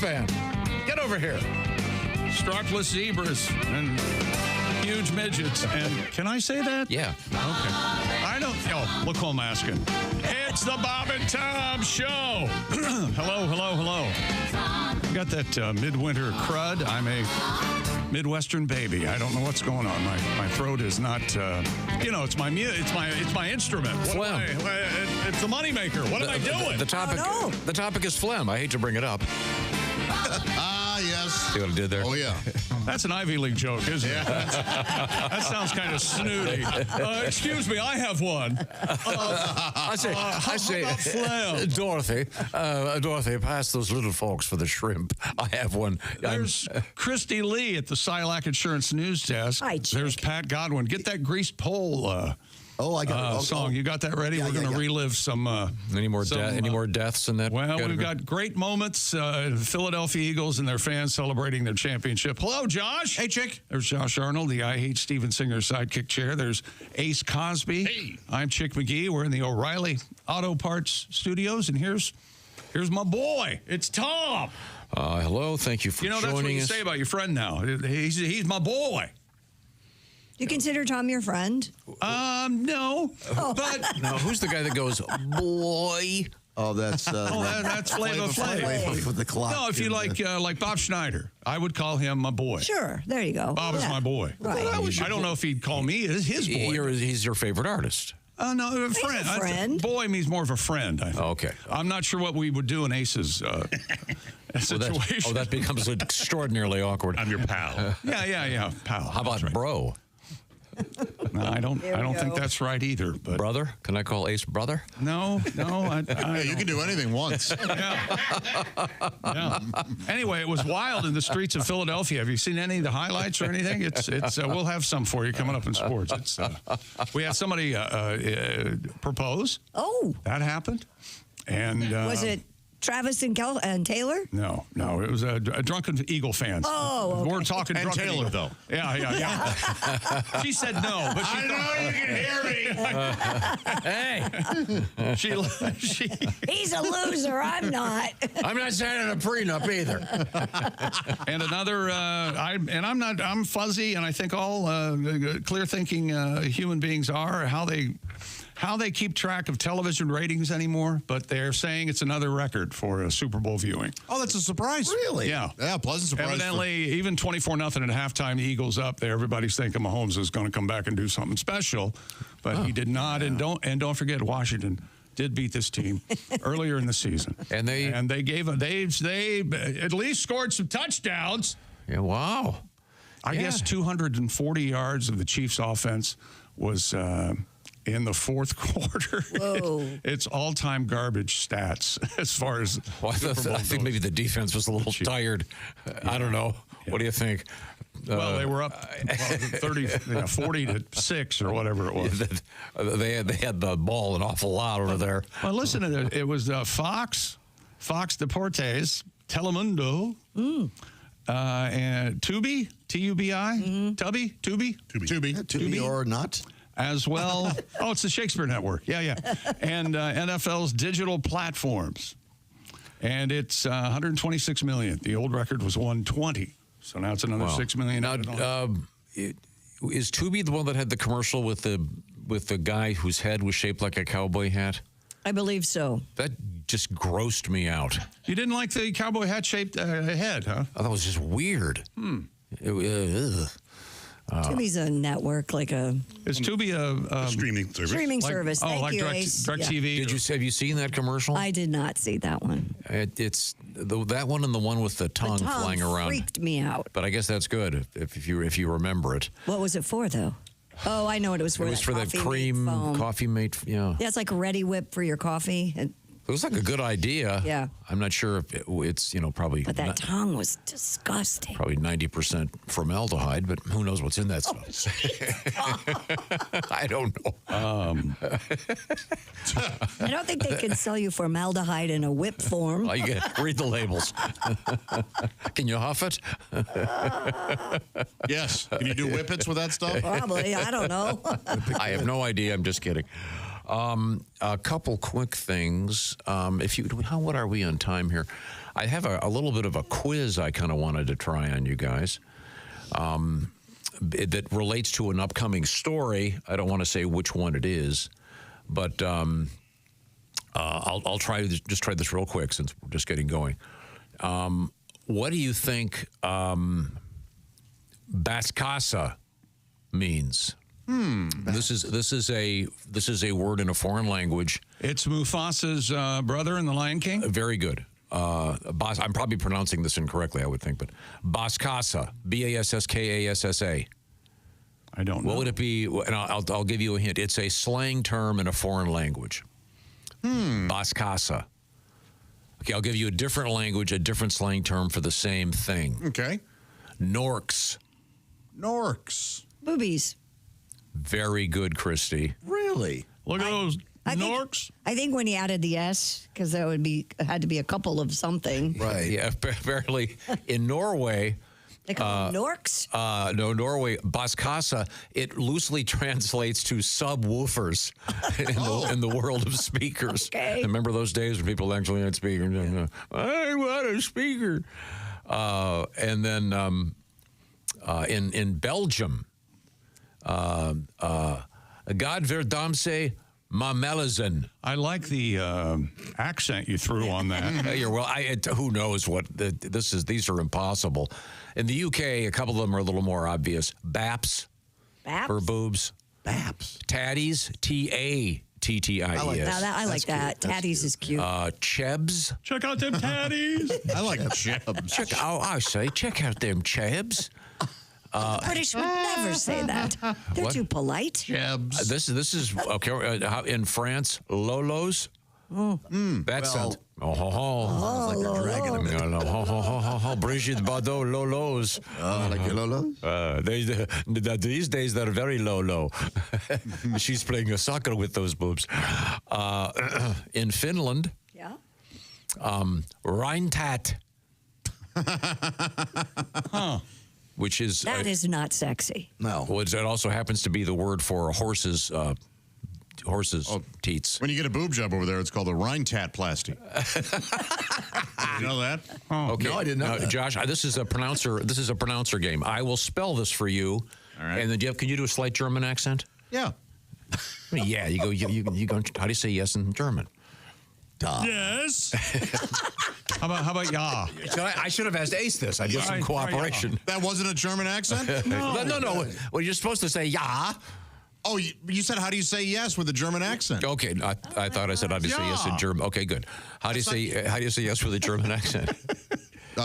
fan. Get over here. Strapless zebras and huge midgets. And can I say that? Yeah. Okay. I don't. Oh, look who I'm asking. It's the Bob and Tom Show. Hello. Got that midwinter crud. I'm a Midwestern baby. I don't know what's going on. My throat is not. It's my instrument. Phlegm. It's the moneymaker. What am I doing? The topic is phlegm. I hate to bring it up. Yes. See what I did there? Oh, yeah. That's an Ivy League joke, isn't it? That sounds kind of snooty. Excuse me, I have one. I say, about phlegm? Dorothy, pass those little forks for the shrimp. I have one. There's Christy Lee at the Silac Insurance News Desk. Hi, Chick. There's Pat Godwin. Get that greased pole I got it. song. You got that ready? We're going to relive some... Any more deaths in that? Well, category? we've got great moments. Philadelphia Eagles and their fans celebrating their championship. Hello, Josh. Hey, Chick. There's Josh Arnold, the I Hate Steven Singer sidekick chair. There's Ace Cosby. Hey. I'm Chick McGee. We're in the O'Reilly Auto Parts studios, and here's my boy. It's Tom. Hello. Thank you for joining us. That's what you say about your friend now. He's my boy. Do you consider Tom your friend? No. But Now, who's the guy that goes, boy? Oh, that's that's Flavor Flav. with the clock. No, if you like Bob Schneider, I would call him my boy. Sure. There you go. Bob is my boy. Right. I don't know if he'd call me his boy. He's your favorite artist. No, a friend. a friend. Boy means more of a friend, I think. Okay. I'm not sure what we would do in Ace's situation. That becomes extraordinarily awkward. I'm your pal. Yeah, pal. How about bro? No, I don't There we think go. that's right either. But Brother? Can I call Ace brother? no. You can do anything once. Yeah. Anyway, it was wild in the streets of Philadelphia. Have you seen any of the highlights or anything? It's we'll have some for you coming up in sports. We had somebody propose. Oh, That happened. And was it Travis and Taylor? No, it was a drunken Eagle fans. Oh, okay. We're talking And drunken Taylor, Eagle. though. Yeah. She said no, but she you can hear me. Hey, she He's a loser. I'm not. I'm not signing a prenup either. and another. I'm fuzzy, and I think all clear-thinking human beings are how they keep track of television ratings anymore, but they're saying it's another record for Super Bowl viewing. Oh, that's a surprise. Really? Yeah. Yeah, pleasant surprise. Evidently, even 24-0 at halftime, the Eagles up there. Everybody's thinking Mahomes is going to come back and do something special, but he did not. Yeah. And don't forget, Washington did beat this team earlier in the season, And they at least scored some touchdowns. Yeah, wow. I guess 240 yards of the Chiefs' offense was in the fourth quarter. Whoa. It's all-time garbage stats as far as Well, I think maybe the defense was a little tired. I don't know. What do you think? Well, they were up 40-6 or whatever it was. They had the ball an awful lot over there. Well, listen to this. It was Fox Deportes, Telemundo, and Tubi, T-U-B-I, Tubi or not. as well. Oh, it's the Shakespeare Network. Yeah. And NFL's digital platforms. And it's 126 million. The old record was 120. So now it's another 6 million. Now, is Tubi the one that had the commercial with the guy whose head was shaped like a cowboy hat? I believe so. That just grossed me out. You didn't like the cowboy hat-shaped head, huh? I thought it was just weird. Tubi's a network, like a Is Tubi a Streaming service. streaming service. Oh, Thank like you, Ace. Direct Yeah. TV? Have you seen that commercial? I did not see that one. It's that one and the one with the tongue The tongue flying around. freaked me out. But I guess that's good if you remember it. What was it for, though? Oh, I know what it was for. It was for that coffee cream mate foam. coffee mate. Yeah. Yeah, it's like a Ready Whip for your coffee. It was like a good idea. Yeah. I'm not sure if it's probably But that tongue was disgusting. probably 90% formaldehyde, but who knows what's in that stuff? I don't know. I don't think they can sell you formaldehyde in a whip form. You get read the labels. Can you huff it? Yes. Can you do whippets with that stuff? Probably. I don't know. I have no idea. I'm just kidding. A couple quick things. What are we on time here? I have a little bit of a quiz I kind of wanted to try on you guys. That relates to an upcoming story. I don't want to say which one it is, but I'll try to just try this real quick since we're just getting going. What do you think Bascasa means? This is a word in a foreign language. It's Mufasa's brother in The Lion King? Very good. I'm probably pronouncing this incorrectly, I would think, but Bascasa, Basskassa. I don't know. What would it be? And I'll give you a hint. It's a slang term in a foreign language. Bascasa. Okay, I'll give you a different language, a different slang term for the same thing. Okay. Norks. Boobies. Very good, Christy. Really? Look at those I think- Norks. I think when he added the S, because that had to be a couple of something. Right. Yeah, apparently in Norway. They call them Norks. No, Norway, Bascasa, it loosely translates to subwoofers in the world of speakers. Okay. Remember those days when people actually had speakers? Yeah. I want a speaker. And then in Belgium, Godverdamse Mamelazen. I like the accent you threw on that. Who knows what this is? These are impossible. In the UK, a couple of them are a little more obvious. Baps for boobs. Baps. Tatties, Tatties. I like that. Now I like that. Tatties is cute. Chebs. Check out them tatties. I like Chebs. Check out them chebs. British would never say that. They're What? too polite. Chebs. This is okay. In France, lolos. That sounds. Sounds like a dragon. Brigitte Bardot, lolos. Like your Lolo? These days they're very low. She's playing a soccer with those boobs. In Finland, Yeah. Reintat. Which is That is not sexy. No. well, it also happens to be the word for a horse's teats. When you get a boob job over there, it's called a Rheintat-plasty. You know that? Okay, No, I didn't know now, that. Josh, this is a pronouncer game. I will spell this for you. All right. And then, Jeff, can you do a slight German accent? Yeah. Yeah, you go. How do you say yes in German? Yes. How about ya? I should have asked Ace this. I get some Right, cooperation. That wasn't a German accent? No. Well, you're supposed to say yeah. Oh, you said, how do you say yes with a German accent? Okay, I thought I said how do you say yes in Yeah. German. Okay, good. How do you say yes with a German accent?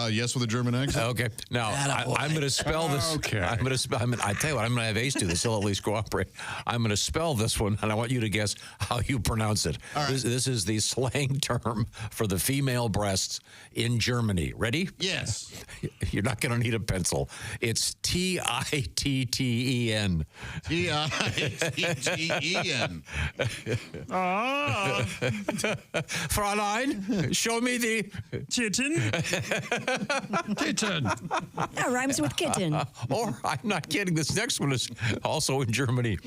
Yes with a German accent? Okay. Now I'm going to spell this. Okay. I'm going to spell. I tell you what. I'm going to have Ace do this. He'll at least cooperate. I'm going to spell this one, and I want you to guess how you pronounce it. All right. This is the slang term for the female breasts in Germany. Ready? Yes. You're not going to need a pencil. It's Titten. Titten. Fräulein, show me the. Kitten. Kitten. That rhymes with kitten. Or I'm not kidding. This next one is also in Germany.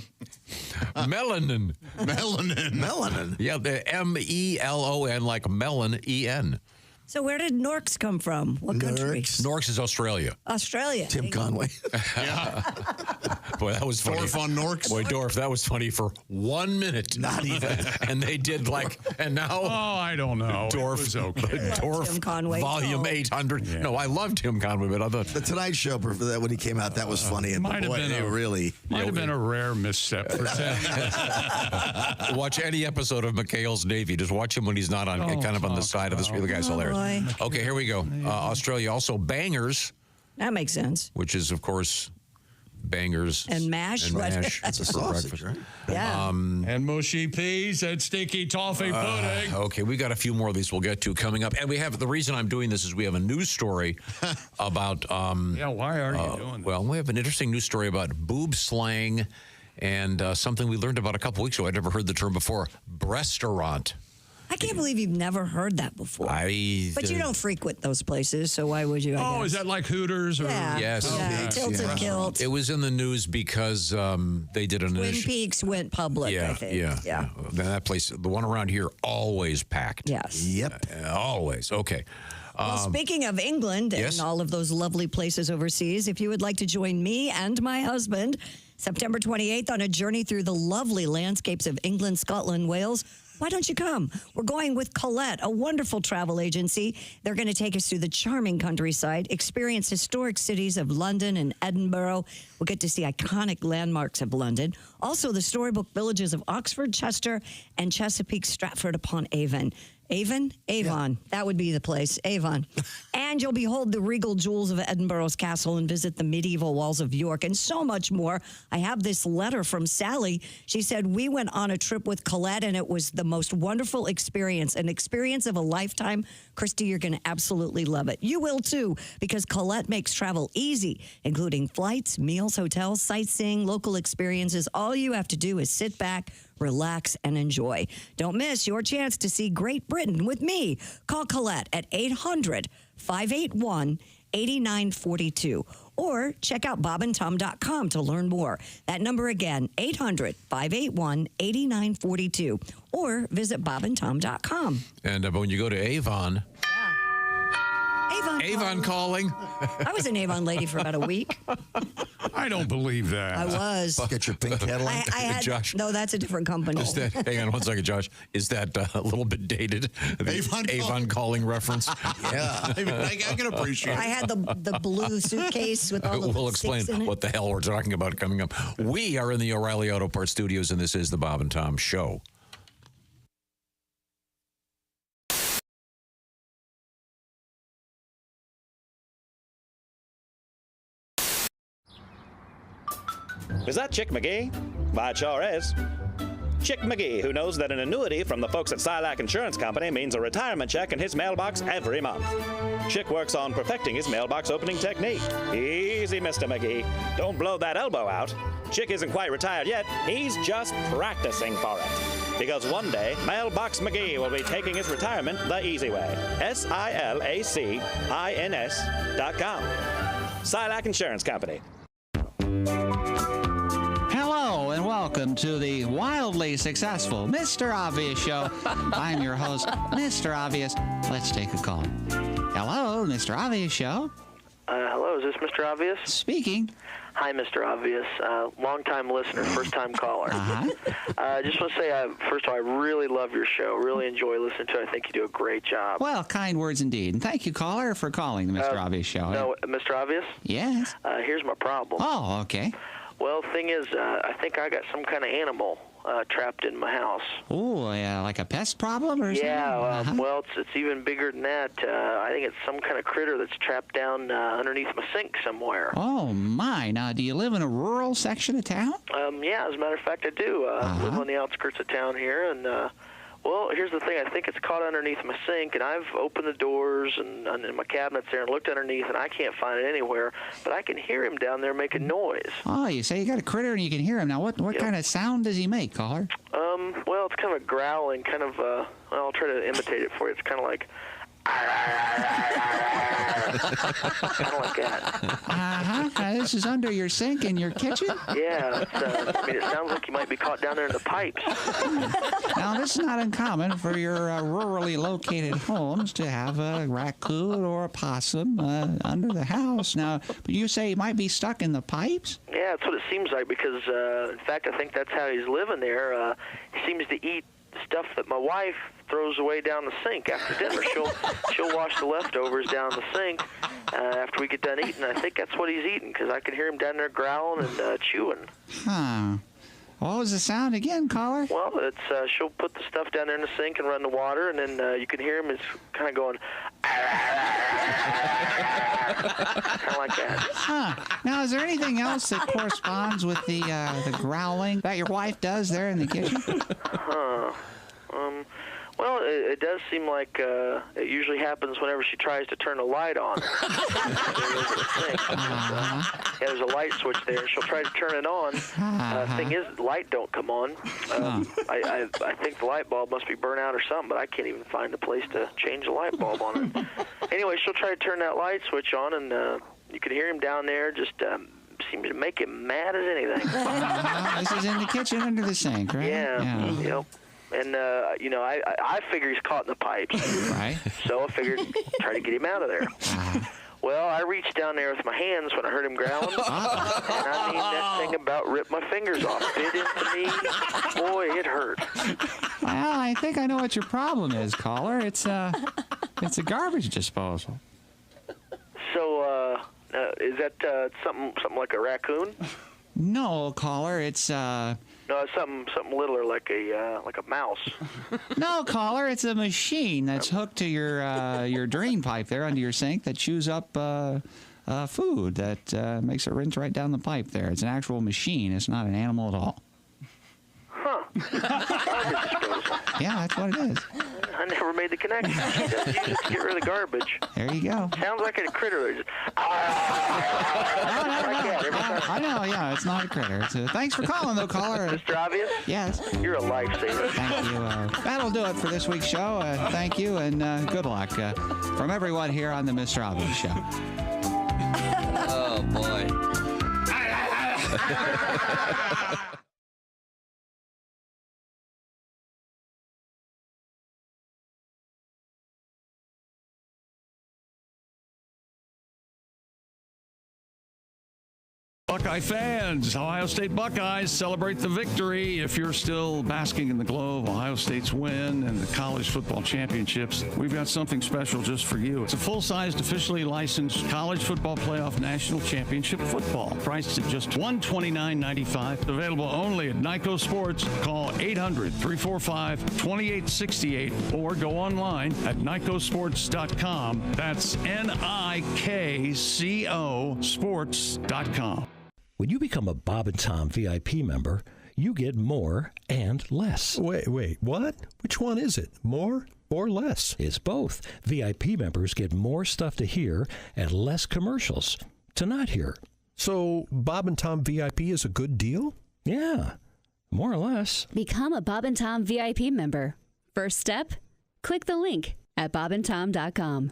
Melanin. Melanin. Yeah, the MELON, like melon, EN. So where did Norks come from? What country? Norks is Australia. Australia. Tim Conway. Boy, that was funny. Dorf on Norks. Boy, Dorf, that was funny for 1 minute. Not even. And they did Oh, and now I don't know. Dorf, It was okay. Dorf, Tim Conway. volume Oh. 800. Yeah. No, I loved Tim Conway, but I thought. The Tonight Show, for that when he came out, that was funny. And Might have boy, been it a- really. Might have been a rare misstep for Tim. Watch any episode of McHale's Navy. Just watch him when he's not on, kind of on the side of the screen. The guy's hilarious. boy. Okay, here we go. Australia also bangers, That makes sense. which is of course bangers And mash, And right? mash. That's a for sausage, breakfast. right? Yeah. And mushy peas and sticky toffee pudding. Okay, we got a few more of these we'll get to coming up, and we have the reason I'm doing this is we have a news story about. Yeah, why are you doing that? Well, we have an interesting news story about boob slang, and something we learned about a couple weeks ago. I'd never heard the term before. Breastaurant. I can't believe you've never heard that before. But you don't frequent those places, so why would you? I Oh, guess? is that like Hooters? Or Yeah. Yes. Yeah. Tilted Kilt. It was in the news because they did an Twin initiative. Peaks went public, I think. Yeah. That place, the one around here, always packed. Yes. Yep. Always. Okay. Well, speaking of England yes? and all of those lovely places overseas, if you would like to join me and my husband September 28th on a journey through the lovely landscapes of England, Scotland, Wales, why don't you come? We're going with Colette, a wonderful travel agency. They're going to take us through the charming countryside, experience historic cities of London and Edinburgh. We'll get to see iconic landmarks of London. Also, the storybook villages of Oxford, Chester, and Chesapeake, Stratford-upon-Avon. Avon? Avon. Yeah. That would be the place. Avon. And you'll behold the regal jewels of Edinburgh's castle and visit the medieval walls of York and so much more. I have this letter from Sally. She said, we went on a trip with Colette and it was the most wonderful experience, an experience of a lifetime. Christy, you're going to absolutely love it. You will too, because Colette makes travel easy, including flights, meals, hotels, sightseeing, local experiences. All you have to do is sit back, relax, and enjoy. Don't miss your chance to see Great Britain with me. Call Colette at 800-581-8942 or check out bobandtom.com to learn more. That number again, 800-581-8942 or visit bobandtom.com. And when you go to Avon... Avon calling. I was an Avon lady for about a week. I don't believe that. I was. Get your pink Cadillac. I had, Josh. No, that's a different company. Hang on one second, Josh. Is that a little bit dated? The Avon calling reference? Yeah, I can appreciate it. I had the blue suitcase with all the We'll explain what the hell we're talking about coming up. We are in the O'Reilly Auto Parts Studios, and this is the Bob and Tom Show. Is that Chick McGee? Why, it sure is. Chick McGee, who knows that an annuity from the folks at Slang Insurance Company means a retirement check in his mailbox every month. Chick works on perfecting his mailbox opening technique. Easy, Mr. McGee. Don't blow that elbow out. Chick isn't quite retired yet. He's just practicing for it. Because one day, Mailbox McGee will be taking his retirement the easy way. SILACINS.com. Slang Insurance Company. Hello and welcome to the wildly successful Mr. Obvious Show. I'm your host, Mr. Obvious. Let's take a call. Hello, Mr. Obvious Show. Hello, is this Mr. Obvious? Speaking. Hi, Mr. Obvious. Long-time listener, first-time caller. Just want to say, first of all, I really love your show. Really enjoy listening to it. I think you do a great job. Well, kind words indeed. And thank you, caller, for calling the Mr. Obvious Show. No, Mr. Obvious? Yes? Here's my problem. Oh, okay. Well, the thing is, I think I got some kind of animal trapped in my house. Oh, yeah, like a pest problem or something? Yeah, well, it's even bigger than that. I think it's some kind of critter that's trapped down underneath my sink somewhere. Oh, my. Now, do you live in a rural section of town? Yeah, as a matter of fact, I do. I live on the outskirts of town here, and... well, here's the thing. I think it's caught underneath my sink, and I've opened the doors and my cabinets there and looked underneath, and I can't find it anywhere. But I can hear him down there making noise. Oh, you say you got a critter and you can hear him. Now, what kind of sound does he make, caller? Well, it's kind of a growling, kind of, well, I'll try to imitate it for you. It's kind of like... kind of like that. This is under your sink in your kitchen? Yeah, I mean, it sounds like you might be caught down there in the pipes. Now, this is not uncommon for your rurally located homes to have a raccoon or a possum under the house. Now, but you say he might be stuck in the pipes? Yeah, that's what it seems like because, in fact, I think that's how he's living there. He seems to eat stuff that my wife throws away down the sink after dinner. She'll wash the leftovers down the sink after we get done eating. I think that's what he's eating because I can hear him down there growling and chewing. Huh. What was the sound again, caller? Well, it's she'll put the stuff down there in the sink and run the water, and then you can hear him. It's kind of going, kind of like that. Huh. Now, is there anything else that corresponds with the growling that your wife does there in the kitchen? Well, it does seem like it usually happens whenever she tries to turn a light on. Yeah, there's a light switch there, and she'll try to turn it on. Thing is, the light don't come on. I think the light bulb must be burnt out or something, but I can't even find a place to change the light bulb on it. Anyway, she'll try to turn that light switch on, and you can hear him down there just... seems to make him mad as anything. This is in the kitchen under the sink, right? Yeah. Yep. And, I figure he's caught in the pipes. Right. So I figured try to get him out of there. Well, I reached down there with my hands when I heard him growling. And I mean, that thing about ripped my fingers off. Bit into me. Boy, it hurt. Well, I think I know what your problem is, caller. It's a garbage disposal. So, is that something like a raccoon? No, caller. It's No, it's something littler like a mouse. No, caller. It's a machine that's hooked to your drain pipe there under your sink that chews up food that makes it rinse right down the pipe there. It's an actual machine. It's not an animal at all. Huh. Garbage disposal. Yeah, that's what it is. I never made the connection. She doesn't use it to get rid of the garbage. There you go. Sounds like a critter. Just, I know, yeah, it's not a critter. Thanks for calling, though, caller. Mr. Obvious? Yes. You're a lifesaver. Thank you. That'll do it for this week's show. Thank you, and good luck from everyone here on the Mr. Obvious Show. Oh, boy. Buckeye fans, Ohio State Buckeyes celebrate the victory. If you're still basking in the glow of Ohio State's win and the college football championships, we've got something special just for you. It's a full-sized, officially licensed college football playoff national championship football, priced at just $129.95. Available only at Nyco Sports. Call 800-345-2868 or go online at nycosports.com. That's NIKCO sports.com. When you become a Bob and Tom VIP member, you get more and less. Wait, what? Which one is it? More or less? It's both. VIP members get more stuff to hear and less commercials to not hear. So Bob and Tom VIP is a good deal? Yeah, more or less. Become a Bob and Tom VIP member. First step, click the link at bobandtom.com.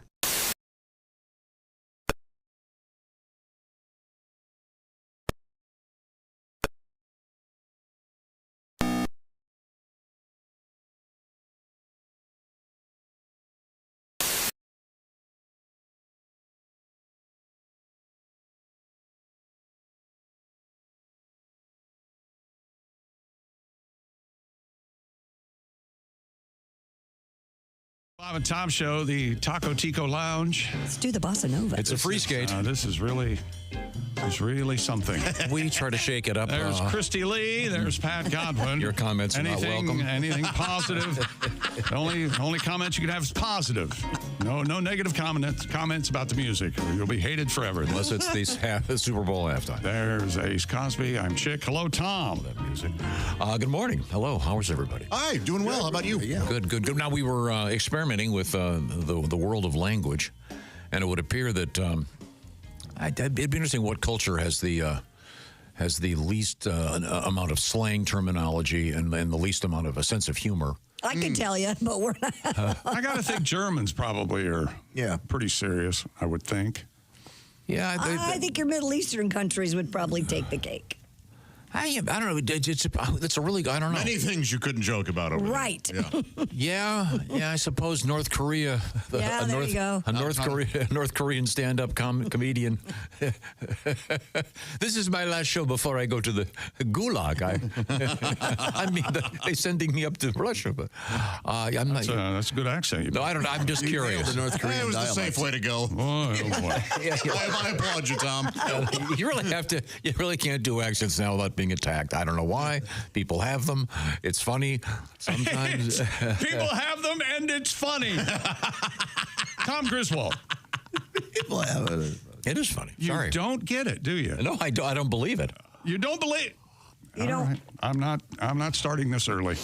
Bob and Tom Show, the Taco Tico Lounge. Let's do the bossa nova. It's a free skate. This is really something. We try to shake it up. There's Christy Lee. There's Pat Godwin. Your comments are not welcome. Anything positive? The only comments you can have is positive. No negative comments about the music. You'll be hated forever. Unless it's the Super Bowl halftime. There's Ace Cosby. I'm Chick. Hello, Tom. That music. Good morning. Hello. How's everybody? Hi, doing well. How about you? Yeah. Good. Now, we were experimenting with the world of language, and it would appear that it'd be interesting what culture has the least amount of slang terminology and the least amount of a sense of humor. I can tell you, but we're not. I got to think Germans probably are pretty serious, I would think. Yeah. I think your Middle Eastern countries would probably take the cake. I don't know. It's a really, I don't know. Many things you couldn't joke about over there. Right. Yeah, I suppose North Korea. There you go. A North Korean stand-up comedian. This is my last show before I go to the gulag. I mean, they're sending me up to Russia, but I'm not. That's a good accent. No, I don't. I'm just curious. The North Korean was dialect. The safe way to go. Oh boy. I applaud you, Tom. You really have to. You really can't do accents now without being attacked. I don't know why. People have them. It's funny. Sometimes people have them, and it's funny. Tom Griswold. People have it. It is funny. Sorry. You don't get it, do you? No, I don't believe it. You don't believe. You don't. Right. I'm not starting this early.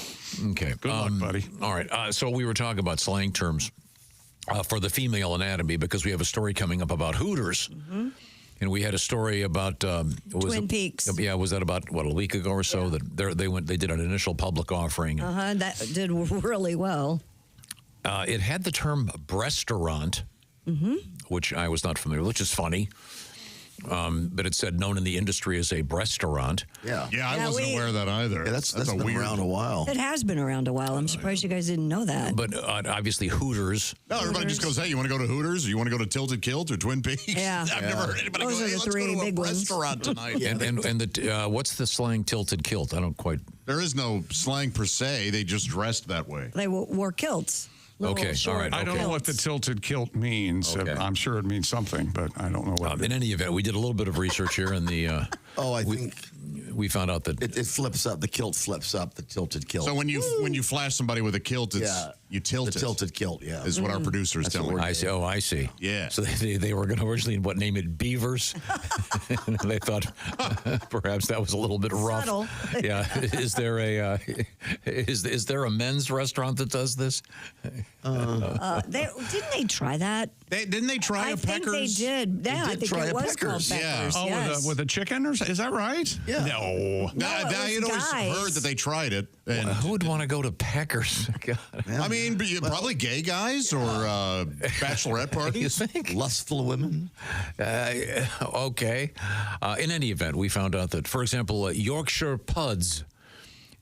Okay. Good luck, buddy. All right. So we were talking about slang terms for the female anatomy because we have a story coming up about Hooters. Mm-hmm. And we had a story about Twin Peaks. Yeah, was that about a week ago or so that they did an initial public offering. That did really well. It had the term breastaurant, which I was not familiar with, which is funny. but it said known in the industry as a restaurant. Yeah, I wasn't aware of that either. Yeah, that's a been weird. around a while. It has been around a while. I'm surprised you guys didn't know that. But obviously Hooters. No, everybody just goes, hey, you want to go to Hooters? Or you want to go to Tilted Kilt or Twin Peaks? Yeah. I've never heard anybody Those go, are hey, the let's three go to big a ones. restaurant tonight. And what's the slang tilted kilt? I don't quite. There is no slang per se. They just dressed that way. They wore kilts. Okay, all right. I don't know what the tilted kilt means. Okay. I'm sure it means something, but I don't know what. In any event, we did a little bit of research here, and I think we found out that it flips up. The kilt flips up. The tilted kilt. So when you flash somebody with a kilt, you tilt the it. tilted kilt. Yeah, Is what our producer is That's telling what me. I see. Oh, I see. Yeah. So they were going to originally name it Beavers. They thought perhaps that was a little bit rough. Subtle. Yeah. Is there a men's restaurant that does this? Didn't they try that? Didn't they try I a think Peckers? they did. Yeah, I think try it a was called Peckers. Peckers. Yeah. Oh, Yes. with a chicken, or is that right? Yeah. No. I had always guys. heard that they tried it. And Who would want to go to Peckers? God. I mean, probably gay guys or bachelorette You parties. think? Lustful women. Okay. In any event, we found out that, for example, Yorkshire puds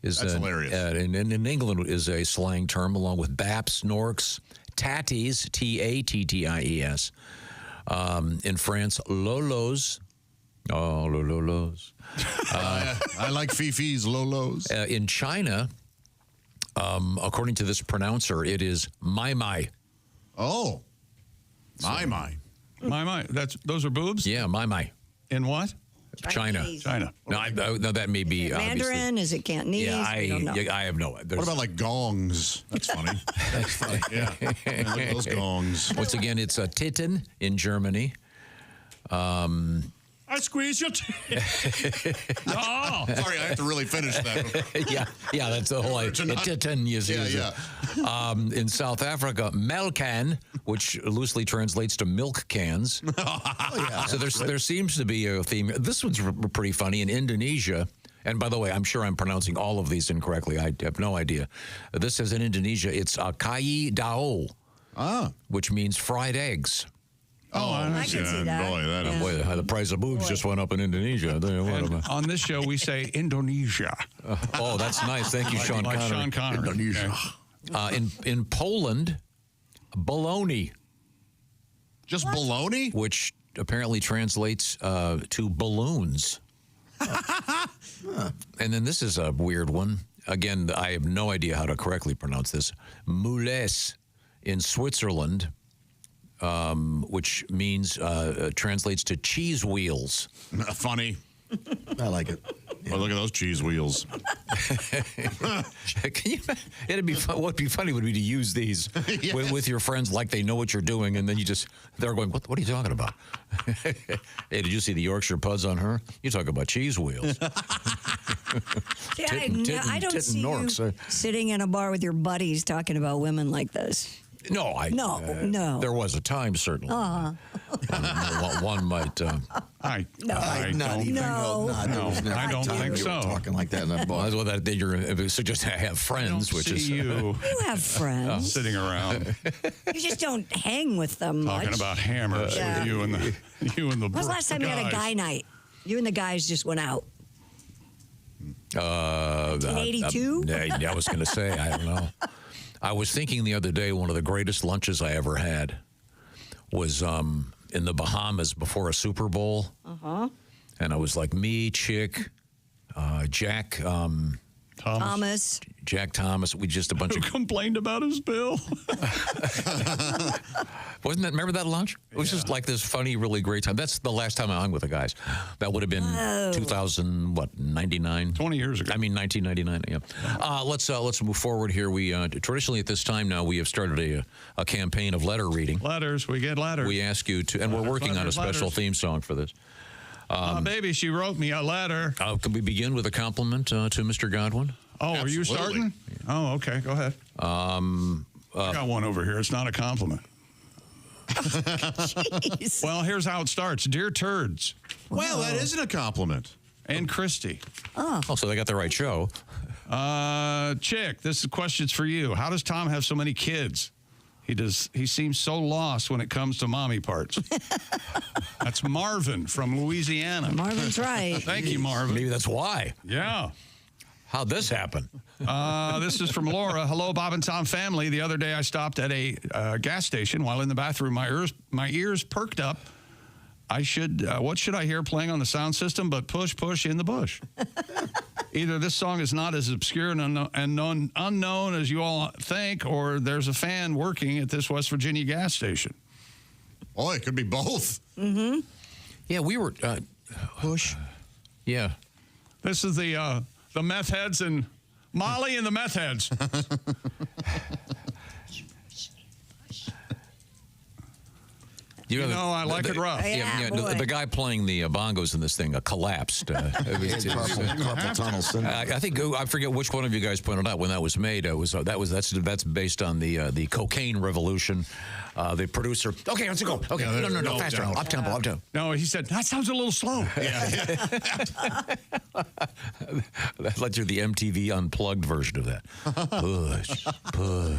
is That's hilarious. In England is a slang term, along with baps, norks, tatties, tatties. In France, lolos. Oh, lolos. I like Fifi's Lolos. In China, according to this pronouncer, it is mai. Oh, my. My. Those are boobs? Yeah, mai. In what? China. Chinese. China. No, that may be Mandarin? Is it Cantonese? Yeah, We don't know. I have no. What about like gongs? That's funny. That's funny. Yeah. Look at those gongs. Once again, it's a titten in Germany. I squeeze your Oh. Sorry, I have to really finish that. yeah, that's the whole idea. Titten is in South Africa, melkan, which loosely translates to milk cans. So there seems to be a theme. This one's pretty funny. In Indonesia, and by the way, I'm sure I'm pronouncing all of these incorrectly. I have no idea. This says in Indonesia, it's kai dao, which means fried eggs. Oh, I can see that. Boy, that is. Boy, the price of boobs just went up in Indonesia. And on this show, we say Indonesia. Oh, that's nice. Thank you, Sean like Connery. Sean Connery. Indonesia. Okay. In Poland, baloney, Just baloney? which apparently translates to balloons. And then this is a weird one. Again, I have no idea how to correctly pronounce this. Moules in Switzerland, which means translates to cheese wheels. Funny. I like it. Well, look at those cheese wheels. Can you? It'd be fun. What'd be funny would be to use these with your friends, like they know what you're doing, and then they're going, "What are you talking about?" Hey, did you see the Yorkshire puds on her? You talk about cheese wheels. Yeah, I don't tittin' see norks. you sitting in a bar with your buddies talking about women like this. No. There was a time, certainly. One might. I Not even. No. I don't think so. Talking like that in that bar. That's what that you're suggest I have friends, which is you You have friends. sitting around You just don't hang with them talking much. about hammers Yeah. with you and the. When was the last time you had a guy night? You and the guys just went out. 1982? I was going to say, I don't know. I was thinking the other day, one of the greatest lunches I ever had was in the Bahamas before a Super Bowl. And I was like, me, Chick, Jack, Thomas. Jack Thomas. We just a bunch Who of. complained about his bill? Wasn't that? Remember that lunch? It was just like this funny, really great time. That's the last time I hung with the guys. That would have been 99? 20 years ago. I mean, 1999. Yeah. Let's move forward here. We traditionally at this time now we have started a campaign of letter reading. Letters. We get letters. We ask you to, and we're working on a special theme song for this. Baby, she wrote me a letter. Can we begin with a compliment to Mr. Godwin? Oh, Absolutely. are you starting? Oh, okay. Go ahead. I got one over here. It's not a compliment. Well, here's how it starts. Dear Turds. Well, that isn't a compliment. And Christy. Oh, so they got the right show. Chick, this question's for you. How does Tom have so many kids? He seems so lost when it comes to mommy parts. That's Marvin from Louisiana. Marvin's right. Thank you, Marvin. Maybe that's why. Yeah. How'd this happen? This is from Laura. Hello, Bob and Tom family. The other day I stopped at a gas station. While in the bathroom, my ears perked up. What should I hear playing on the sound system but Push, Push in the Bush? Either this song is not as obscure and unknown as you all think, or there's a fan working at this West Virginia gas station. Oh, it could be both. Mm-hmm. Yeah, we were... Push. Yeah. This is the meth heads and Molly and the meth heads. I like it rough. The guy playing the bongos in this thing collapsed. Carpal tunnel syndrome. I forget which one of you guys pointed out when that was made. That's based on the cocaine revolution. The producer. Okay, let's go. Okay, no, faster, up tempo. No, he said that sounds a little slow. That's like the MTV unplugged version of that. Push.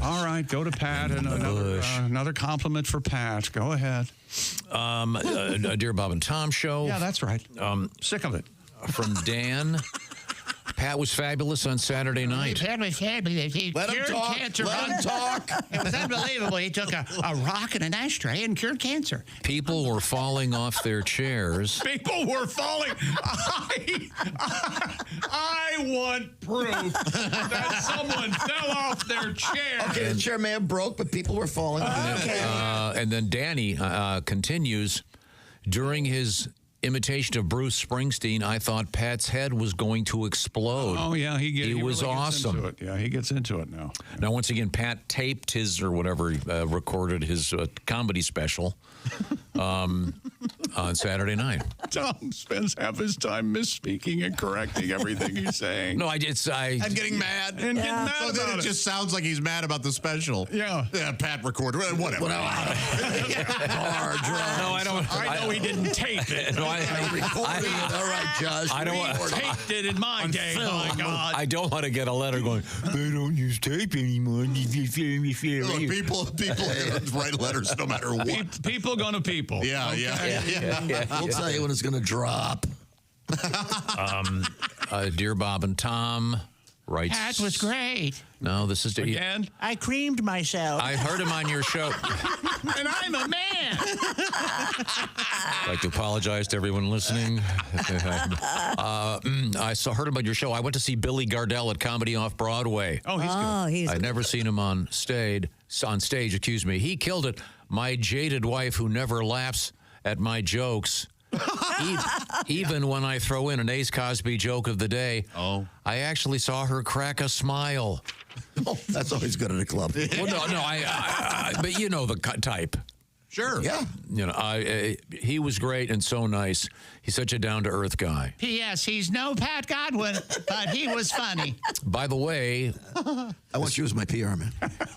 All right, go to Pat and another compliment for Pat. Go ahead. Dear Bob and Tom show. Yeah, that's right. Sick of it. From Dan. Pat was fabulous on Saturday night. Pat was fabulous. He Let him cured talk. cancer. Let him talk. It was unbelievable. He took a rock and an ashtray and cured cancer. People were falling off their chairs. People were falling. I want proof that someone fell off their chair. Okay, the chair may have broke, but people were falling. And then Danny continues, during his imitation of Bruce Springsteen, I thought Pat's head was going to explode. Oh, yeah. He was really awesome. Gets into it. Yeah, he gets into it now. Now, once again, Pat taped his, or whatever, recorded his comedy special on Saturday night. Tom spends half his time misspeaking and correcting everything he's saying. No, I'm getting mad. And getting mad so then about it just sounds like he's mad about the special. Yeah. Pat recorded. Whatever. No, I don't. I know he didn't tape it. No, I recorded it. All right, Josh. I don't want. Taped it in my day. My God. I don't want to get a letter going, they don't use tape anymore. Look, people write letters no matter what. People gonna people. Yeah, Yeah. We'll tell you when it's going to drop. Dear Bob and Tom writes. Pat was great. No, this is Again? I creamed myself. I heard him on your show. And I'm a man. I'd like to apologize to everyone listening. I heard him on your show. I went to see Billy Gardell at Comedy Off Broadway. Oh, he's good. I'd never seen him on stage. He killed it. My jaded wife, who never laughs at my jokes, even when I throw in an Ace Cosby joke of the day, I actually saw her crack a smile. Oh, that's always good at a club. Well, no, but you know the type. Sure. Yeah. He was great and so nice. He's such a down-to-earth guy. P.S. He's no Pat Godwin, but he was funny. By the way, I want you as my PR man.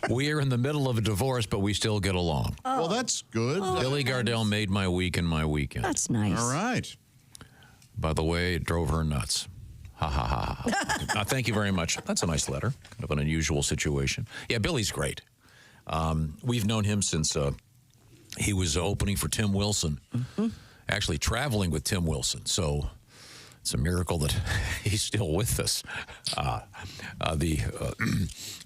we are in the middle of a divorce, but we still get along. Well, that's good. Billy Gardell made my week and my weekend. That's nice. All right. By the way, it drove her nuts. Ha, ha, ha, ha. Thank you very much. That's a nice letter. Kind of an unusual situation. Yeah, Billy's great. We've known him since he was opening for Tim Wilson. Mm-hmm. Actually traveling with Tim Wilson. So it's a miracle that he's still with us.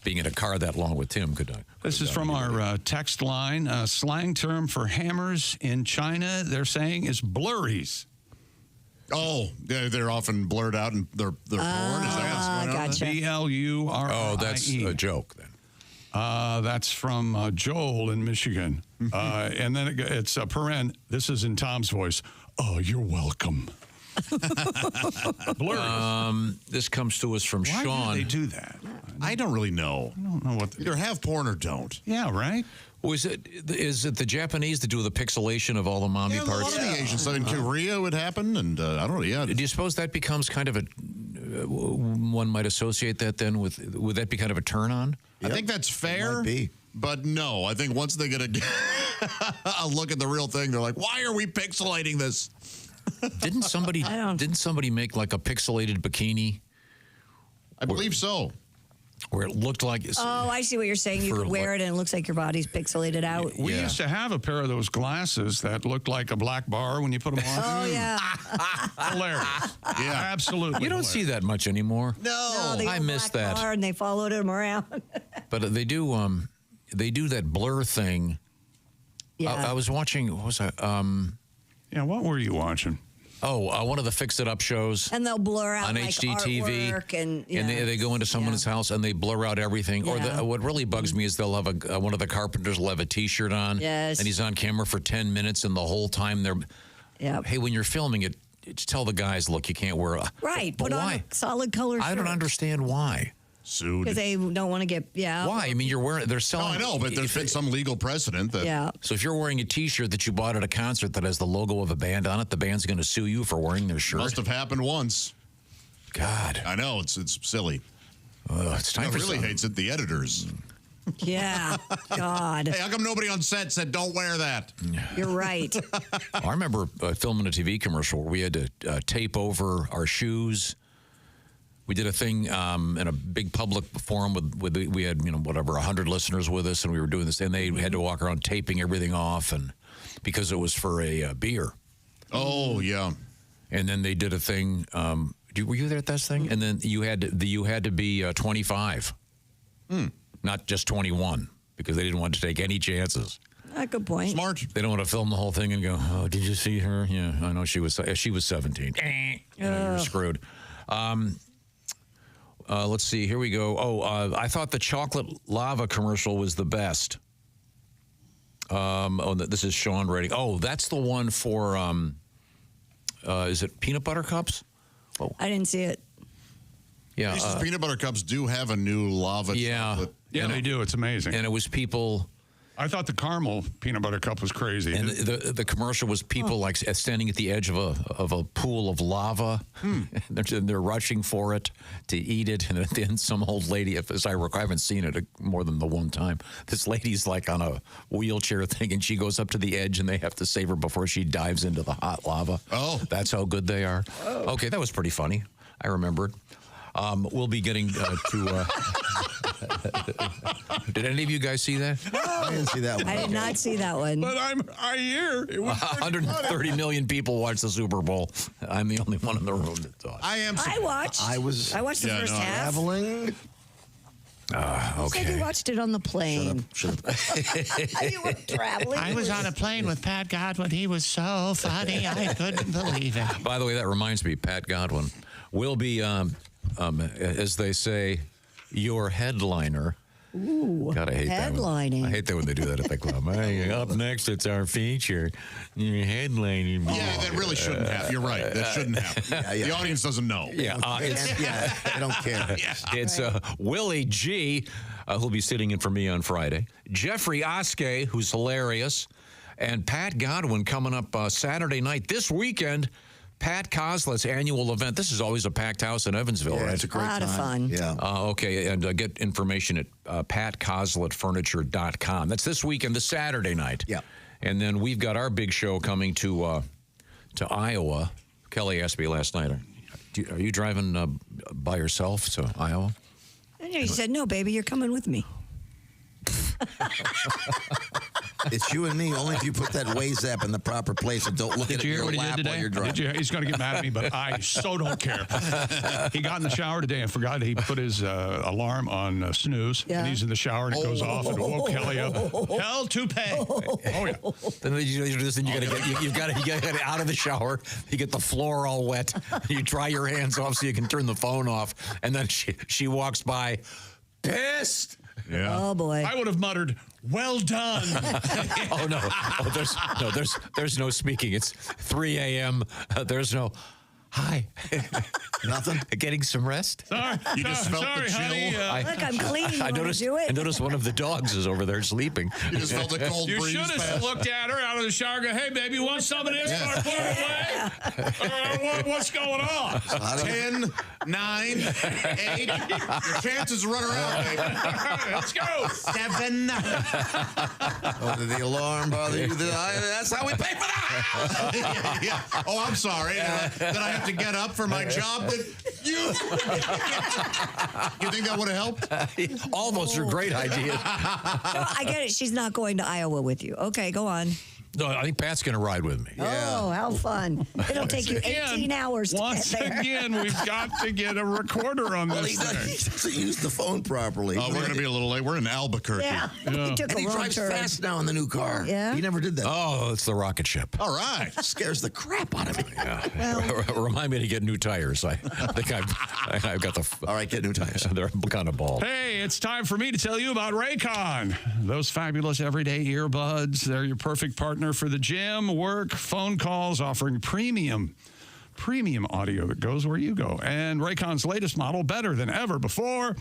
Being in a car that long with Tim could. This is from our text line. Slang term for hammers in China, they're saying, is blurries. Oh, they're often blurred out and they're porn. Is that what's going on? Gotcha. BLURRIE. Oh, that's a joke then. That's from Joel in Michigan. And then it's a paren. This is in Tom's voice. Oh, you're welcome. Blurries. This comes to us from Why Sean. do they do that? I don't really know. I don't know what. Either have porn or don't. Yeah, right? Well, is it the Japanese that do the pixelation of all the mommy A parts? lot of the Asian stuff. In Korea would happen, and I don't know. Yeah. Do you suppose that becomes kind of a one might associate that then with, would that be kind of a turn on? I think that's fair. But no, I think once they get a look at the real thing, they're like, why are we pixelating this? Didn't somebody make like a pixelated bikini? I believe so. where it looked like. Oh, I see what you're saying. You could wear it and it looks like your body's pixelated out. We used to have a pair of those glasses that looked like a black bar when you put them on. Oh, yeah. Hilarious. Yeah, absolutely. You don't see that much anymore. No, they I miss that. Car and they followed him around. But they do that blur thing. Yeah. I was watching. What was I? Yeah, what were you watching? Oh, one of the Fix It Up shows. And they'll blur out on like HGTV, artwork and they go into someone's house and they blur out everything. Yeah. Or what really bugs me is they'll have one of the carpenters will have a T-shirt on, Yes. and he's on camera for 10 minutes, and the whole time they're, hey, when you're filming it, just tell the guys, look, you can't wear. Right, But put why? on a solid color shirt. I don't understand why. Sued. Because they don't want to get, Why? I mean, you're wearing. They're selling. I know, but there's been some legal precedent that. So if you're wearing a T-shirt that you bought at a concert that has the logo of a band on it, the band's going to sue you for wearing their shirt. Must have happened once. God, I know it's silly. It's time for really hates it. The editors. Yeah, God. Hey, how come nobody on set said don't wear that? You're right. I remember filming a TV commercial where we had to tape over our shoes. We did a thing in a big public forum with we had 100 listeners with us, and we were doing this, and they had to walk around taping everything off, and because it was for a beer. Oh yeah. And then they did a thing. Were you there at that thing? And then you had to be 25, not just 21, because they didn't want to take any chances. Good point. Smart. They don't want to film the whole thing and go, oh, did you see her? Yeah, I know she was 17. You're screwed. Let's see. Here we go. I thought the chocolate lava commercial was the best. This is Sean writing. Oh, that's the one for, is it peanut butter cups? Oh. I didn't see it. Yeah. Reese's peanut butter cups do have a new lava chocolate. Yeah, they do. It's amazing. And it was people. I thought the caramel peanut butter cup was crazy. And the commercial was people like standing at the edge of a pool of lava. They're rushing for it to eat it, and then some old lady, as I recall, I haven't seen it more than the one time. This lady's like on a wheelchair thing, and she goes up to the edge, and they have to save her before she dives into the hot lava. Oh, that's how good they are. Oh. Okay, that was pretty funny. I remember it. We'll be getting to. Did any of you guys see that? No, I didn't see that one. I did not see that one. But I hear it was 130 million people watched the Super Bowl. I'm the only one in the room that thought. I watched. I watched the first half. Traveling. You said you watched it on the plane. Shut up. You were traveling. I was on a plane with Pat Godwin. He was so funny. I couldn't believe it. By the way, that reminds me, Pat Godwin will be, as they say, your headliner. Ooh, God, I hate headlining. that. I hate that when they do that at the club. Hey, up next, it's our feature. You're headlining. Yeah, that really shouldn't happen. You're right. That shouldn't happen. The audience doesn't know. Yeah, I don't care. It's Willie G, who'll be sitting in for me on Friday. Jeffrey Oskey, who's hilarious. And Pat Godwin coming up Saturday night. This weekend, Pat Coslet's annual event. This is always a packed house in Evansville, right? It's a great lot of fun. Yeah. Okay, and get information at patcosletfurniture.com. That's this weekend, this Saturday night. Yeah. And then we've got our big show coming to Iowa. Kelly asked me last night, are you driving by yourself to Iowa? And he said, no, baby, you're coming with me. It's you and me. Only if you put that Waze app in the proper place and don't look at it in your lap while you're driving. He's going to get mad at me, but I so don't care. He got in the shower today and forgot he put his alarm on snooze, and he's in the shower and it goes off and it woke Kelly up. Hell to pay. Oh yeah. Then you got to get out of the shower. You get the floor all wet. You dry your hands off so you can turn the phone off, and then she walks by, pissed. Yeah. Oh boy. I would have muttered, "Well done." Oh no! There's no speaking. It's 3 a.m. There's no hi. Nothing. Getting some rest. Sorry, You just felt the chill. honey. Look, I'm clean. You want to do it? I noticed one of the dogs is over there sleeping. You just felt the cold You breeze should have pass. looked at her out of the shower and go, "Hey, baby, want some of this? Start putting away? What's going on?" 10, 9, 8. Your chances run around, baby. Let's go. 7. Oh, did the alarm bother you? That's how we pay for that. Yeah. Oh, I'm sorry. Did I have have to get up for my job? You think that would have helped? All those are great ideas. No, I get it. She's not going to Iowa with you. Okay, go on. No, I think Pat's going to ride with me. Oh, how fun. It'll take you 18 hours to Once get there. again, we've got to get a recorder on Well, this he thing. doesn't use the phone properly. Oh, we're going to be a little late. We're in Albuquerque. Yeah. He took And a he wrong drives turn. fast now in the new car. Yeah? He never did that. Oh, it's the rocket ship. All right. Scares the crap out of me. Remind me to get new tires. I think I've got the. All right, get new tires. They're kind of bald. Hey, it's time for me to tell you about Raycon. Those fabulous everyday earbuds. They're your perfect partner for the gym, work, phone calls, offering premium audio that goes where you go. And Raycon's latest model, better than ever before.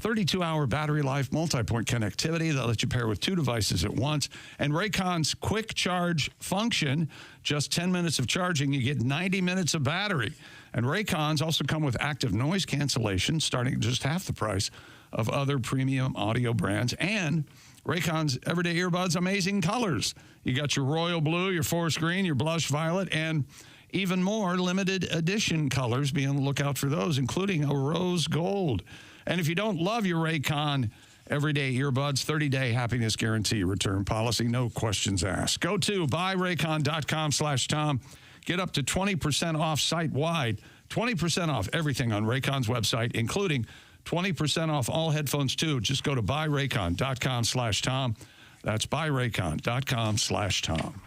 32-hour battery life, multi-point connectivity that lets you pair with 2 devices at once. And Raycon's quick charge function, just 10 minutes of charging, you get 90 minutes of battery. And Raycons also come with active noise cancellation, starting at just half the price of other premium audio brands. And Raycon's everyday earbuds, amazing colors. You got your royal blue, your forest green, your blush violet, and even more limited edition colors. Be on the lookout for those, including a rose gold. And if you don't love your Raycon everyday earbuds, 30-day happiness guarantee return policy, no questions asked. Go to buyraycon.com/Tom. Get up to 20% off site-wide, 20% off everything on Raycon's website, including 20% off all headphones, too. Just go to buyraycon.com/Tom. That's buyraycon.com/Tom.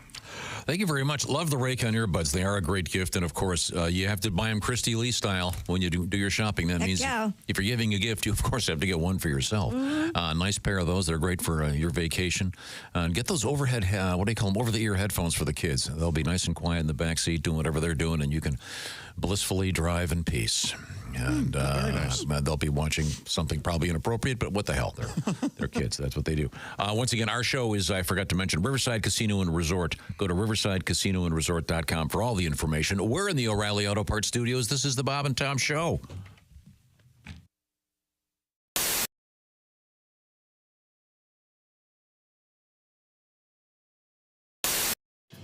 Thank you very much. Love the Raycon earbuds. They are a great gift. And, of course, you have to buy them Christy Lee style when you do your shopping. That means if you're giving a gift, you, of course, have to get one for yourself. Nice pair of those. They're great for your vacation. And get those overhead, what do you call them, over-the-ear headphones for the kids. They'll be nice and quiet in the back seat doing whatever they're doing, and you can blissfully drive in peace. And they'll be watching something probably inappropriate, but what the hell? They're kids. That's what they do. Once again, our show is, I forgot to mention, Riverside Casino and Resort. Go to riversidecasinoandresort.com for all the information. We're in the O'Reilly Auto Parts Studios. This is the Bob and Tom Show.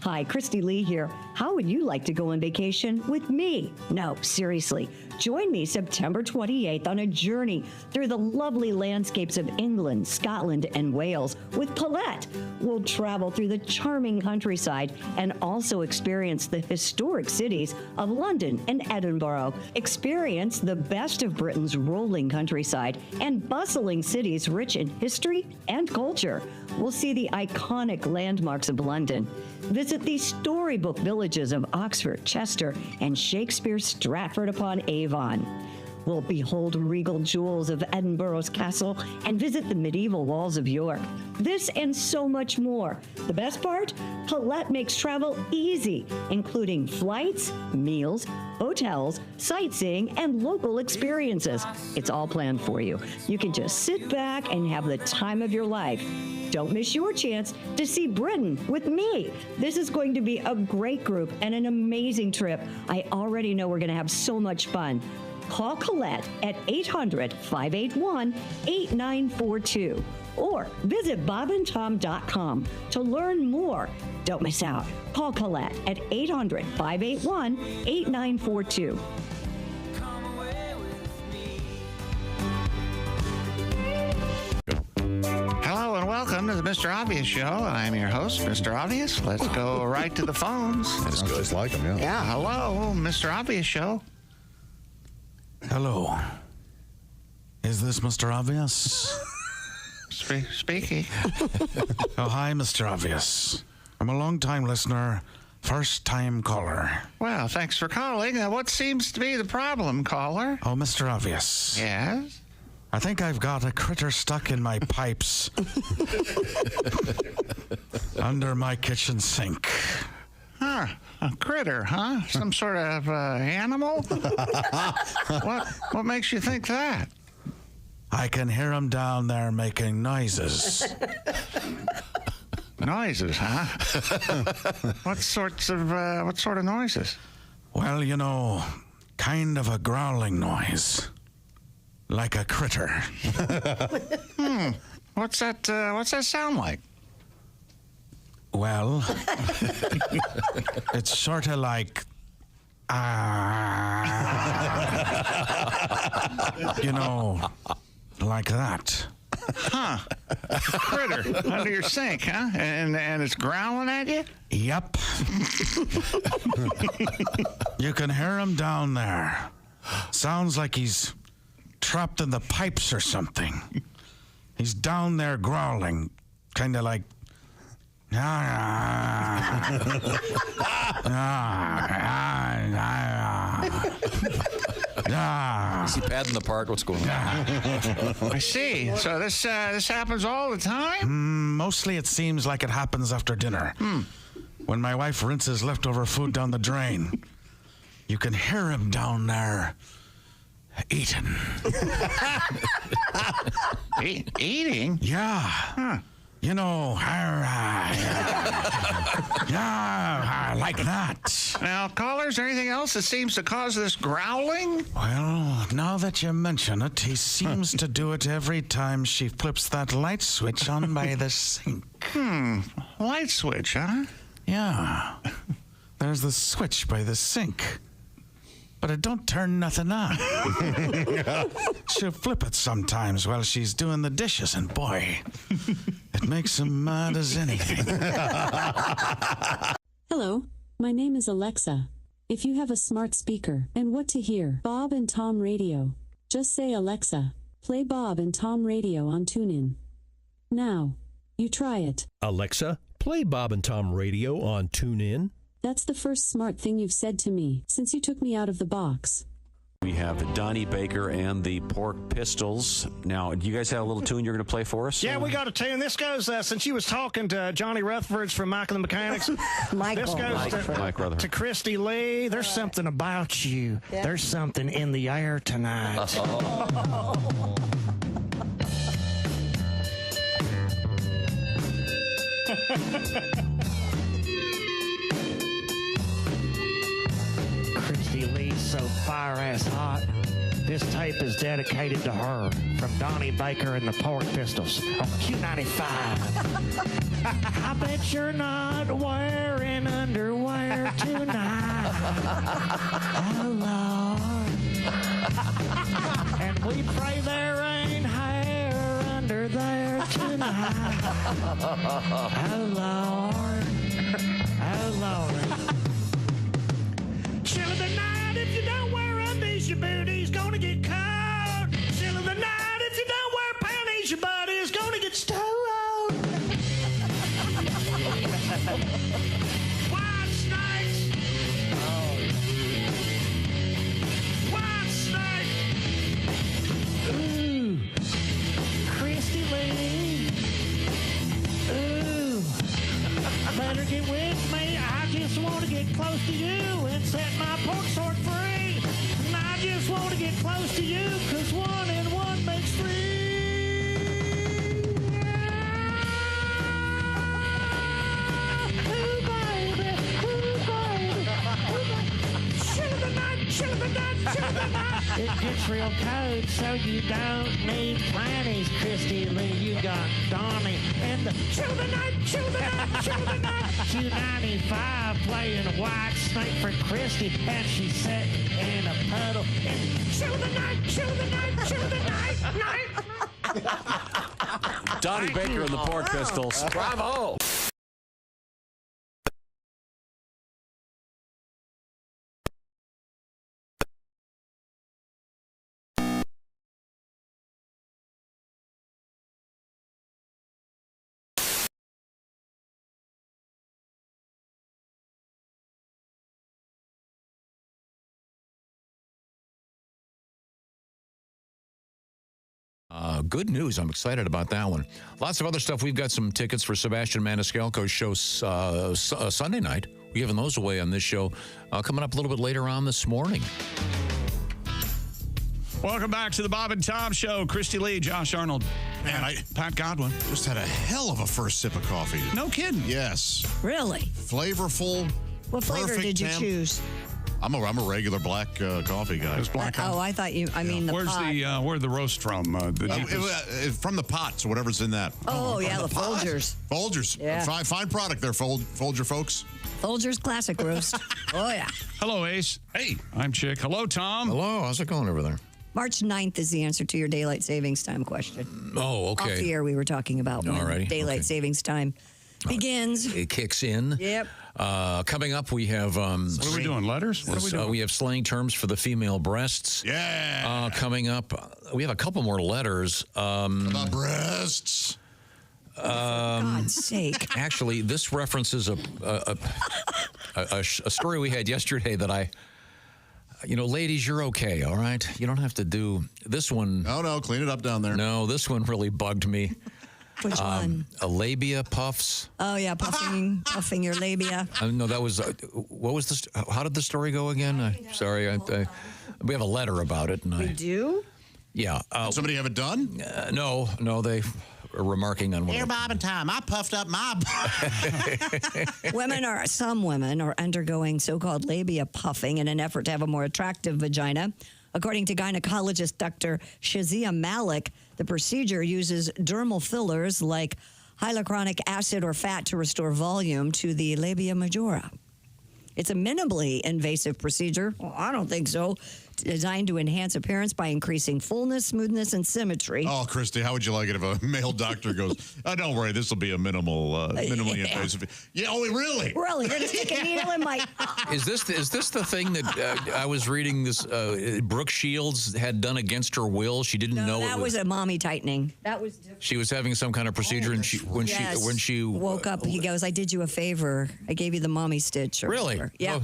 Hi, Christy Lee here. How would you like to go on vacation with me? No, seriously. Join me September 28th on a journey through the lovely landscapes of England, Scotland, and Wales with Paulette. We'll travel through the charming countryside and also experience the historic cities of London and Edinburgh. Experience the best of Britain's rolling countryside and bustling cities rich in history and culture. We'll see the iconic landmarks of London. Visit the storybook villages of Oxford, Chester, and Shakespeare's Stratford-upon-Avon. We'll behold regal jewels of Edinburgh's castle and visit the medieval walls of York. This and so much more. The best part? Paulette makes travel easy, including flights, meals, hotels, sightseeing, and local experiences. It's all planned for you. You can just sit back and have the time of your life. Don't miss your chance to see Britain with me. This is going to be a great group and an amazing trip. I already know we're going to have so much fun. Call Colette at 800-581-8942 or visit bobandtom.com to learn more. Don't miss out. Call Colette at 800-581-8942. Hello and welcome to the Mr. Obvious Show. I'm your host, Mr. Obvious. Let's go right to the phones. That's good. Just like him, yeah. Yeah, hello, Mr. Obvious Show. Hello. Is this Mr. Obvious? Speaking. Oh, hi, Mr. Obvious. I'm a long-time listener, first-time caller. Well, thanks for calling. What seems to be the problem, caller? Oh, Mr. Obvious. Yes? I think I've got a critter stuck in my pipes under my kitchen sink. Huh, a critter, huh? Some sort of animal? What makes you think that? I can hear him down there making noises. Noises, huh? What sort of noises? Well, you know, kind of a growling noise. Like a critter. What's that sound like? Well, it's sort of like You know, like that. Huh. Critter under your sink, huh? And it's growling at you? Yep. You can hear him down there. Sounds like he's trapped in the pipes or something. He's down there growling, kind of like... Is he padding the park? What's going on? I see. So this happens all the time? Mostly it seems like it happens after dinner. When my wife rinses leftover food down the drain. You can hear him down there eating. Eating? Yeah. Huh. You know, like that. Now, caller, is there anything else that seems to cause this growling? Well, now that you mention it, he seems to do it every time she flips that light switch on by the sink. Light switch, huh? Yeah. There's the switch by the sink. But it don't turn nothing on. She'll flip it sometimes while she's doing the dishes, and boy, it makes him mad as anything. Hello, my name is Alexa. If you have a smart speaker and what to hear, Bob and Tom Radio, just say Alexa, play Bob and Tom Radio on TuneIn. Now, you try it. Alexa, play Bob and Tom Radio on TuneIn. That's the first smart thing you've said to me since you took me out of the box. We have Donnie Baker and the Pork Pistols. Now, do you guys have a little tune you're going to play for us? Yeah, we got a tune. This goes, since you was talking to Johnny Rutherford's from Mike and the Mechanics. Michael. This goes to Christy Lee. There's something about you. Yeah. There's something in the air tonight. Christy Lee's so fire-ass hot. This tape is dedicated to her from Donnie Baker and the Pork Pistols on Q95. I bet you're not wearing underwear tonight. Oh, Lord. And we pray there ain't hair under there tonight. Oh, Lord. Oh, Lord. Chill of the night, if you don't wear undies, your booty's gonna get cold. Chill of the night, if you don't wear panties, your body's gonna get stoned. White snakes. White snake. Ooh. Christy Lee. Ooh. Better get with me. I just want to get close to you and set my pork sword free. And I just want to get close to you, 'cause 1 and 1 makes 3. Ooh, baby. Ooh, baby. Chill of the night, chill of the night, chill of the night. It gets real cold, so you don't need planties, Christy Lee. You got Donnie and the chill of the night, chill of the night, chill of the night. Q95 playing White Snake for Christy, and she's sitting in a puddle. And chill of the night, chill of the night, chill of the night, night. Donnie Baker and the Pork Pistols. Bravo! Good news. I'm excited about that one. Lots of other stuff. We've got some tickets for Sebastian Maniscalco's show Sunday night. We're giving those away on this show coming up a little bit later on this morning. Welcome back to the Bob and Tom Show. Christy Lee, Josh Arnold, and Pat Godwin. Just had a hell of a first sip of coffee. No kidding. Yes. Really? Flavorful. What flavor perfect did you temp. choose? I'm a regular black coffee guy. It's black Oh, I thought you. I mean the Where's pot. where'd the roast from? From the pot, so whatever's in that. Oh, yeah, the pot? Folgers. Folgers. Yeah. Fine product there, Folger folks. Folger's Classic Roast. Oh, yeah. Hello, Ace. Hey, I'm Chick. Hello, Tom. Hello, how's it going over there? March 9th is the answer to your daylight savings time question. Oh, okay. Off the air we were talking about when Alrighty, daylight savings time begins. It kicks in. Yep. Coming up, we have... what are we doing, letters? What are we doing? We have slang terms for the female breasts. Yeah. Coming up, we have a couple more letters. About breasts. For God's sake. Actually, this references a story we had yesterday that ladies, you're okay, all right? You don't have to do this one. No, clean it up down there. No, this one really bugged me. Which one? A labia puffs. Oh, yeah, puffing your labia. No, that was, what was this? How did the story go again? Sorry, we have a letter about it. And We do? Yeah. Did somebody have it done? No, they are remarking on one. Here, Bob and Tom, I puffed up my... Some women are undergoing so-called labia puffing in an effort to have a more attractive vagina. According to gynecologist Dr. Shazia Malik, the procedure uses dermal fillers like hyaluronic acid or fat to restore volume to the labia majora. It's a minimally invasive procedure. Well, I don't think so. Designed to enhance appearance by increasing fullness, smoothness, and symmetry. Oh, Christy, how would you like it if a male doctor goes, don't worry, this will be a minimally invasive. Yeah, oh, really? Really? You're going to stick a needle in my... Is this the thing that I was reading this Brooke Shields had done against her will? She didn't know that was a mommy tightening. That was different. She was having some kind of procedure, and when she woke up, he goes, "I did you a favor. I gave you the mommy stitch." Really? Whatever. Yeah.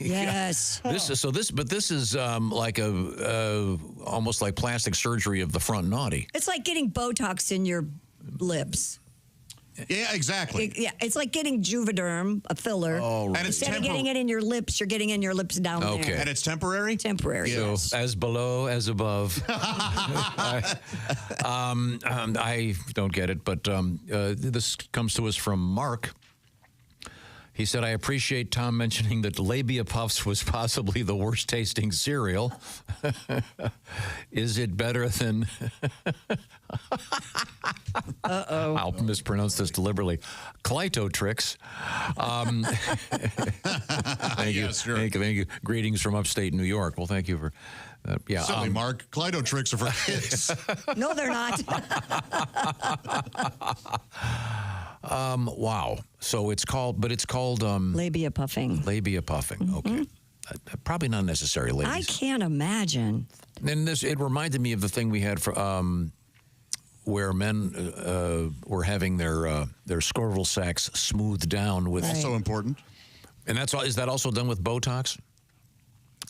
Yes. This is like almost like plastic surgery of the front naughty. It's like getting Botox in your lips. Yeah, exactly. It's like getting Juvederm, a filler. Oh, right. And it's instead of getting it in your lips, you're getting in your lips down there. And it's temporary? Temporary, So, yes. as below, as above. I don't get it, but this comes to us from Mark. He said, I appreciate Tom mentioning that labia puffs was possibly the worst tasting cereal. Is it better than... Uh-oh. I'll mispronounce this deliberately. Clitotrix. Thank you. Yes, sure. Thank you. Greetings from upstate New York. Well, thank you for... Silly, Mark. Clitotrix are for kids. No, they're not. Wow. So it's called labia puffing. Labia puffing. Okay. Probably not necessary, ladies. I can't imagine. And it reminded me of the thing we had for where men were having their scrotal sacs smoothed down with. Also important. And is that also done with Botox?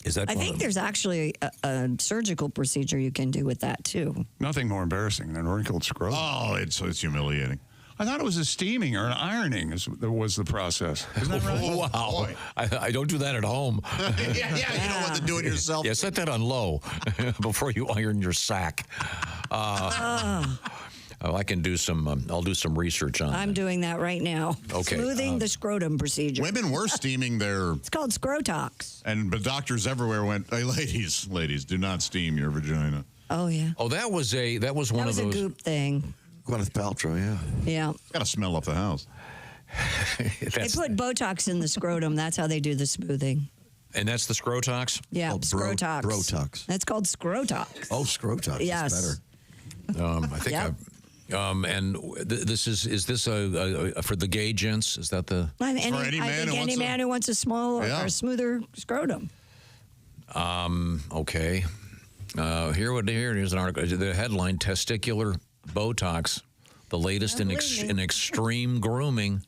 Is that? I think there's actually a surgical procedure you can do with that too. Nothing more embarrassing than wrinkled scrotum. Oh, it's humiliating. I thought it was a steaming or an ironing was the process. Isn't that right? Wow. I don't do that at home. yeah, you don't want to do it yourself. Yeah, set that on low before you iron your sack. I can do some. I'll do some research on. I'm doing that right now. Okay. Smoothing the scrotum procedure. Women were steaming their. It's called scrotox. But doctors everywhere went, "Hey, ladies, do not steam your vagina." Oh yeah. Oh, that was one of those. That was a goop thing. Gwyneth Paltrow, yeah. Yeah. Got to smell up the house. They put Botox in the scrotum. That's how they do the smoothing. And that's the scrotox? Yeah, scrotox. Brotox. That's called scrotox. Oh, scrotox. Yes. That's better. I think and this is this for the gay gents? Is that the any man who wants a smaller or smoother scrotum? Okay. Here it is an article. The headline: Testicular Botox, the latest in extreme grooming.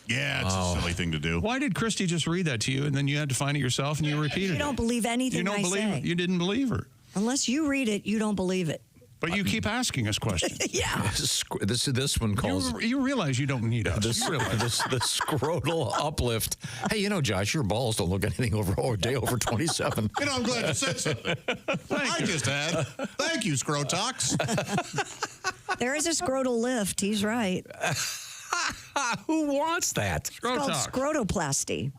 Yeah, it's a silly thing to do. Why did Christy just read that to you, and then you had to find it yourself, and you repeated it? You don't believe anything I say. You didn't believe her. Unless you read it, you don't believe it. But you keep asking us questions. Yeah. This one calls... You realize you don't need us. The scrotal uplift. Hey, Josh, your balls don't look anything over 27. I'm glad you said something. Thank you, Scrotox. There is a scrotal lift. He's right. Who wants that? It's called scrotoplasty.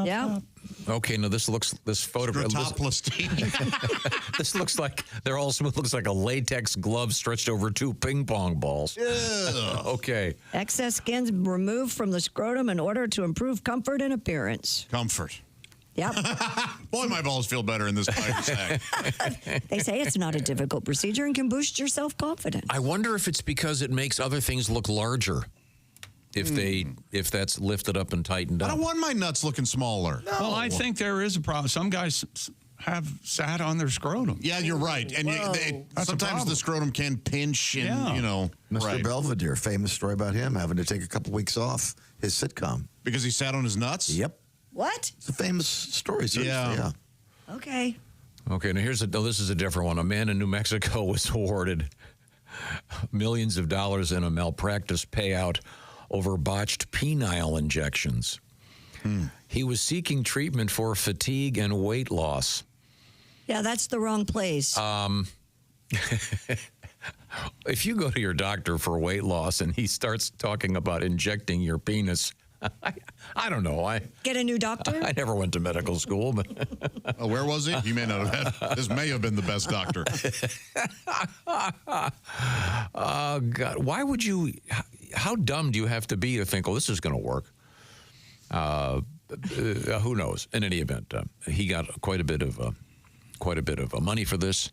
Yeah. Okay, no, this photograph. Topless teeth. This looks like they're all smooth. Looks like a latex glove stretched over 2 ping pong balls. Yeah. Okay. Excess skin removed from the scrotum in order to improve comfort and appearance. Comfort. Yep. Boy, my balls feel better in this tighter sack. They say it's not a difficult procedure and can boost your self-confidence. I wonder if it's because it makes other things look larger. If that's lifted up and tightened I up. don't want my nuts looking smaller. No. Well, I think there is a problem. Some guys have sat on their scrotum. Yeah, you're right. And sometimes the scrotum can pinch and, Mr. Right. Belvedere, famous story about him having to take a couple weeks off his sitcom. Because he sat on his nuts? Yep. What? It's a famous story. So Yeah. Okay. Okay, now this is a different one. A man in New Mexico was awarded millions of dollars in a malpractice payout over botched penile injections. He was seeking treatment for fatigue and weight loss. Yeah, that's the wrong place. If you go to your doctor for weight loss and he starts talking about injecting your penis, I don't know. Get a new doctor? I never went to medical school, but where was he? You may not have had. This may have been the best doctor. Oh God! Why would you? How dumb do you have to be to think, "Oh, this is going to work"? Who knows? In any event, he got quite a bit of money for this.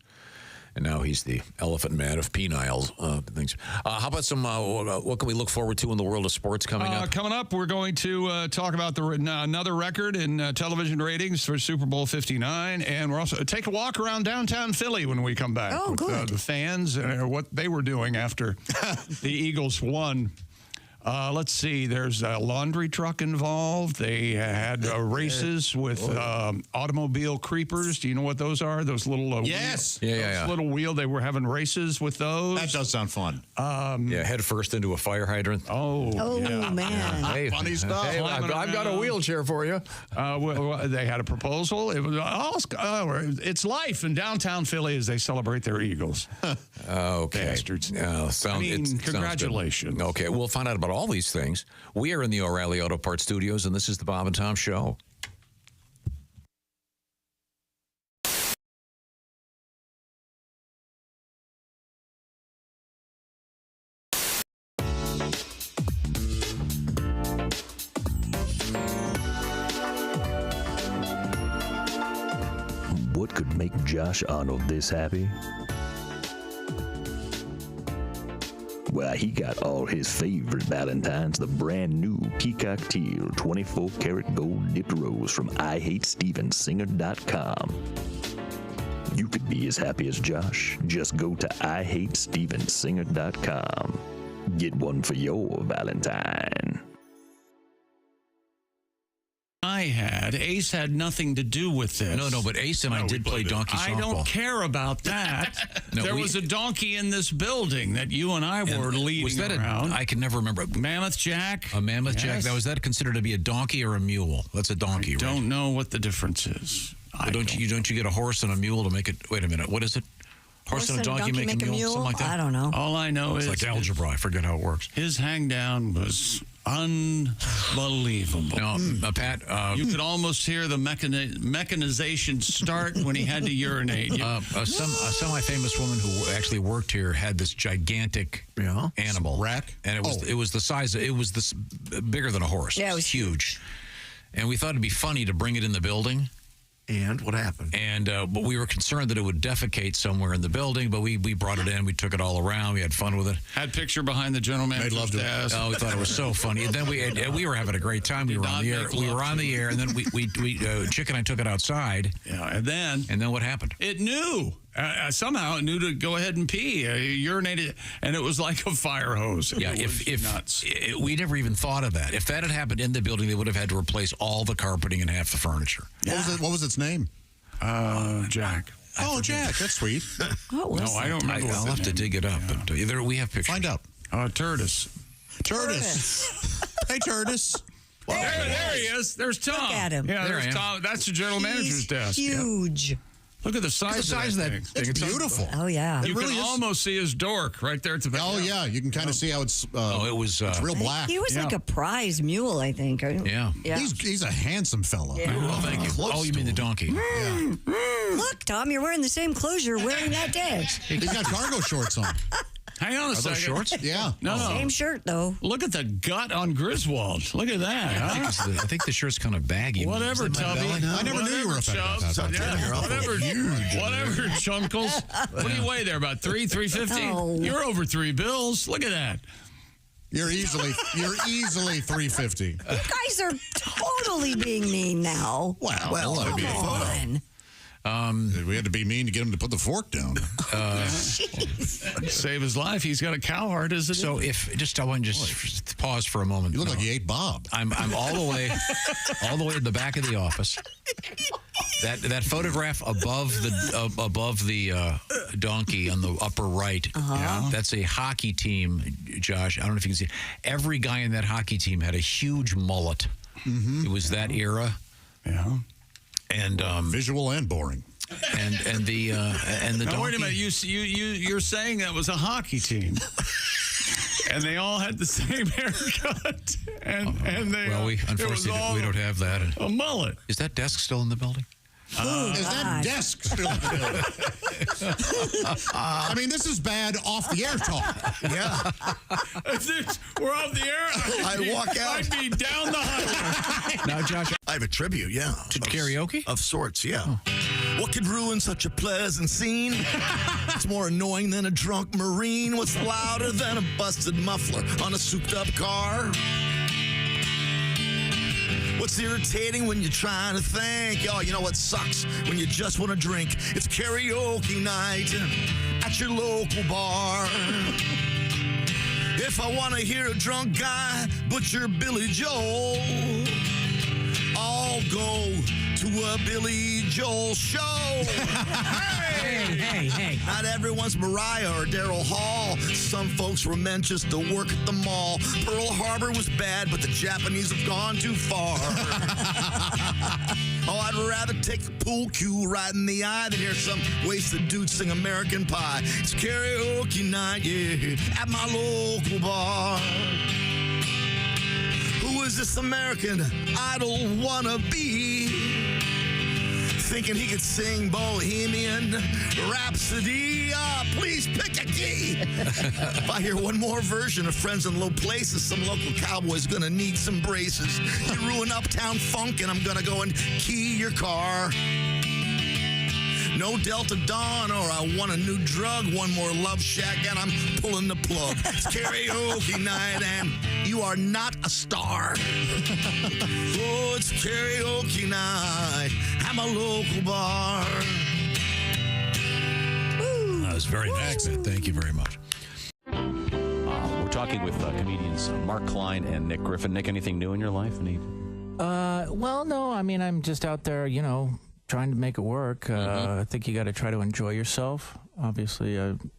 And now he's the elephant man of penile things. How about some, what can we look forward to in the world of sports coming up? Coming up, we're going to talk about another record in television ratings for Super Bowl 59. And we're also take a walk around downtown Philly when we come back. Oh, good. The fans and what they were doing after the Eagles won. Let's see. There's a laundry truck involved. They had races with automobile creepers. Do you know what those are? Those little yes, wheels, little wheel. They were having races with those. That does sound fun. Head first into a fire hydrant. Man. Hey, funny stuff. Hey, I've got a wheelchair for you. They had a proposal. It was it's life in downtown Philly as they celebrate their Eagles. Okay, bastards. Congratulations. Okay, we'll find out about all these things. We are in the O'Reilly Auto Parts Studios, and this is the Bob and Tom Show. What could make Josh Arnold this happy? Well, he got all his favorite Valentines, the brand new Peacock Teal 24 karat gold dipped rose from IHateStevensinger.com. You could be as happy as Josh. Just go to IHateStevensinger.com. Get one for your Valentine. Ace had nothing to do with this. No, but Ace and I did play donkey softball. I don't care about that. There was a donkey in this building that you and I were leading was that around. I can never remember. Mammoth Jack? A Mammoth Jack. Now, was that considered to be a donkey or a mule? That's a donkey, right? I don't know what the difference is. Don't you get a horse and a mule to make it? Wait a minute. What is it? Horse and a donkey make a mule? Something like that? I don't know. All I know is it's like algebra. I forget how it works. His hang down was unbelievable. No, Pat, you could almost hear the mechanization start when he had to urinate. A semi-famous woman who actually worked here had this gigantic animal rack, and it was the size. It was this bigger than a horse. Yeah, it was huge. And we thought it'd be funny to bring it in the building. And what happened? And but we were concerned that it would defecate somewhere in the building, but we brought it in. We took it all around. We had fun with it. Had picture behind the general manager's desk. Oh, we thought it was so funny. And then we were having a great time. We were on the air. We were on the air, and then we Chick and I took it outside. Yeah, and then what happened? It knew. Somehow it knew to go ahead and pee. Urinated, and it was like a fire hose. Yeah, we never even thought of that. If that had happened in the building, they would have had to replace all the carpeting and half the furniture. Yeah. What was its name? Jack. Jack. That's sweet. What was I don't remember. I'll have to dig it up. But we have pictures. Find out. Turtis. Hey, Turtis. There he is. There's Tom. Look at him. Yeah, there's Tom. That's the general manager's desk. Huge. Look at the size of that thing. It's beautiful. Oh, yeah. You can almost see his dork right there at the back. Oh, yeah. You can kind of see how it's it's real black. He was like a prize mule, I think. Yeah. He's a handsome fellow. Yeah. Well, thank you. Oh, you mean the donkey? Look, Tom, you're wearing the same clothes you're wearing that day. He's got cargo shorts on. Hang on a second. Those shorts? Yeah. No. Same shirt, though. Look at the gut on Griswold. Look at that. Huh? I think the shirt's kind of baggy. Whatever, Is it my Tubby. belly? I never knew you were a Chubbs. Whatever, Chunkles. What do you weigh there? About 350? Oh. You're over 3 bills. Look at that. You're easily 350. You guys are totally being mean now. Well, come on. We had to be mean to get him to put the fork down. Save his life. He's got a cow heart, isn't he? So I want to just pause for a moment. You look like you ate Bob. I'm all the way at the back of the office. That photograph above the donkey on the upper right. That's a hockey team, Josh. I don't know if you can see. Every guy in that hockey team had a huge mullet. Mm-hmm. It was that era. Yeah. And visual and boring. And the now, donkey. wait a minute. You're saying that was a hockey team. And they all had the same haircut. And they Unfortunately, we don't have that. A mullet. Is that desk still in the building? Is that desk still in the building? I mean, this is bad off the air talk. Yeah. We're off the air. I walk out. I'd be down the highway. Now, Josh. I have a tribute, yeah. To karaoke? Of sorts, yeah. What could ruin such a pleasant scene? It's more annoying than a drunk Marine. What's louder than a busted muffler on a souped-up car? What's irritating when you're trying to think? Oh, you know what sucks? When you just want to drink. It's karaoke night at your local bar. If I want to hear a drunk guy butcher Billy Joel, I'll go to a Billy Joel show. Hey. Not everyone's Mariah or Daryl Hall. Some folks were meant just to work at the mall. Pearl Harbor was bad, but the Japanese have gone too far. Oh, I'd rather take the pool cue right in the eye than hear some wasted dude sing American Pie. It's karaoke night, yeah, at my local bar. Who is this American Idol wannabe? Thinking he could sing Bohemian Rhapsody. Please pick a key. If I hear one more version of Friends in Low Places, some local cowboy's gonna need some braces. You ruin Uptown Funk and I'm gonna go and key your car. No Delta Dawn or I want a new drug. One more Love Shack and I'm pulling the plug. It's karaoke night and you are not a star. Oh, it's karaoke night at my local bar. That was very nice. Thank you very much. We're talking with comedians Mark Klein and Nick Griffin. Nick, anything new in your life? Well, no. I mean, I'm just out there, trying to make it work. I think you got to try to enjoy yourself. Obviously, I'm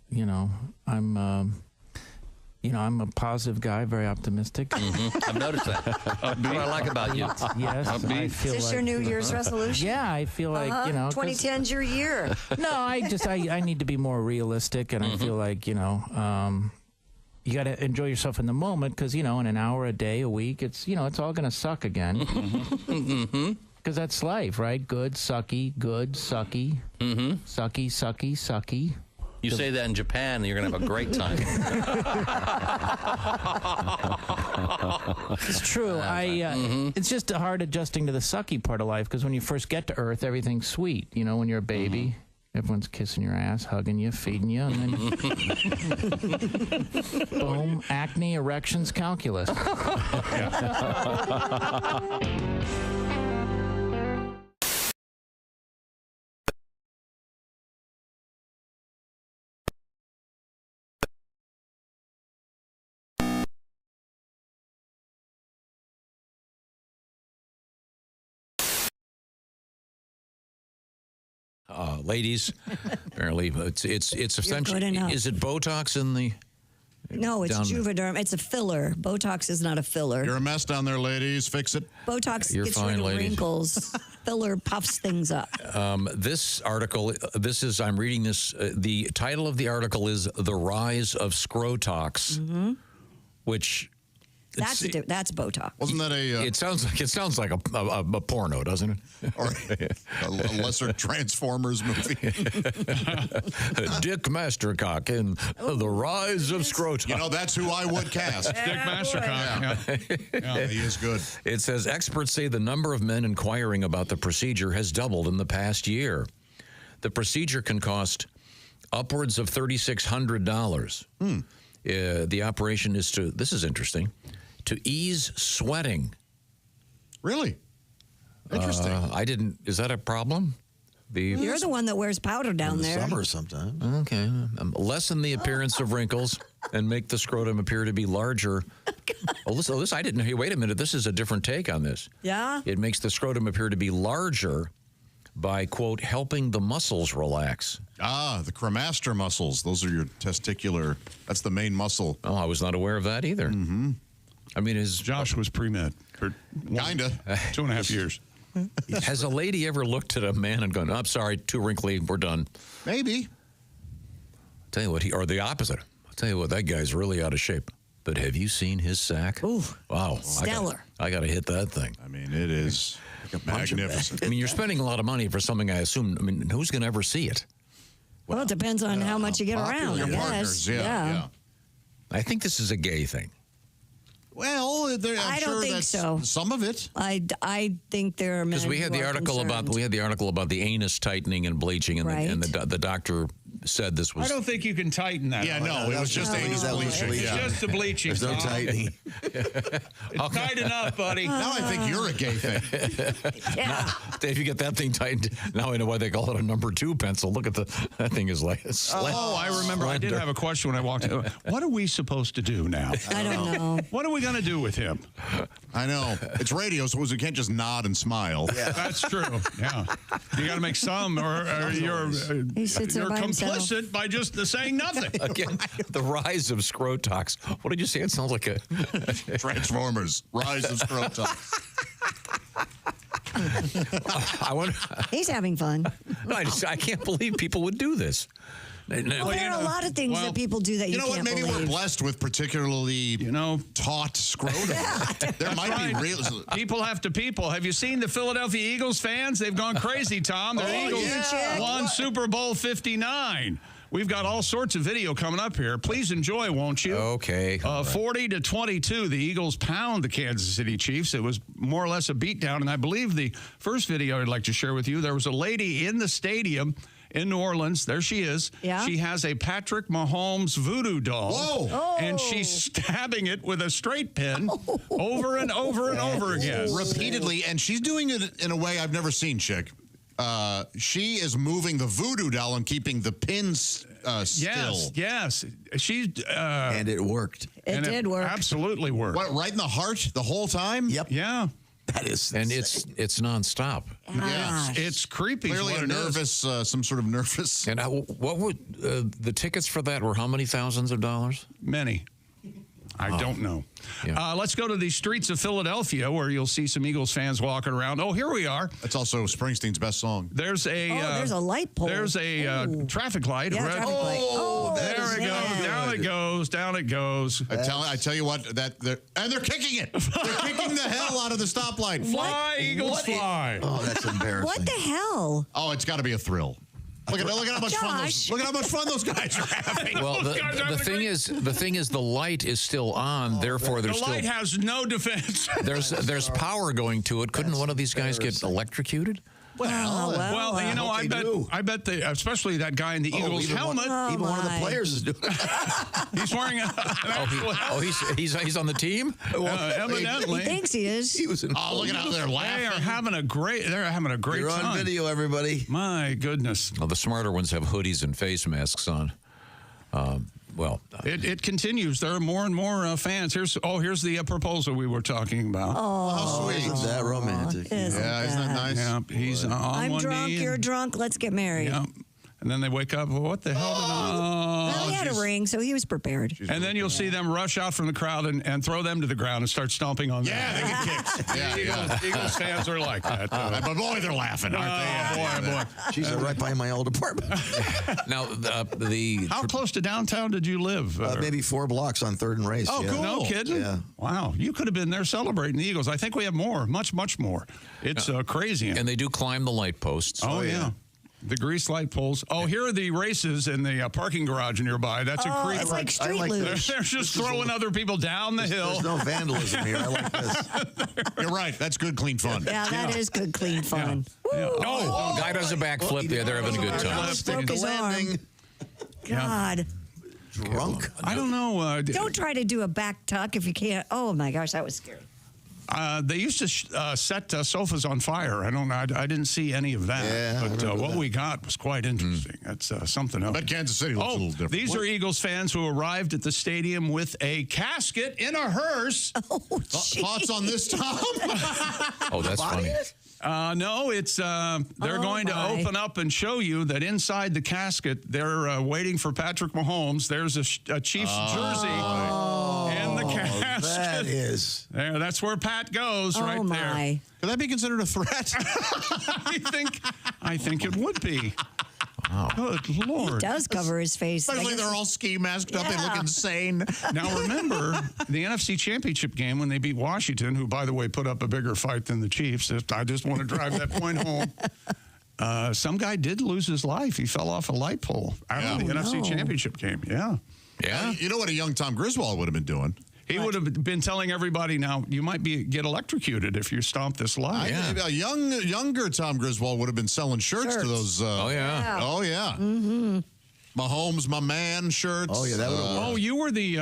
a positive guy, very optimistic. I've noticed that. That's what I like about you. Yes. I feel Is this your New Year's resolution? Yeah, I feel like, 2010's your year. No, I need to be more realistic, and I feel like, you got to enjoy yourself in the moment because, in an hour, a day, a week, it's all going to suck again. Because that's life, right? Good, sucky, sucky, sucky. You say that in Japan, and you're going to have a great time. It's true. It's just hard adjusting to the sucky part of life because when you first get to Earth, everything's sweet. When you're a baby, everyone's kissing your ass, hugging you, feeding you, and then boom, acne, erections, calculus. Ladies, apparently it's essentially. Is it Botox in the No, it's Down- Juvederm. It's a filler. Botox is not a filler. You're a mess down there, ladies. Fix it. Botox You're gets fine, rid of ladies. wrinkles. Filler puffs things up. This article, I'm reading this. The title of the article is "The Rise of Scrotox," which That's Botox. Wasn't that a? it sounds like a porno, doesn't it? Or a lesser Transformers movie. Dick Mastercock in The Rise of Scrotox. You know, that's who I would cast. Dick Mastercock. Yeah, he is good. It says experts say the number of men inquiring about the procedure has doubled in the past year. The procedure can cost upwards of $3,600. The operation is this is interesting, to ease sweating. Really? Interesting. Is that a problem? You're the one that wears powder down there. Summer sometimes. Okay. Lessen the appearance of wrinkles and make the scrotum appear to be larger. This I didn't hear. Wait a minute. This is a different take on this. Yeah? It makes the scrotum appear to be larger by, quote, helping the muscles relax. The cremaster muscles. Those are your testicular. That's the main muscle. Oh, I was not aware of that either. Mm-hmm. I mean, Josh was pre-med for kinda 2.5 years. Has a lady ever looked at a man and gone, "I'm sorry, too wrinkly, we're done"? Maybe. Tell you what, or the opposite. I'll tell you what, that guy's really out of shape. But have you seen his sack? Ooh, wow, stellar. I got to hit that thing. I mean, it is magnificent. I mean, you're spending a lot of money for something. I assume. I mean, who's going to ever see it? Well, it depends on how much you get around, I guess. Partners, yeah. I think this is a gay thing. Well, I'm I don't sure think that's so. some of it. I think there are men Because we had who the are article about the anus tightening and bleaching, and, Right. the doctor said this was. I don't think you can tighten that. Yeah, no, it was just anus bleaching. It's just the bleaching. There's no Tom. tightening. It's tight enough, buddy. Now I think you're a gay thing. Yeah. If you get that thing tightened, now I know why they call it a number 2 pencil. Look at that thing is like. Oh, I remember. I did have a question when I walked in. What are we supposed to do now? I don't know. What are we going to do with him? I know. It's radio, so we can't just nod and smile. Yeah. That's true. Yeah. You got to make some, or you're He sits there by complicit himself. by just saying nothing. Again, the rise of Scrotox. What did you say? It sounds like a Transformers. Rise of Scrotox. I wonder. He's having fun. No, I can't believe people would do this. Well, there are a lot of things that people do that you know what? can't Maybe believe. we're blessed with particularly, taut scrotum. There might be real. People have to people. Have you seen the Philadelphia Eagles fans? They've gone crazy, Tom. The Eagles won Super Bowl 59. We've got all sorts of video coming up here. Please enjoy, won't you? Okay. 40-22, the Eagles pound the Kansas City Chiefs. It was more or less a beatdown. And I believe the first video I'd like to share with you, there was a lady in the stadium in New Orleans. There she is. Yeah. She has a Patrick Mahomes voodoo doll. Whoa. And she's stabbing it with a straight pin over and over and over again. Repeatedly, and she's doing it in a way I've never seen, Chick. She is moving the voodoo doll and keeping the pins still. Yes. She's and it worked. It did work. Absolutely worked. What, right in the heart the whole time? Yep. Yeah. That is And it's nonstop. Yeah. It's creepy. Clearly a nervous, some sort of nervous. And what would the tickets for that were? How many thousands of dollars? Many. I don't know. Yeah. Let's go to the streets of Philadelphia, where you'll see some Eagles fans walking around. Oh, here we are. That's also Springsteen's best song. There's a there's a light pole. There's a traffic light. Yeah, traffic light. Oh, there it goes. Down it goes. Down it goes. I tell you what, and they're kicking it. They're kicking the hell out of the stoplight. Fly, Eagles, fly. Oh, that's embarrassing. What the hell? Oh, it's got to be a thrill. Look at how much fun those. Look at how much fun those guys are having. Well, the thing is, the light is still on. Therefore, there's The light has no defense. there's power going to it. Couldn't one of these guys get electrocuted? Well, you know, I bet especially that guy in the Eagles helmet. Even one of the players is doing it. He's wearing he's on the team. Evidently, He thinks he is. He was in. Oh, look at how they're laughing. They're having a great You're time. on video, everybody. My goodness. Well, the smarter ones have hoodies and face masks on. It continues. There are more and more fans. Here's the proposal we were talking about. Oh, How sweet. Isn't that romantic? Isn't That nice? Yeah, he's on I'm one drunk, knee. you're drunk, let's get married. Yeah. And then they wake up. Well, what the hell did I? he had a ring, so he was prepared. And then you'll see them rush out from the crowd and throw them to the ground and start stomping on them. Yeah, they get kicked. Eagles fans are like that. But boy, they're laughing, aren't they? Boy. She's right by my old apartment. Now, how close to downtown did you live? Maybe 4 blocks on 3rd and Race. Oh, yeah. cool. No kidding? Yeah. Wow. You could have been there celebrating the Eagles. I think we have more, much more. It's crazy. And they do climb the light posts. Oh, yeah. The grease light poles. Oh, here are the races in the parking garage nearby. That's a creep. It's like street luge. They're just throwing other people down the hill. There's no vandalism here. I like this. You're right. That's good, clean fun. Yeah, that is good, clean fun. Oh, guy does a backflip. Yeah, they're having a good time. Broke his arm. God. Drunk. I don't know. Don't try to do a back tuck if you can't. Oh, my gosh, that was scary. They used to set sofas on fire. I don't know. I didn't see any of that. Yeah, but what we got was quite interesting. That's something else. But Kansas City looks a little different. These are Eagles fans who arrived at the stadium with a casket in a hearse. Thoughts on this, Tom? Oh, that's funny. No, it's they're going to open up and show you that inside the casket, they're waiting for Patrick Mahomes. There's a Chiefs jersey in the casket. That is. There, that's where Pat goes right there. Could that be considered a threat? I think it would be. Wow. Good Lord. He does cover his face. Especially they're all ski masked up. They look insane. Now, remember the NFC Championship game when they beat Washington, who, by the way, put up a bigger fight than the Chiefs. I just want to drive that point home. Some guy did lose his life. He fell off a light pole after the NFC Championship game. Yeah. You know what a young Tom Griswold would have been doing? He would have been telling everybody, now, you might get electrocuted if you stomp this light. A younger Tom Griswold would have been selling shirts to those. Oh, yeah. Mm-hmm. Mahomes, my man shirts. Oh, yeah. That would you were the...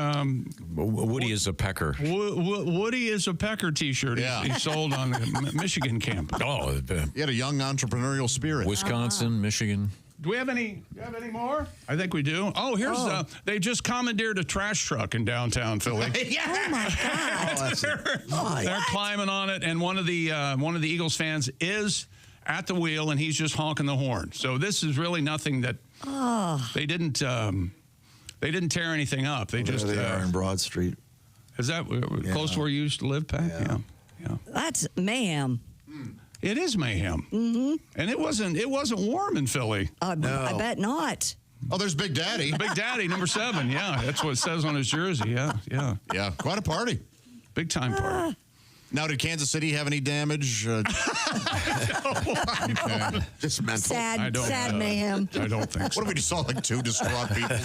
Woody is a pecker. Woody is a pecker T-shirt he sold on the Michigan campus. Oh, he had a young entrepreneurial spirit. Wisconsin, Michigan. Do we have any? Do you have any more? I think we do. Oh, here's they just commandeered a trash truck in downtown Philly. Oh my God! They're climbing on it, and one of the Eagles fans is at the wheel, and he's just honking the horn. So this is really nothing that they didn't tear anything up. They just they are in Broad Street. Is that close to where you used to live, Pat? Yeah. That's mayhem. It is mayhem. Mm-hmm. And it wasn't warm in Philly. I bet not. Oh, there's Big Daddy. Big Daddy, number 7. Yeah, that's what it says on his jersey. Yeah. Quite a party. Big time party. Now, did Kansas City have any damage? Just mental. Sad mayhem. I don't think so. What if we just saw like 2 distraught people?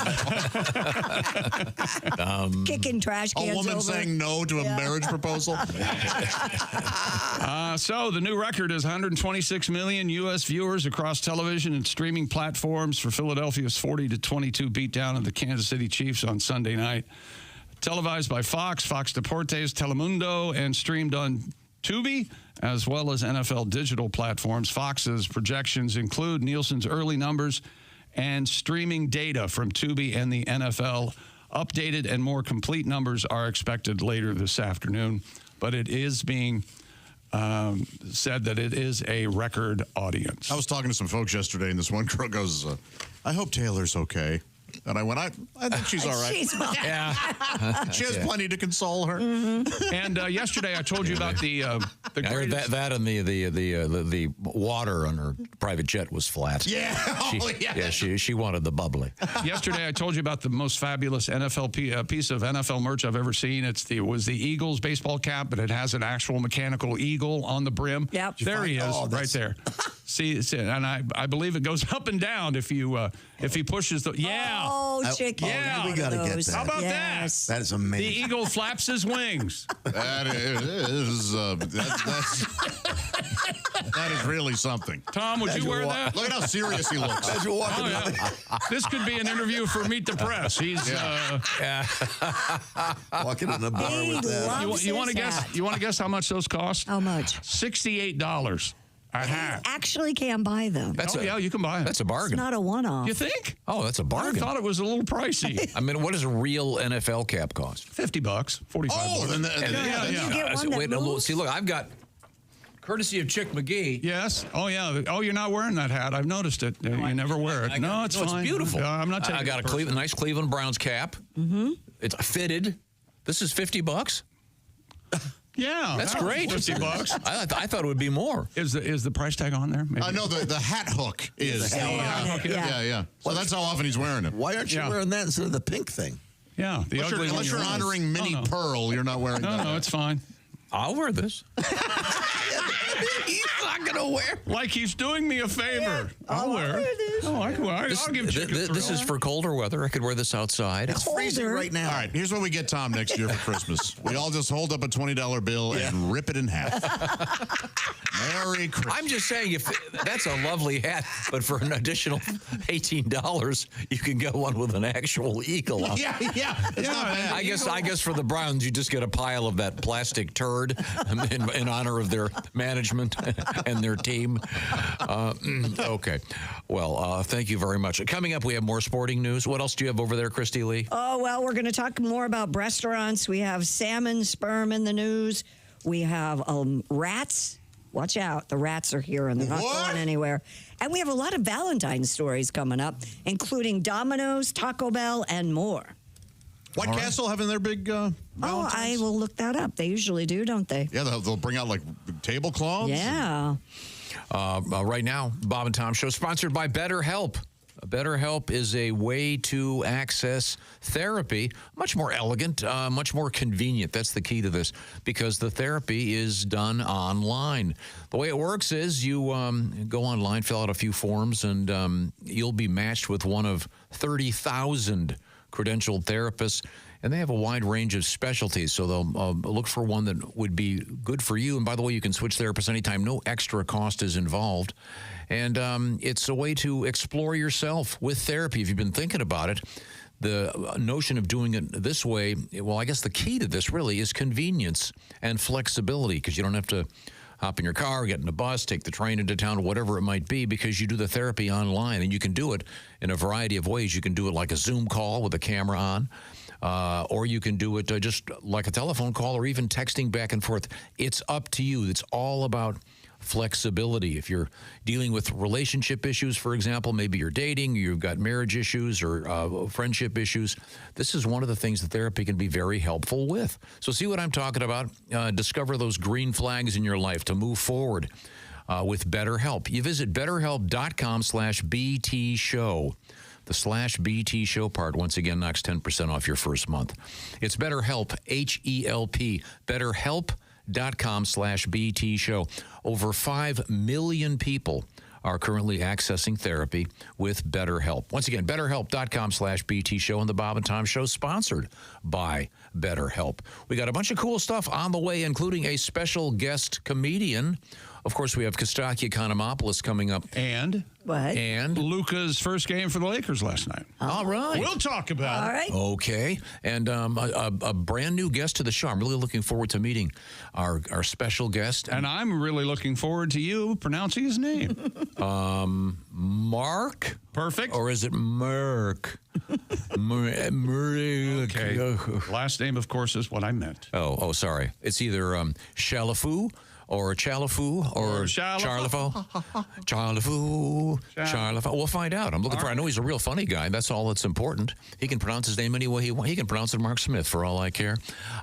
Kicking trash cans A woman over. saying no to a marriage proposal? So the new record is 126 million U.S. viewers across television and streaming platforms for Philadelphia's 40-22 beatdown of the Kansas City Chiefs on Sunday night. Televised by Fox, Fox Deportes, Telemundo, and streamed on Tubi, as well as NFL digital platforms. Fox's projections include Nielsen's early numbers and streaming data from Tubi and the NFL. Updated and more complete numbers are expected later this afternoon, but it is being said that it is a record audience. I was talking to some folks yesterday, and this one girl goes, I hope Taylor's okay. And I went, I think she's all right. She's fine. Yeah. She has plenty to console her. Mm-hmm. And yesterday I told you about the I heard that and the water on her private jet was flat. Yeah. She wanted the bubbly. Yesterday I told you about the most fabulous NFL piece of NFL merch I've ever seen. It was the Eagles baseball cap, but it has an actual mechanical eagle on the brim. Yep. There he is, right there. See, and I believe it goes up and down if he pushes the Oh, chicken. Yeah, we gotta get that. How about that? That is amazing. The eagle flaps his wings. That is really something. Tom, would you wear that? Look at how serious he looks. As you're walking This could be an interview for Meet the Press. He's walking in a bar with that. You want to guess? You want to guess how much those cost? How much? $68 a hat. Actually can buy them. Yeah, you can buy it. That's a bargain. It's not a one-off. You think? Oh, that's a bargain. I thought it was a little pricey. I mean, what does a real NFL cap cost? $50, $45. Oh, then You get one that moves. See, look, I've got Courtesy of Chick McGee. Yes. Oh, yeah. Oh, you're not wearing that hat. I've noticed it. You never wear it. No, it's fine. It's beautiful. I'm not taking I got a nice Cleveland Browns cap. Mm-hmm. It's fitted. This is $50. Yeah, that's great. $50. I thought it would be more. Is the price tag on there? Maybe? No, the hat hook is. Yeah. So that's how often he's wearing it. Why aren't you wearing that instead of the pink thing? Yeah, the ugly one. Unless you're honoring Minnie Pearl, you're not wearing that. No, it's fine. I'll wear this. He's not going to wear it. Like he's doing me a favor. I'll wear it. Oh, I'll give Chick a thrill. This is for colder weather. I could wear this outside. It's freezing right now. All right, here's what we get Tom next year for Christmas. We all just hold up a $20 bill and rip it in half. Merry Christmas. I'm just saying, if that's a lovely hat, but for an additional $18, you can get one with an actual eagle on. Yeah. It's not bad. I guess for the Browns, you just get a pile of that plastic turd in honor of their management and their team. Okay. Well, thank you very much. Coming up, we have more sporting news. What else do you have over there, Christy Lee? Oh, well, we're going to talk more about restaurants. We have salmon, sperm in the news. We have rats. Watch out. The rats are here and they're not going anywhere. And we have a lot of Valentine's stories coming up, including Domino's, Taco Bell, and more. White Castle having their big Valentine's? I will look that up. They usually do, don't they? Yeah, they'll bring out like tablecloths. Yeah. Right now, Bob and Tom Show, sponsored by BetterHelp. BetterHelp is a way to access therapy, much more elegant, much more convenient. That's the key to this, because the therapy is done online. The way it works is you go online, fill out a few forms, and you'll be matched with one of 30,000 credentialed therapists, and they have a wide range of specialties, so they'll look for one that would be good for you. And by the way, you can switch therapists anytime. No extra cost is involved. And it's a way to explore yourself with therapy. If you've been thinking about it, the notion of doing it this way, well, I guess the key to this really is convenience and flexibility, because you don't have to hop in your car, get in a bus, take the train into town, whatever it might be, because you do the therapy online. And you can do it in a variety of ways. You can do it like a Zoom call with a camera on, or you can do it just like a telephone call, or even texting back and forth. It's up to you. It's all about flexibility. If you're dealing with relationship issues, for example, maybe you're dating, you've got marriage issues or friendship issues, this is one of the things that therapy can be very helpful with. So see what I'm talking about? Discover those green flags in your life to move forward with BetterHelp. You visit BetterHelp.com/BT Show. The /BT Show part, once again, knocks 10% off your first month. It's BetterHelp, H-E-L-P, BetterHelp.com/BT Show. Over 5 million people are currently accessing therapy with BetterHelp. Once again, BetterHelp.com/BT Show, and the Bob and Tom Show, sponsored by BetterHelp. We got a bunch of cool stuff on the way, including a special guest comedian. Of course, we have Costaki Economopoulos coming up. And? What? And Luka's first game for the Lakers last night. All right. We'll talk about it. All right. Okay. And a brand new guest to the show. I'm really looking forward to meeting our special guest. And I'm really looking forward to you pronouncing his name. Mark? Perfect. Or is it Merk? Okay. Last name, of course, is what I meant. Oh, sorry. It's either Chalifoux or Chalifoux or Chalifoux. Chalifoux. We'll find out. I'm looking for. I know he's a real funny guy. That's all that's important. He can pronounce his name any way he wants. He can pronounce it Mark Smith for all I care.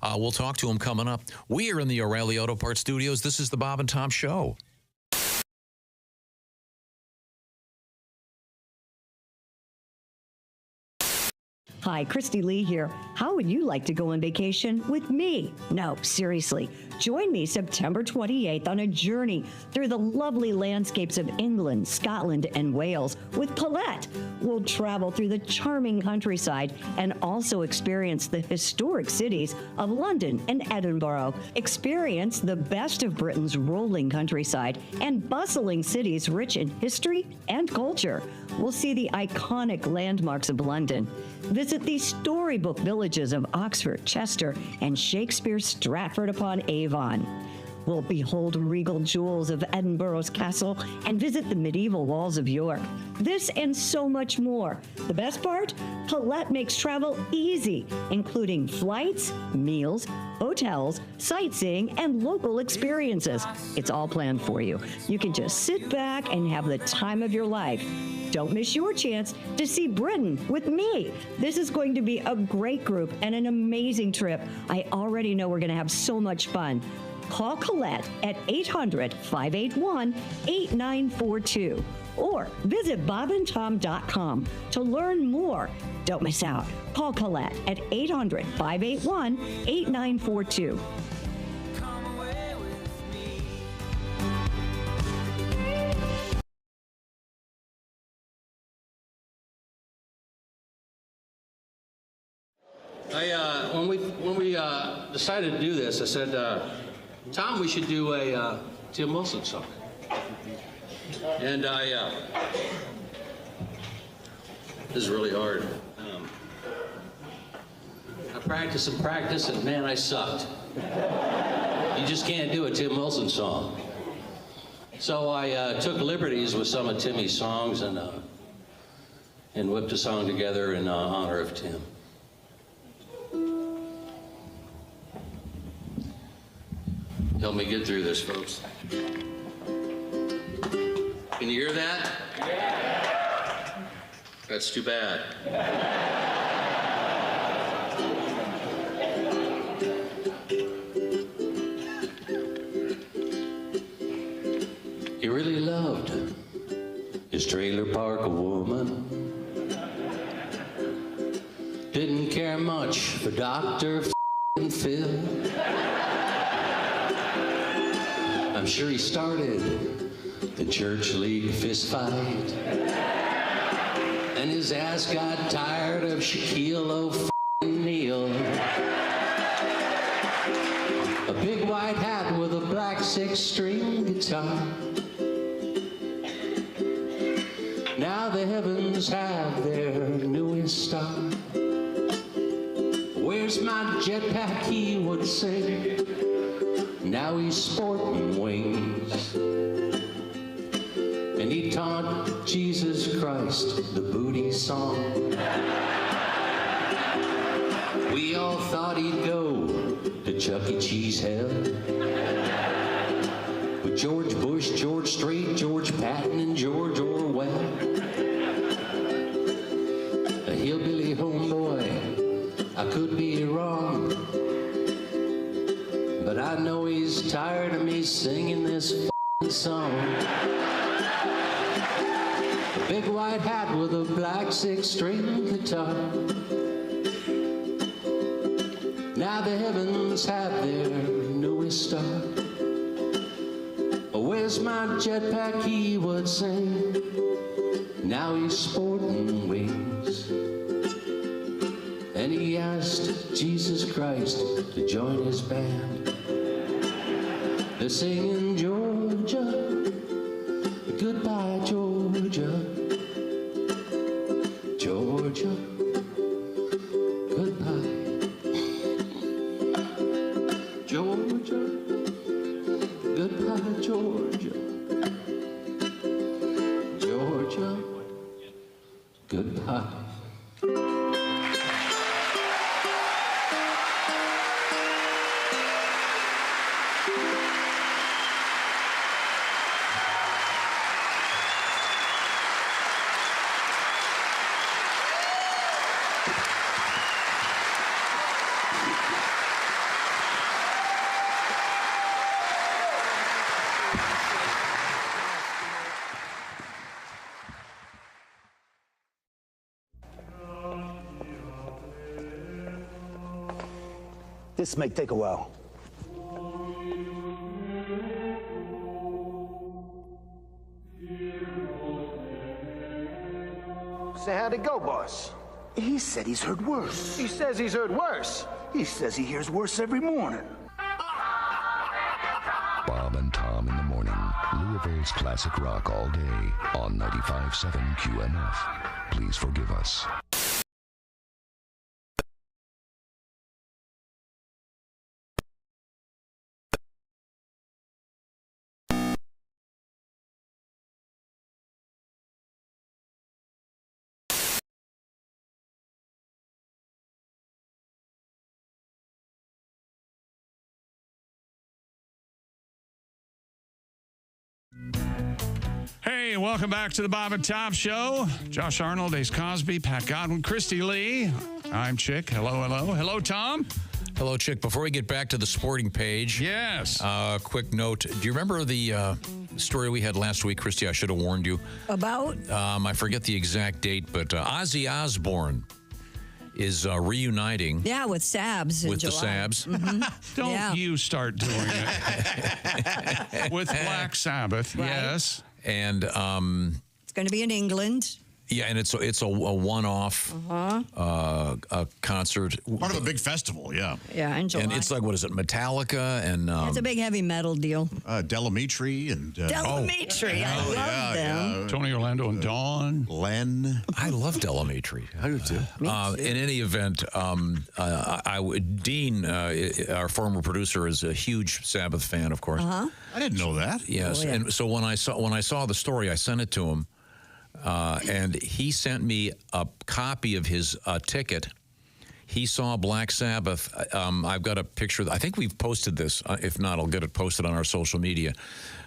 We'll talk to him coming up. We are in the O'Reilly Auto Parts Studios. This is the Bob and Tom Show. Hi, Christy Lee here. How would you like to go on vacation with me? No, seriously. Join me September 28th on a journey through the lovely landscapes of England, Scotland, and Wales with Paulette. We'll travel through the charming countryside and also experience the historic cities of London and Edinburgh. Experience the best of Britain's rolling countryside and bustling cities rich in history and culture. We'll see the iconic landmarks of London. Visit the storybook villages of Oxford, Chester, and Shakespeare's Stratford-upon-Avon. We'll behold regal jewels of Edinburgh's castle and visit the medieval walls of York. This and so much more. The best part? Colette makes travel easy, including flights, meals, hotels, sightseeing, and local experiences. It's all planned for you. You can just sit back and have the time of your life. Don't miss your chance to see Britain with me. This is going to be a great group and an amazing trip. I already know we're going to have so much fun. Call Colette at 800-581-8942 or visit bobandtom.com to learn more. Don't miss out. Call Colette at 800-581-8942. When we decided to do this, I said, Tom, we should do a Tim Wilson song. And this is really hard. I practice and practice, and man, I sucked. You just can't do a Tim Wilson song. So I took liberties with some of Timmy's songs and whipped a song together in honor of Tim. Help me get through this, folks. Can you hear that? Yeah. That's too bad. He really loved his trailer park woman. Didn't care much for Dr. Phil. I'm sure he started the church league fist fight, and his ass got tired of Shaquille O'Neal. A big white hat with a black 6-string guitar. Now the heavens have their newest star. Where's my jetpack, he would say. Now he's sporting wings, and he taught Jesus Christ the booty song. We all thought he'd go to Chuck E. Cheese hell with George Bush, George Strait, George Patton, and George Orwell. A hillbilly homeboy, I could be wrong, but I know he's tired of me singing this f***ing song. A big white hat with a black 6-string guitar. Now the heavens have their newest star. Where's my jetpack, he would sing. Now he's sporting wings, and he asked Jesus Christ to join his band. They're singing Georgia, goodbye Georgia, Georgia, goodbye, Georgia, goodbye Georgia, Georgia, goodbye. This may take a while. So how'd it go, boss? He said he's heard worse. He says he's heard worse. He says he hears worse every morning. Bob and Tom in the morning. Louisville's classic rock all day on 95.7 QMF. Please forgive us. welcome back to the Bob and Tom Show. Josh Arnold, Ace Cosby, Pat Godwin, Christy Lee. I'm Chick. Hello, hello. Hello, Tom. Hello, Chick. Before we get back to the sporting page, yes. Quick note. Do you remember the story we had last week, Christy? I should have warned you. About? I forget the exact date, but Ozzy Osbourne is reuniting. Yeah, with Sabs. With the Sabs. Mm-hmm. Don't you start doing it. With Black Sabbath, Right. Yes. And it's going to be in England. Yeah, and it's a one-off concert. Part of a big festival, yeah. Yeah, in July. And it's like, what is it, Metallica and... It's a big heavy metal deal. Delamitri and... Delamitri, I love them. Tony Orlando and Dawn. Len. I love Delamitri. I do too. In any event, Dean, our former producer, is a huge Sabbath fan, of course. I didn't know that. Yes, and so when I saw the story, I sent it to him. And he sent me a copy of his ticket. He saw Black Sabbath. I've got a picture. I think we've posted this. If not, I'll get it posted on our social media.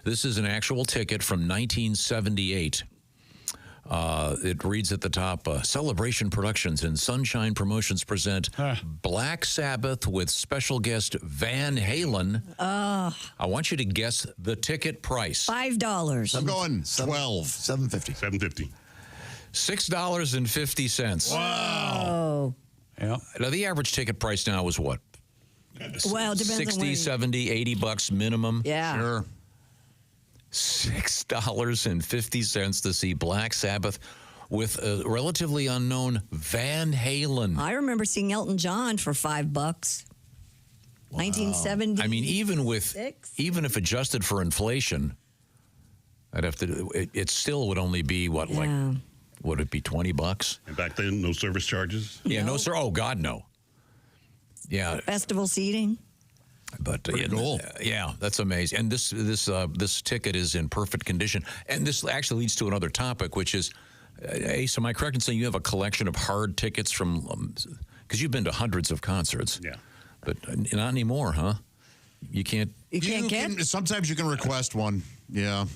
This is an actual ticket from 1978. It reads at the top, Celebration Productions and Sunshine Promotions present Black Sabbath with special guest Van Halen. I want you to guess the ticket price. $5. I'm going 12. $7.50. $6.50. Wow. Yeah. Now, the average ticket price now is what? Well, it depends 60, on when. 70, $80 minimum. Yeah. Sure. $6.50 to see Black Sabbath with a relatively unknown Van Halen. I remember seeing Elton John for $5. 1970. I mean, even if adjusted for inflation, I'd have to. It still would only be what, like, would it be $20? And back then, no service charges? Yeah, no, sir. Oh, God, no. Yeah. Festival seating. But cool. Yeah, that's amazing. And this ticket is in perfect condition. And this actually leads to another topic, which is, Ace, am I correct in saying you have a collection of hard tickets from? Because you've been to hundreds of concerts. Yeah. But not anymore, huh? You can't. You can't get. Sometimes you can request one. Yeah.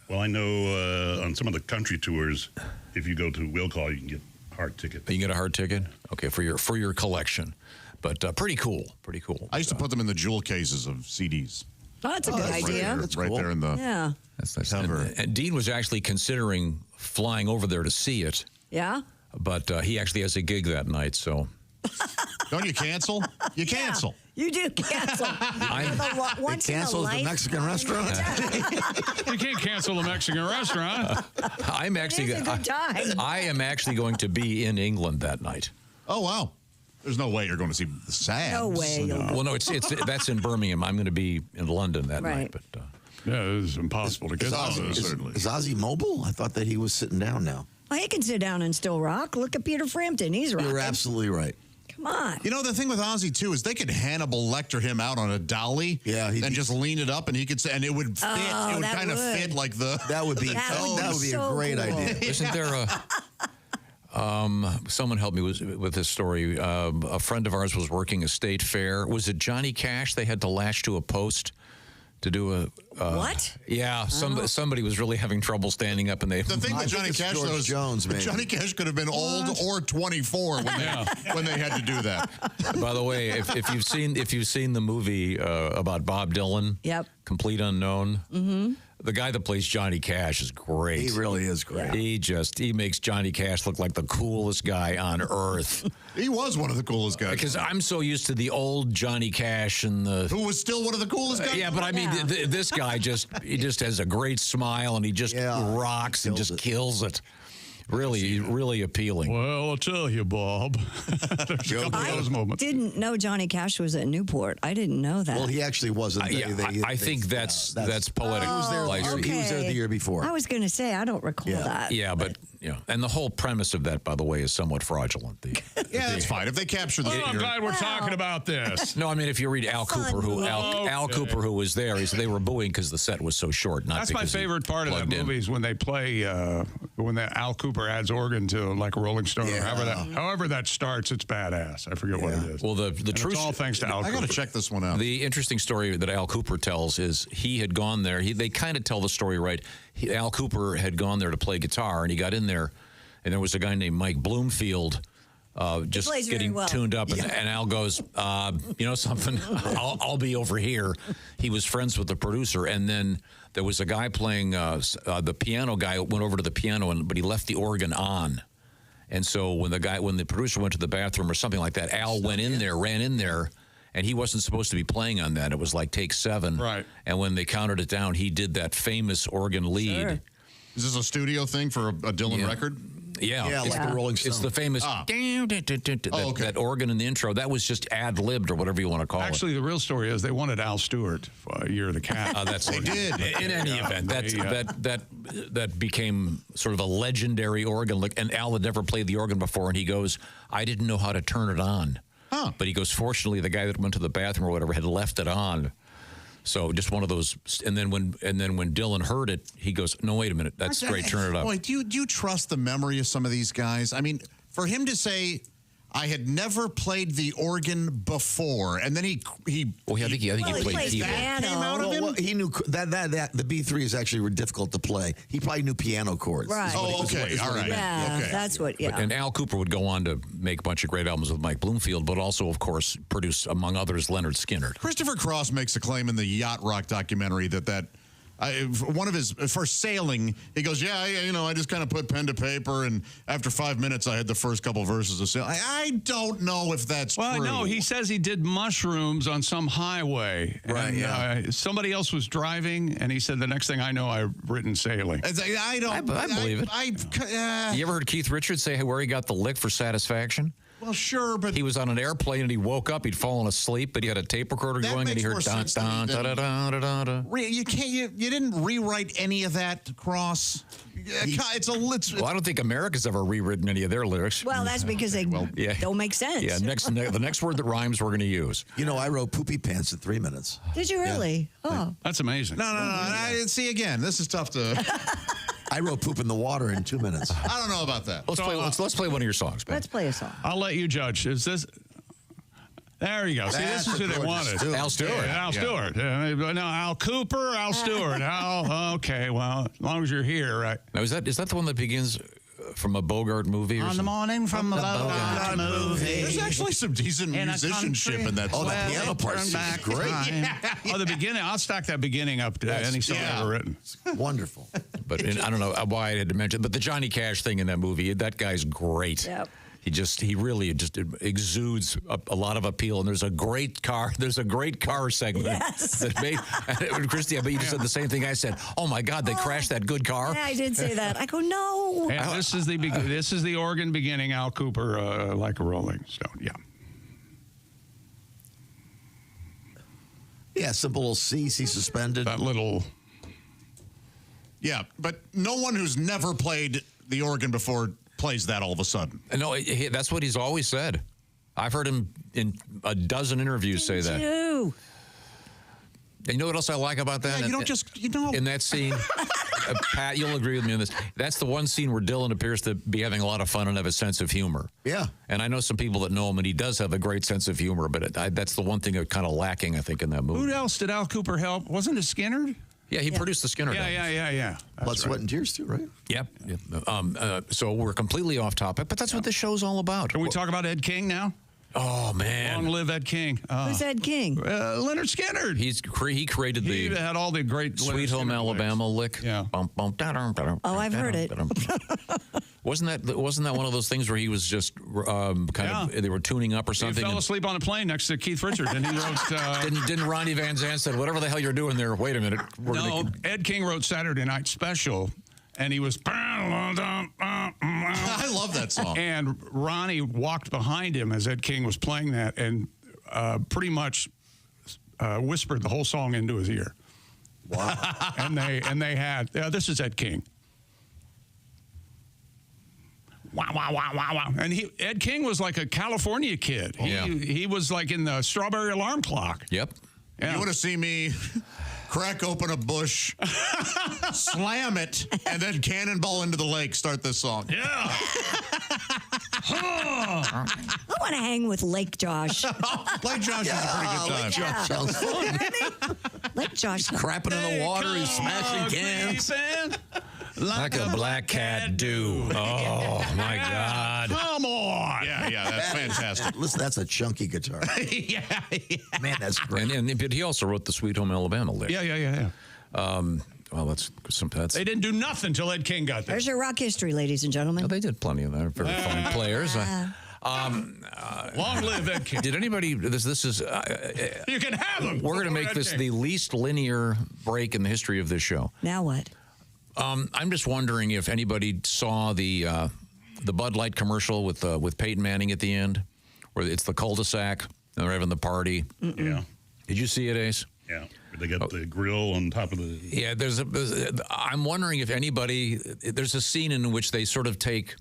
Well, I know on some of the country tours, if you go to Will Call, you can get hard ticket. You can get a hard ticket? Okay, for your collection. But pretty cool. Pretty cool. I used to put them in the jewel cases of CDs. Oh, that's a good idea. Right there in the That's nice. cover. And Dean was actually considering flying over there to see it. Yeah. But he actually has a gig that night, so. Don't you cancel? You cancel. You do cancel. Once cancels the Mexican restaurant. You can't cancel the Mexican restaurant. I'm actually. It is a good time. I am actually going to be in England that night. Oh, wow. There's no way you're going to see the Sabs. No way. Well, no, it's that's in Birmingham. I'm going to be in London that night. But yeah, it's impossible to get Is those. Ozzy mobile? I thought that he was sitting down now. Well, he can sit down and still rock. Look at Peter Frampton. He's rocking. You're absolutely right. Come on. You know, the thing with Ozzy, too, is they could Hannibal Lecter him out on a dolly and just lean it up, and he could say, and it would fit. It would kind of fit like the... That would be, that would be a great idea. Isn't there a... someone helped me with this story. A friend of ours was working a state fair. Was it Johnny Cash? They had to lash to a post to do a... what? Yeah, somebody was really having trouble standing up, and they... The thing with Johnny Cash, though, is Jones, man. Johnny Cash could have been old or 24 when they had to do that. By the way, if you've seen the movie about Bob Dylan, Complete Unknown, the guy that plays Johnny Cash is great. He really is great. He makes Johnny Cash look like the coolest guy on earth. He was one of the coolest guys. Because I'm so used to the old Johnny Cash and who was still one of the coolest guys. Yeah, but I mean, this guy just has a great smile and he just rocks and just kills it. Really appealing. Well, I'll tell you, Bob. There's a couple of those moments. Didn't know Johnny Cash was at Newport. I didn't know that. Well, he actually wasn't. I think that's poetic. He was there. He was there the year before. I was going to say I don't recall that. Yeah, but and the whole premise of that, by the way, is somewhat fraudulent. That's fine if they capture the. Well, I'm glad we're talking about this. No, I mean if you read Al Cooper, Al Cooper, who was there, he said they were booing because the set was so short. That's my favorite part of that movie is when they play when Al Cooper adds organ to like a Rolling Stone or however that starts. It's badass. I forget what it is. Well, the truth. It's all thanks to Al Cooper. I got to check this one out. The interesting story that Al Cooper tells is he had gone there. They kind of tell the story right. Al Cooper had gone there to play guitar, and he got in there, and there was a guy named Mike Bloomfield just getting tuned up, and Al goes, you know something, I'll be over here. He was friends with the producer, and then there was a guy playing, the piano guy went over to the piano, but he left the organ on. And so when the producer went to the bathroom or something like that, Al ran in there, and he wasn't supposed to be playing on that. It was like take 7. Right. And when they counted it down, he did that famous organ lead. Sure. Is this a studio thing for a Dylan record? Yeah, like the Rolling Stones. It's the famous that organ in the intro. That was just ad-libbed or whatever you want to call it. Actually, the real story is they wanted Al Stewart for Year of the Cat. They did. In any event, that became sort of a legendary organ. And Al had never played the organ before, and he goes, I didn't know how to turn it on. But he goes, fortunately, the guy that went to the bathroom or whatever had left it on. So just one of those, and then when Dylan heard it, he goes, "No, wait a minute, that's great. Turn it up." Boy, do you trust the memory of some of these guys? I mean, for him to say, "I had never played the organ before," and then he I think he played piano. Came out of him? Well, he knew that the B3 is actually difficult to play. He probably knew piano chords. Right. Oh, okay, all right. Yeah, okay. that's what. Yeah. And Al Cooper would go on to make a bunch of great albums with Mike Bloomfield, but also, of course, produce, among others, Leonard Skinner. Christopher Cross makes a claim in the Yacht Rock documentary that one of his first sailing, he goes, I just kind of put pen to paper, and after 5 minutes, I had the first couple verses of sailing. I don't know if that's true. Well, no, he says he did mushrooms on some highway. Right, and, somebody else was driving, and he said, the next thing I know, I've written sailing. I believe it. You ever heard Keith Richards say where he got the lick for Satisfaction? Well, sure, but he was on an airplane and he woke up. He'd fallen asleep, but he had a tape recorder going, and he heard dun dun da da da da da. You didn't rewrite any of that, Cross. Well, I don't think America's ever rewritten any of their lyrics. Well, that's because they don't make sense. Yeah, the next word that rhymes we're going to use. You know, I wrote poopy pants in 3 minutes. Did you really? Yeah. Oh, that's amazing. No. See, again, this is tough to. I wrote poop in the water in 2 minutes. I don't know about that. Let's play one of your songs, man. Let's play a song. I'll let you judge. Is this? There you go. See, this is who they wanted. Al Stewart. Al Stewart. No, Al Cooper, Al Stewart. Okay, well, as long as you're here, right? Now, is that the one that begins from a Bogart movie? Or On the morning from the Bogart movie. There's actually some decent musicianship in that song. Oh, that piano part is great. Oh, the beginning. I'll stack that beginning up to any song ever written. Wonderful. But I don't know why I had to mention, but the Johnny Cash thing in that movie, that guy's great. Yep. He really just exudes a lot of appeal, and there's a great car segment. Yes. That made, Christy, I bet you just said the same thing I said. Oh my God, they crashed that good car. Yeah, I did say that. I go, no. And this is the organ beginning. Al Cooper, like a Rolling Stone. Yeah. Yeah, simple little C suspended. That little. Yeah, but no one who's never played the organ before plays that all of a sudden. No, that's what he's always said. I've heard him in a dozen interviews say that. Ew. And you know what else I like about that? Yeah, in that scene, Pat, you'll agree with me on this. That's the one scene where Dylan appears to be having a lot of fun and have a sense of humor. Yeah. And I know some people that know him, and he does have a great sense of humor, but that's the one thing that's kind of lacking, I think, in that movie. Who else did Al Cooper help? Wasn't it Skinner? Yeah, he produced the Skinner. Yeah. Blood, Sweat, and Tears, too, right? Yep. So we're completely off topic, but that's what this show's all about. Can we talk about Ed King now? Oh, man. Long live Ed King. Who's Ed King? Leonard Skinner. He created He had all the great Sweet Home Alabama lick. Yeah. Oh, I've heard it. Wasn't that one of those things where he was just they were tuning up or something? He fell asleep on a plane next to Keith Richards, and he wrote. Didn't Ronnie Van Zant said, "Whatever the hell you're doing there? Wait a minute." Ed King wrote Saturday Night Special, and he was. I love that song. And Ronnie walked behind him as Ed King was playing that, and pretty much whispered the whole song into his ear. Wow. and they had this is Ed King. Wow, wow, wow, wow, wow. And Ed King was like a California kid. He was like in the Strawberry Alarm Clock. Yep. Yeah. You want to see me crack open a bush, slam it, and then cannonball into the lake, start this song. Yeah. I want to hang with Lake Josh. Lake Josh is a pretty good time. Lake Josh sounds fun. Lake Josh. He's crapping in the water. He's smashing cans. Like a black cat do. Oh, my God. Come on. Yeah, that's fantastic. Listen, that's a chunky guitar. yeah. Man, that's great. But he also wrote the Sweet Home Alabama lyric. Yeah. Well, that's They didn't do nothing until Ed King got there. There's your rock history, ladies and gentlemen. Oh, they did plenty of that. Very fine players. Long live Ed King. Did anybody? This is. You can have them. We're going to make this the least linear break in the history of this show. Now what? I'm just wondering if anybody saw the Bud Light commercial with Peyton Manning at the end, where it's the cul-de-sac and they're having the party. Yeah. Did you see it, Ace? Yeah. They got the grill on top of the. Yeah. I'm wondering if anybody. There's a scene in which they sort of take.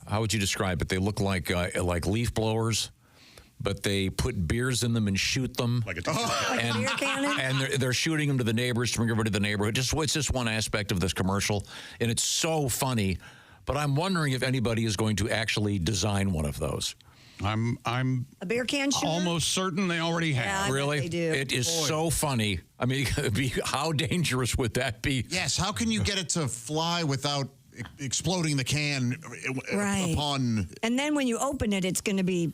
How would you describe it? They look like leaf blowers, but they put beers in them and shoot them. Like a beer cannon? And they're shooting them to the neighbors to bring everybody to the neighborhood. It's just one aspect of this commercial, and it's so funny. But I'm wondering if anybody is going to actually design one of those. I'm a beer can shooter? almost certain they already have. Yeah, I Really? bet they do. It is so funny. I mean, how dangerous would that be? Yes, how can you get it to fly without exploding the can upon... And then when you open it, it's going to be...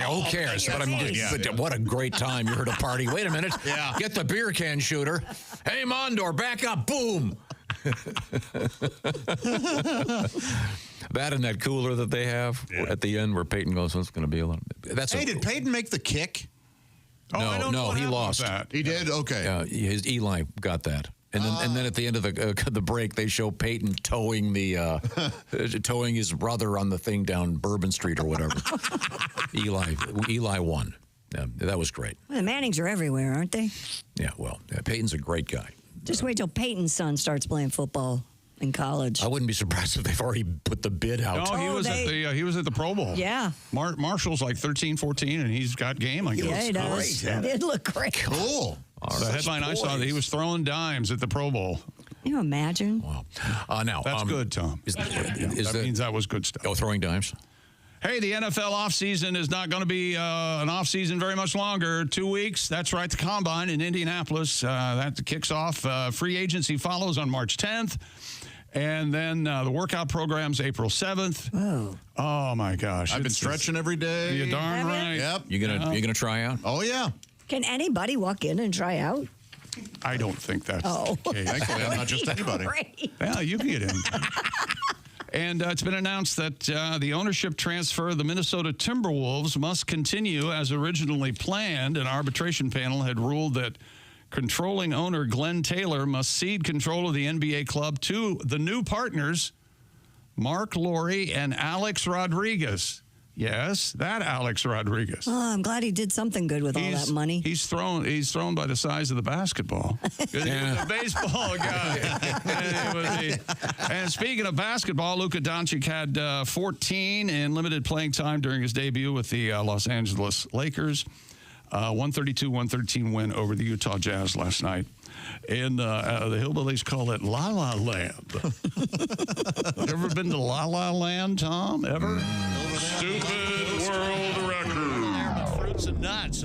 Who cares? But what a great time. You're at a party. Wait a minute. Yeah. Get the beer can shooter. Hey, Mondor, back up. Boom. That and that cooler that they have at the end where Peyton goes, it's going to be a little bit. Did Peyton make the kick? No, he lost. He did? Okay. His Eli got that. And then at the end of the break, they show Peyton towing towing his brother on the thing down Bourbon Street or whatever. Eli won. Yeah, that was great. Well, the Mannings are everywhere, aren't they? Yeah, well, Peyton's a great guy. Just wait till Peyton's son starts playing football in college. I wouldn't be surprised if they've already put the bid out. No, he was at the Pro Bowl. Yeah. Marshall's like 13, 14, and he's got game, I guess. Yeah, he does. He did look great. Cool. The headline I saw that he was throwing dimes at the Pro Bowl. Can you imagine? Wow. Now that's good, Tom. That means that was good stuff. Oh, throwing dimes. Hey, the NFL offseason is not going to be an offseason very much longer. 2 weeks. That's right. The Combine in Indianapolis. That kicks off. Free agency follows on March 10th. And then the workout program's April 7th. Oh, my gosh. I've been stretching every day. You're darn right. Yep. You gonna try out? Oh, yeah. Can anybody walk in and try out? I don't think that's the case. Thankfully, I'm not just anybody. Great. Yeah, you can get in. And it's been announced that the ownership transfer of the Minnesota Timberwolves must continue as originally planned. An arbitration panel had ruled that controlling owner Glenn Taylor must cede control of the NBA club to the new partners, Mark Lowry and Alex Rodriguez. Yes, that Alex Rodriguez. Oh, I'm glad he did something good with all that money. He's thrown by the size of the basketball. Yeah. The baseball guy. And speaking of basketball, Luka Doncic had 14 in limited playing time during his debut with the Los Angeles Lakers. 132-113 win over the Utah Jazz last night. And the Hillbillies call it La La Land. Ever been to La La Land, Tom? Ever? Stupid world record. Fruits and nuts,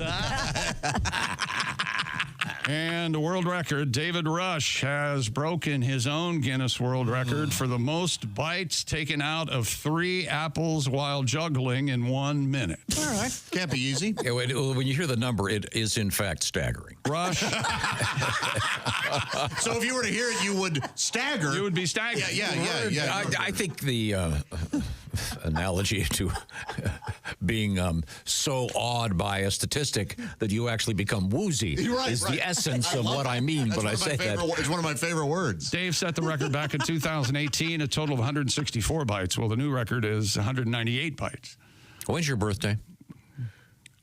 And the world record, David Rush has broken his own Guinness World Record for the most bites taken out of 3 apples while juggling in 1 minute. All right. Can't be easy. Yeah, when you hear the number, it is in fact staggering. Rush. So if you were to hear it, you would stagger. You would be staggered. Yeah. I think the analogy to being so awed by a statistic that you actually become woozy is the essence of what I mean. But I say that it's one of my favorite words. Dave set the record back in 2018, a total of 164 bites. Well, the new record is 198 bites. When's your birthday?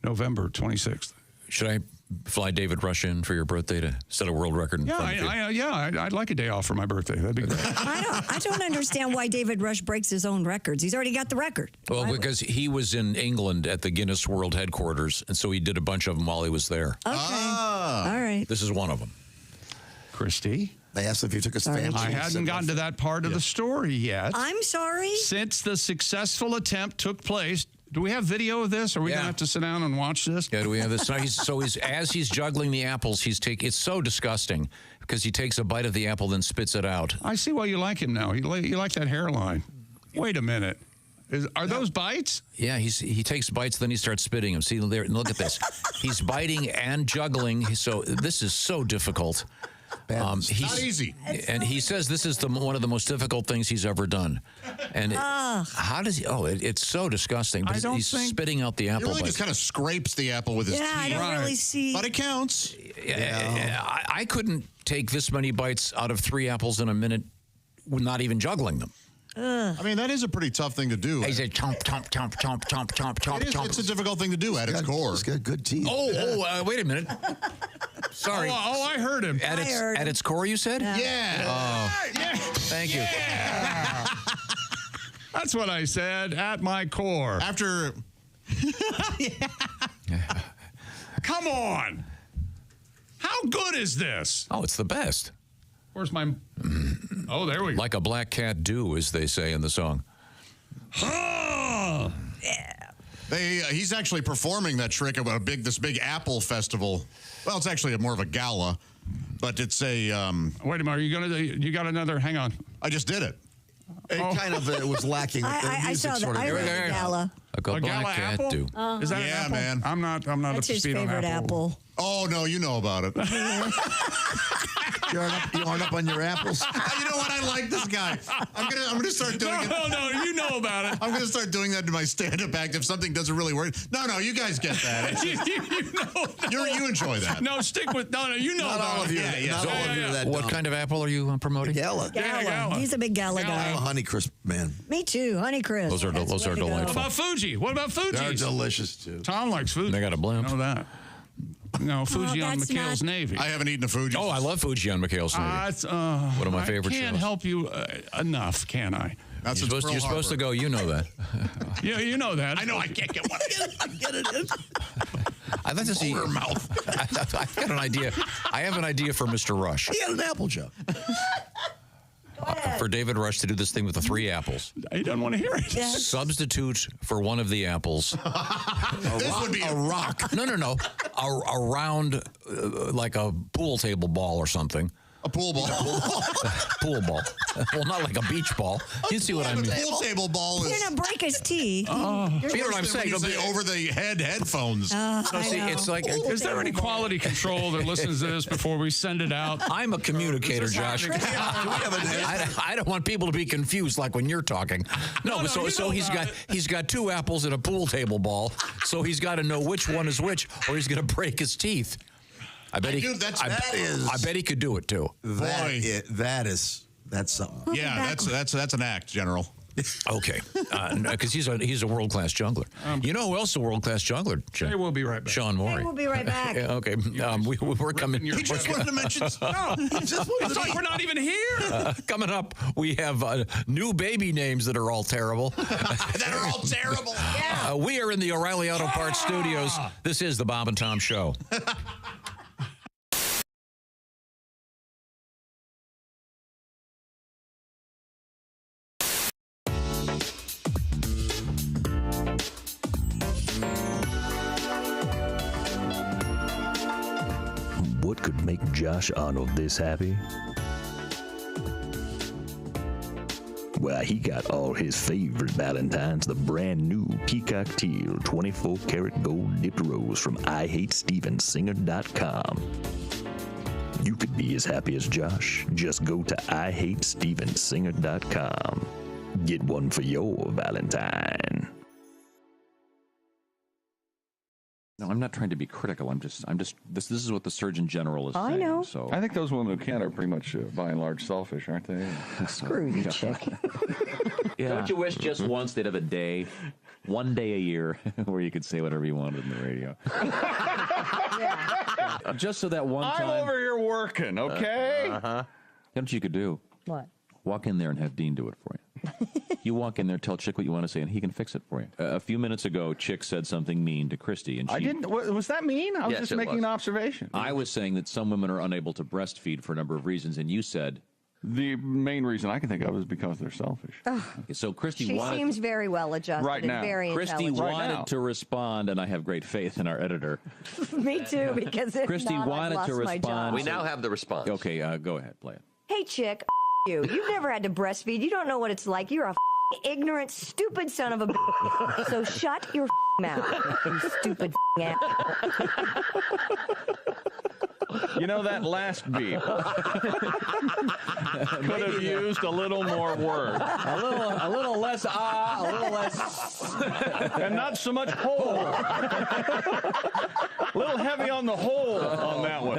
November 26th. Should I fly David Rush in for your birthday to set a world record? I'd like a day off for my birthday. That'd be great. I don't understand why David Rush breaks his own records. He's already got the record. Well, because he was in England at the Guinness World headquarters, and so he did a bunch of them while he was there. Okay. All right. This is one of them. Christy? They asked if you took his family. I hadn't gotten to that part of the story yet. I'm sorry? Since the successful attempt took place, do we have video of this? Are we going to have to sit down and watch this? Yeah, do we have this? As he's juggling the apples, it's so disgusting because he takes a bite of the apple, then spits it out. I see why you like him now. You like that hairline. Wait a minute. Are those bites? Yeah, he takes bites, then he starts spitting them. See, there, look at this. He's biting and juggling, so this is so difficult. He's not easy. And he says this is one of the most difficult things he's ever done. And how does he? Oh, it's so disgusting. But he's spitting out the apple. He really just kind of scrapes the apple with his teeth. I don't really see. But it counts. I couldn't take this many bites out of 3 apples in a minute, not even juggling them. I mean, that is a pretty tough thing to do. He said chomp, chomp, chomp, chomp, chomp, chomp, chomp, chomp. It's a difficult thing to do at its core. It's got good teeth. Wait a minute. Sorry. Oh, I heard him. At its core, you said? Yeah. Oh. Yeah. Thank you. That's what I said, at my core. After... Come on. How good is this? Oh, it's the best. Where's my... Oh, there we go. Like a black cat do, as they say in the song. He's actually performing that trick at this big apple festival. Well, it's actually more of a gala, but it's a... Wait a minute, you got another... Hang on. I just did it. It was lacking. I saw that. I heard a gala. A black gala cat apple? do. Is that an apple? Man. I'm not up That's to his speed on favorite apple. Oh, no, you know about it. You aren't up on your apples? You know what? I like this guy. I'm gonna start doing it. No, you know about it. I'm gonna start doing that to my stand-up act if something doesn't really work. No, you guys get that. You enjoy that. No, stick with you know Not about all of it. you. Yeah. Not all of you are that What dumb. kind of apple are you promoting? Gala. Gala. He's a big gala guy. I'm a Honeycrisp man. Me too, Honeycrisp. Those are delightful. What about Fuji? What about Fuji? They're delicious too. Tom likes Fuji. They got a blimp. I know that. No, Fuji on that's McHale's not- Navy. I haven't eaten a Fuji. Oh, I love Fuji on McHale's Navy. One of my favorite I can't shows. help you enough, can I? That's You're supposed to go. You know that. Yeah, you know that. I know I can't get one. I get it. I'd like to see. Your mouth. I've got an idea. I have an idea for Mr. Rush. He had an apple joke. For David Rush to do this thing with the 3 apples. He doesn't want to hear it. Substitute for one of the apples. This would be a rock. No. A round, like a pool table ball or something. A pool ball. Pool ball. Well, not like a beach ball. You see what I mean? A pool table ball is... You're going to break his teeth. You know what I'm saying? It'll be over the headphones. No, see, it's like... Is there any quality control that listens to this before we send it out? I'm a communicator, Josh. I don't want people to be confused like when you're talking. No, but so he's got 2 apples and a pool table ball. So he's got to know which one is which, or he's going to break his teeth. I bet he could do it too. That's something. Yeah, that's an act, General. Okay, because he's a world-class juggler. You know who else is a world-class juggler? Hey, we'll be right back. Sean Morey. We'll be right back. Yeah, okay, we're coming. He just wanted to mention. It's like we're not even here. Coming up, we have new baby names that are all terrible. That are all terrible. Yeah. We are in the O'Reilly Auto Parts studios. This is the Bob and Tom Show. What could make Josh Arnold this happy? Well, he got all his favorite Valentines, the brand new Peacock Teal 24 karat gold dipped rose from IHateStevensinger.com. You could be as happy as Josh. Just go to IHateStevensinger.com. Get one for your Valentine. No, I'm not trying to be critical. I'm just. This is what the Surgeon General is saying. I know. So I think those women who can't are pretty much, by and large, selfish, aren't they? Screw you, chick. Yeah. Don't you wish just once they'd have a day, one day a year, where you could say whatever you wanted in the radio? Just so that one time. I'm over here working, okay? You know what you could do? What? Walk in there and have Dean do it for you. You walk in there, tell Chick what you want to say, and he can fix it for you. A few minutes ago, Chick said something mean to Christy, and she... I didn't. Was that mean? I was Yes, just it making was. an observation. I was saying that some women are unable to breastfeed for a number of reasons, and you said The main reason I can think of is because they're selfish. So Christy She wanted seems very well adjusted Right now. and very Christy intelligent. wanted to respond, and I have great faith in our editor. Me too, because if Christy not, I've wanted lost to my respond. job. We now have the response. Okay, go ahead, play it. Hey, chick, you. You've never had to breastfeed. You don't know what it's like. You're a ignorant, stupid son of a So shut your mouth, you stupid ass. You know, that last beep could have used a little more word. A little less a little less, and not so much hole. A little heavy on the hole on that one.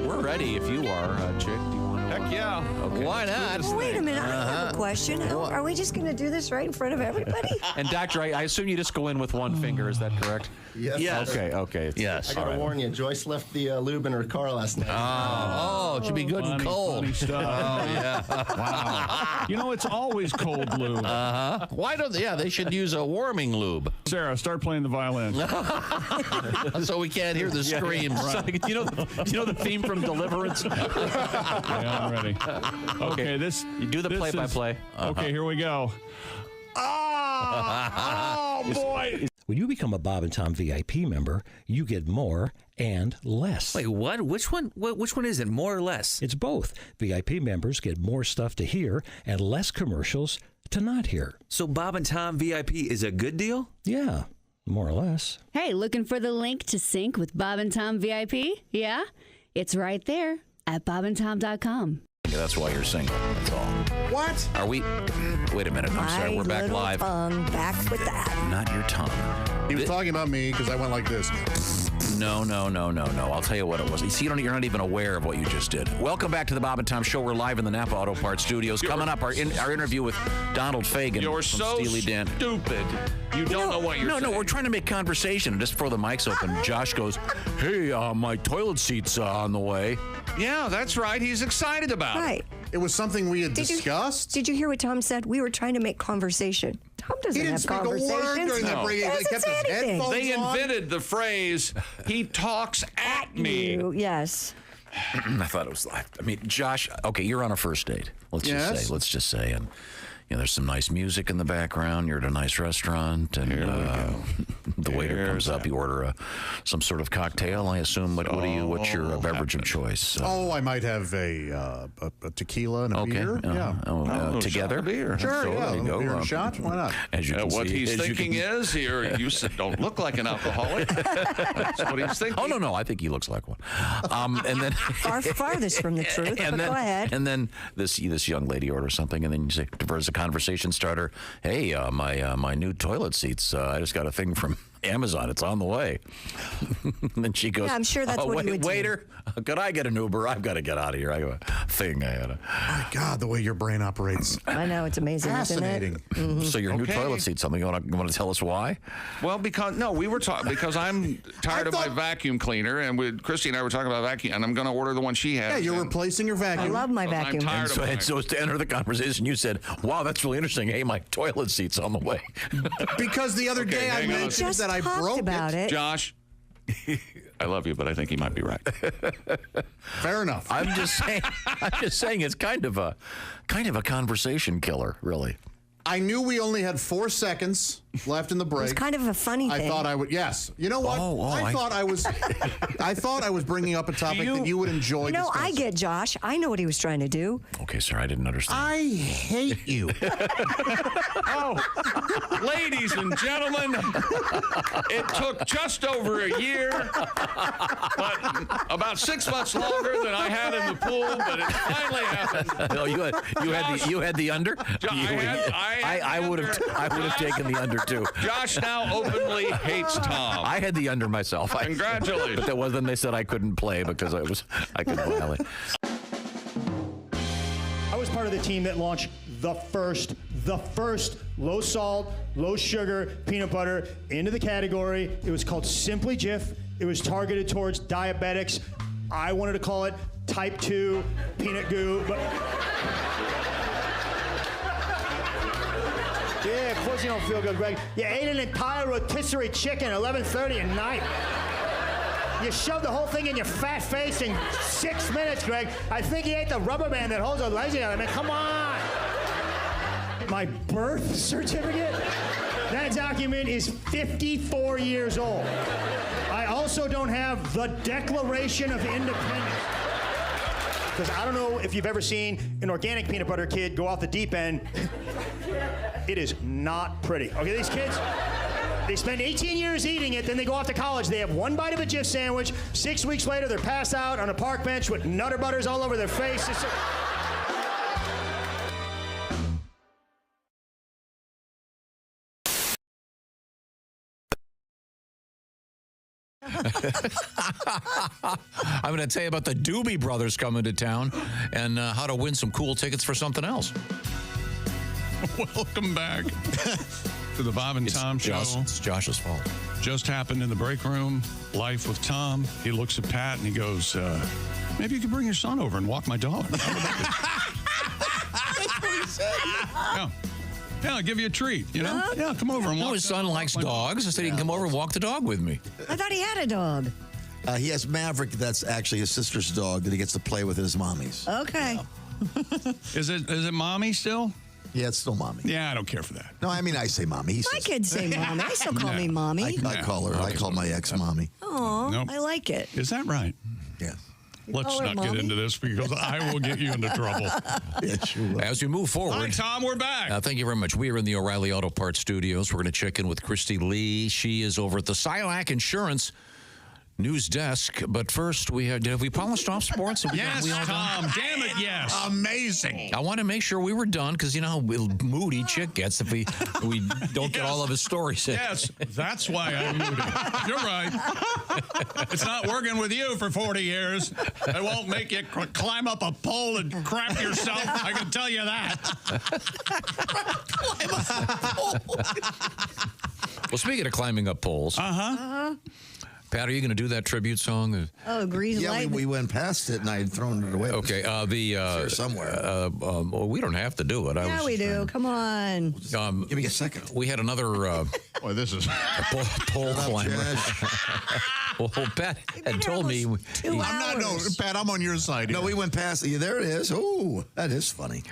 We're ready if you are, Chick. Do you want to? Heck yeah. Okay. Why not? Wait a minute, I have a question. Are we just going to do this right in front of everybody? And Doctor, I assume you just go in with one finger. Is that correct? Yes. Okay. Yes. I got to warn you, Joyce left the lube in her car last night. Oh, it should be good and cold. Funny stuff. Oh, yeah. Wow. You know, it's always cold lube. Why don't they? Yeah, they should use a warming lube. Sarah, start playing the violin. So we can't hear the screams. Right. Do you know the theme from Deliverance? Yeah, I'm ready. Okay, you do the play-by-play. Okay, here we go. Oh boy. When you become a Bob and Tom VIP member, you get more and less. Wait, what? Which one? Which one is it? More or less? It's both. VIP members get more stuff to hear and less commercials to not hear. So Bob and Tom VIP is a good deal? Yeah, more or less. Hey, looking for the link to sync with Bob and Tom VIP? Yeah? It's right there at bobandtom.com. That's why you're single. That's all. What? Are we? Wait a minute. I'm sorry. We're back live. Back with that. Not your tongue. He was talking about me because I went like this. No. I'll tell you what it was. You see, you're not even aware of what you just did. Welcome back to the Bob and Tom Show. We're live in the Napa Auto Parts Studios. Coming up, our interview with Donald Fagen. You're from so Steely Dan. stupid. You don't know what you're saying. No, we're trying to make conversation. Just before the mic's open, Josh goes, "Hey, my toilet seat's on the way." Yeah, that's right. He's excited about it. Right. It was something we had discussed. Did you hear what Tom said? We were trying to make conversation. Tom doesn't He didn't have speak a conversations. word during that break. He They doesn't kept say his anything. headphones They on. invented the phrase, he talks at me. You, yes. I thought it was. I mean, Josh. Okay, you're on a first date. Let's just say, and there's some nice music in the background. You're at a nice restaurant, and the waiter comes up. You order some sort of cocktail. I assume. What's your beverage of choice? I might have a tequila and a beer. Together. Beer. Sure, there you go. Beer and shot. Why not? As you can What see, he's thinking is here. You don't look like an alcoholic. That's what he's thinking. Oh no! I think he looks like one. And then farthest from the truth. But go ahead. And then this young lady orders something, and then you say, as a conversation starter, "Hey, my new toilet seats. I just got a thing from Amazon. It's on the way." And then she goes, Yeah, I'm sure that's what you would do. Waiter, could I get an Uber? I've got to get out of here. I have a thing. My God, the way your brain operates. I know, it's amazing, Fascinating. isn't it? Mm-hmm. So your new toilet seat. Something you want to tell us why? Well, we were talking because I'm tired of my vacuum cleaner, and Christy and I were talking about vacuum, and I'm going to order the one she has. Yeah, you're replacing your vacuum. I love my I'm vacuum. tired of mine. And so to enter the conversation, you said, "Wow, that's really interesting. Hey, my toilet seat's on the way." Because the other day I mentioned that I broke it. Josh, I love you, but I think he might be right. Fair enough. I'm just saying it's kind of a conversation killer, really. I knew we only had 4 seconds left in the break. It's kind of a funny thing. I thought I would. Yes. You know what? I thought I was bringing up a topic that you would enjoy. No, discussing. I get Josh. I know what he was trying to do. Okay, sir, I didn't understand. I hate you. Ladies and gentlemen, it took just over a year, but about 6 months longer than I had in the pool, but it finally happened. Oh, you had the under. I would have taken the under too. Josh now openly hates Tom. I had the under myself. Congratulations. But that wasn't. They said I couldn't play because I couldn't violate. I was part of the team that launched the first low salt, low sugar peanut butter into the category. It was called Simply Jif. It was targeted towards diabetics. I wanted to call it Type 2 Peanut Goo, but yeah, of course you don't feel good, Greg. You ate an entire rotisserie chicken at 11:30 at night. You shoved the whole thing in your fat face in 6 minutes, Greg. I think he ate the rubber band that holds the lazy on it. I mean, come on. My birth certificate? That document is 54 years old. I also don't have the Declaration of Independence. Because I don't know if you've ever seen an organic peanut butter kid go off the deep end. It is not pretty. Okay, these kids, they spend 18 years eating it, then they go off to college. They have one bite of a Jif sandwich. 6 weeks later, they're passed out on a park bench with Nutter Butters all over their face. I'm going to tell you about the Doobie Brothers coming to town and how to win some cool tickets for something else. Welcome back to the Bob and Tom Show. It's Josh's fault. Just happened in the break room. Life with Tom. He looks at Pat and he goes, maybe you can bring your son over and walk my dog. That's what he said. Yeah, I'll give you a treat, you know? Yeah, come over and walk. His son likes dogs. I said he can come over and walk the dog with me. I thought he had a dog. He has Maverick. That's actually his sister's dog that he gets to play with his mommy's. Okay. Is it mommy still? Yeah, it's still mommy. Yeah, I don't care for that. No, I mean, I say mommy. My kids say mommy. I still call me mommy. I call her. I call my ex mommy. Oh, Nope. I like it. Is that right? Yes. Let's call her not get mommy? into this because I will get you into trouble. Yeah, sure. As we move forward. Hi, Tom, we're back. Thank you very much. We are in the O'Reilly Auto Parts studios. We're going to check in with Christy Lee. She is over at the Silac Insurance news desk. But first, have we polished off sports? Yes, Tom. Damn it, yes. Amazing. I want to make sure we were done because you know how moody Chick gets if we don't get all of his stories in. Yes, that's why I'm moody. You're right. It's not working with you for 40 years. It won't make you climb up a pole and crap yourself. I can tell you that. Climb up a pole. Well, speaking of climbing up poles. Pat, are you going to do that tribute song? Oh, Grease Yeah, Light. we went past it and I had thrown it away. Okay, Here somewhere. well, we don't have to do it. Yeah, we do. Come on. Give me a second. We had another Boy, this is pole climber. Well, Pat had told me. I'm not. No, Pat, I'm on your side. No, we went past it. There it is. Oh, that is funny.